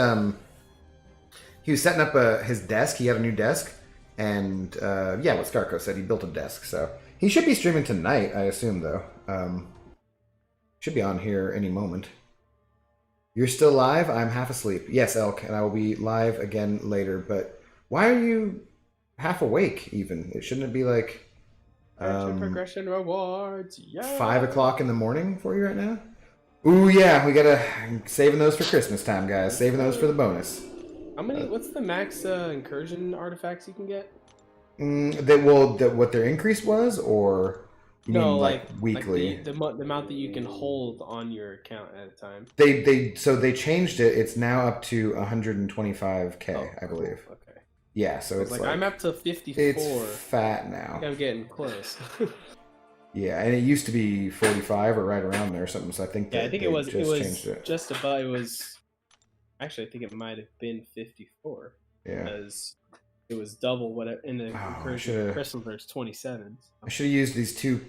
A: he was setting up his desk. He had a new desk. And, yeah, what Scarco said, he built a desk. So he should be streaming tonight, I assume, though. Should be on here any moment. You're still live? I'm half asleep. Yes, Elk, and I will be live again later. But why are you half awake, even? Shouldn't it be like
B: progression rewards? Yeah.
A: 5 o'clock in the morning for you right now? Ooh, yeah, we gotta saving those for Christmas time, guys. Saving those for the bonus.
B: How many? What's the max incursion artifacts you can get?
A: What their increase was, or You
B: No,
A: mean like
B: like
A: weekly?
B: the amount that you can hold on your account at a time.
A: They changed it. It's now up to
B: Oh,
A: 125K, I
B: cool.
A: believe.
B: Okay.
A: Yeah, so
B: I was
A: it's
B: like, I'm
A: like
B: up to
A: it's
B: 54.
A: fat
B: I
A: now.
B: think I'm getting close.
A: Yeah, and it used to be 45 or right around there or something. So I think
B: Yeah, I
A: that
B: think
A: they
B: it
A: just changed
B: was
A: it.
B: just above. It was actually, I think it might have been 54
A: Yeah.
B: because it was double what in the
A: Oh,
B: Incursions of Crystal verse 27.
A: I should have used these 2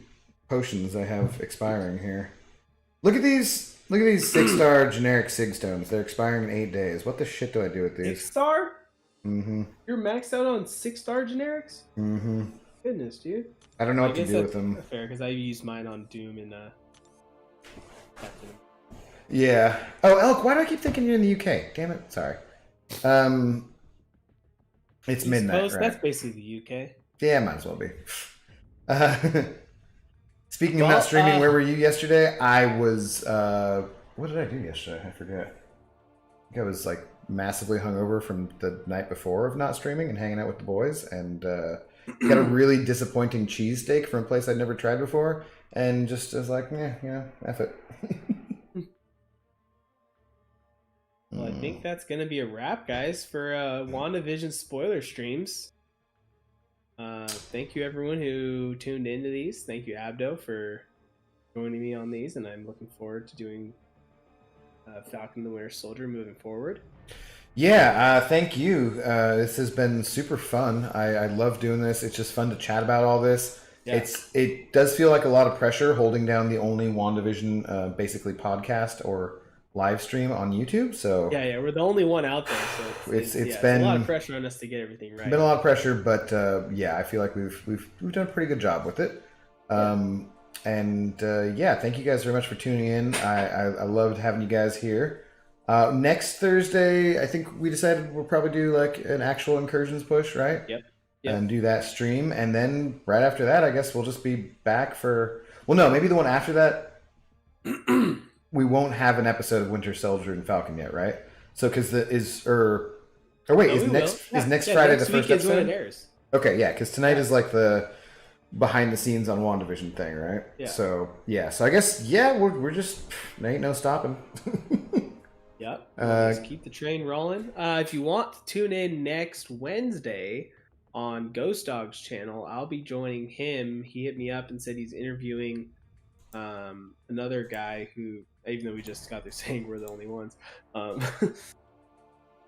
A: potions I have expiring here. Look at these! Look at these 6-star generic Sig stones. They're expiring in 8 days. What the shit do I do with these?
B: 6-star?
A: Mm-hmm.
B: You're maxed out on 6-star generics?
A: Mm-hmm.
B: Goodness, dude.
A: I don't know
B: I
A: what to
B: guess
A: do with them.
B: fair because I used mine on Doom and Captain.
A: Yeah. Oh, Elk, why do I keep thinking you're in the UK? Damn it. Sorry. It's
B: East
A: midnight,
B: Coast,
A: right?
B: that's basically the UK.
A: Yeah, might as well be. Speaking of not streaming, where were you yesterday? I was. What did I do yesterday? I forget. I think I was like massively hungover from the night before of not streaming and hanging out with the boys, and got a really disappointing cheesesteak from a place I'd never tried before, and just was like, yeah, F it.
B: Well, I think that's going to be a wrap, guys, for WandaVision spoiler streams. Thank you, everyone who tuned into these. Thank you, Abdo, for joining me on these, and I'm looking forward to doing Falcon the Winter Soldier moving forward.
A: Yeah, thank you. This has been super fun. I love doing this. It's just fun to chat about all this. Yeah. It does feel like a lot of pressure holding down the only WandaVision basically podcast or live stream on YouTube. So
B: yeah, we're the only one out there. So
A: it's been
B: a lot of pressure on us to get everything right.
A: Been a lot of pressure, but yeah, I feel like we've done a pretty good job with it. And yeah, thank you guys very much for tuning in. I loved having you guys here. Next Thursday, I think we decided we'll probably do like an actual Incursions push, right?
B: Yep.
A: And do that stream, and then right after that, I guess we'll just be back for. Well, no, maybe the one after that. We won't have an episode of Winter Soldier and Falcon yet, right? So because is next Friday the first episode? When it airs. Okay, yeah, because tonight is like the behind the scenes on WandaVision thing, right?
B: Yeah.
A: So I guess we're just there ain't no stopping.
B: Yep. Just keep the train rolling. If you want to tune in next Wednesday on Ghost Dog's channel, I'll be joining him. He hit me up and said he's interviewing another guy who, even though we just got through saying we're the only ones,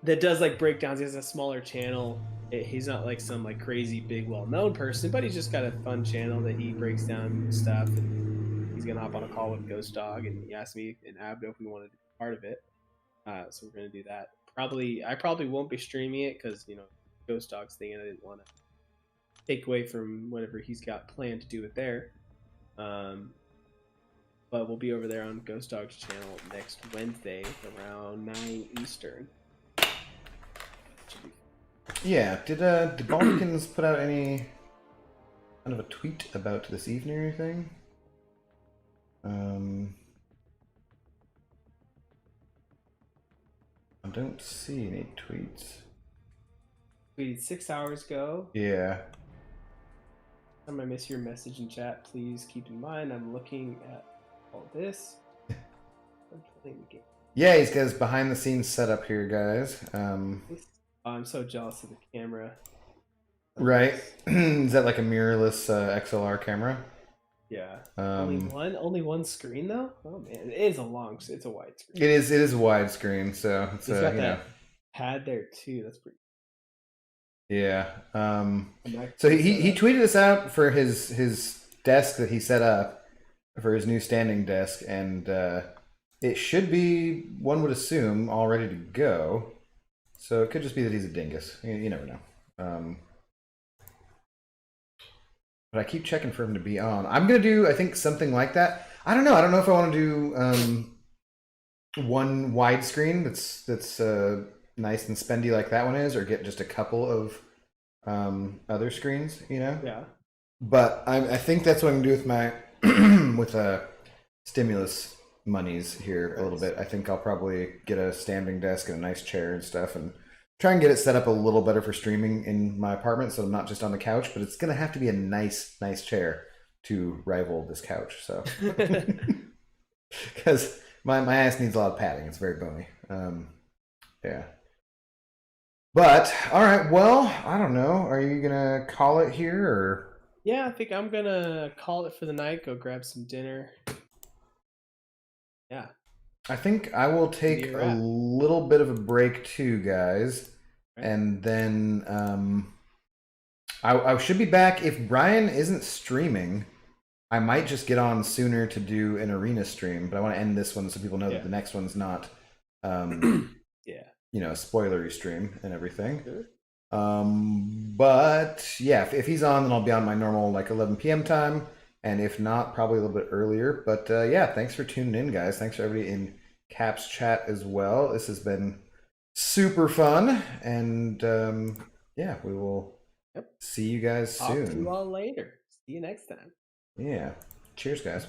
B: that does like breakdowns. He has a smaller channel. He's not like some like crazy big well-known person, but he's just got a fun channel that he breaks down stuff. And he's gonna hop on a call with Ghost Dog, and he asked me and Abdo if we wanted to be part of it. So we're gonna do that. I probably won't be streaming it because Ghost Dog's thing, and I didn't want to take away from whatever he's got planned to do it there. But we'll be over there on Ghost Dog's channel next Wednesday around 9 Eastern.
A: Yeah, did Balkans put out any kind of a tweet about this evening or anything? I don't see any tweets.
B: Tweeted 6 hours ago.
A: Yeah.
B: Time I miss your message in chat, please keep in mind I'm looking at all this.
A: Yeah, he's got his behind the scenes setup here, guys.
B: I'm so jealous of the camera.
A: Right? Is that like a mirrorless XLR camera?
B: Yeah. Only one screen though? Oh man, it's a wide screen.
A: It is a wide screen, so it's
B: got that pad there too. That's pretty.
A: Yeah. So he tweeted us out for his desk that he set up for his new standing desk, and it should be, one would assume, all ready to go. So it could just be that he's a dingus. You never know. But I keep checking for him to be on. I'm gonna do, I think, something like that. I don't know. I don't know if I want to do one widescreen that's nice and spendy like that one is, or get just a couple of other screens.
B: Yeah.
A: But I think that's what I'm gonna do with my with stimulus monies here a little bit. I think I'll probably get a standing desk and a nice chair and stuff, and try and get it set up a little better for streaming in my apartment, so I'm not just on the couch. But it's gonna have to be a nice chair to rival this couch. So because my ass needs a lot of padding. It's very bony. Yeah. But all right, well, I don't know. Are you gonna call it here or?
B: Yeah, I think I'm gonna call it for the night. Go grab some dinner. Yeah.
A: I think I will take a little bit of a break too, guys, right. And then I should be back. If Brian isn't streaming, I might just get on sooner to do an arena stream. But I want to end this one so people know that the next one's not, you know, a spoilery stream and everything.
B: Sure.
A: But yeah, if he's on, then I'll be on my normal like 11 p.m. time. And if not, probably a little bit earlier. But yeah, thanks for tuning in, guys. Thanks for everybody in Cap's chat as well. This has been super fun. And yeah, we will see you guys soon.
B: Talk to you all later. See you next time.
A: Yeah. Cheers, guys.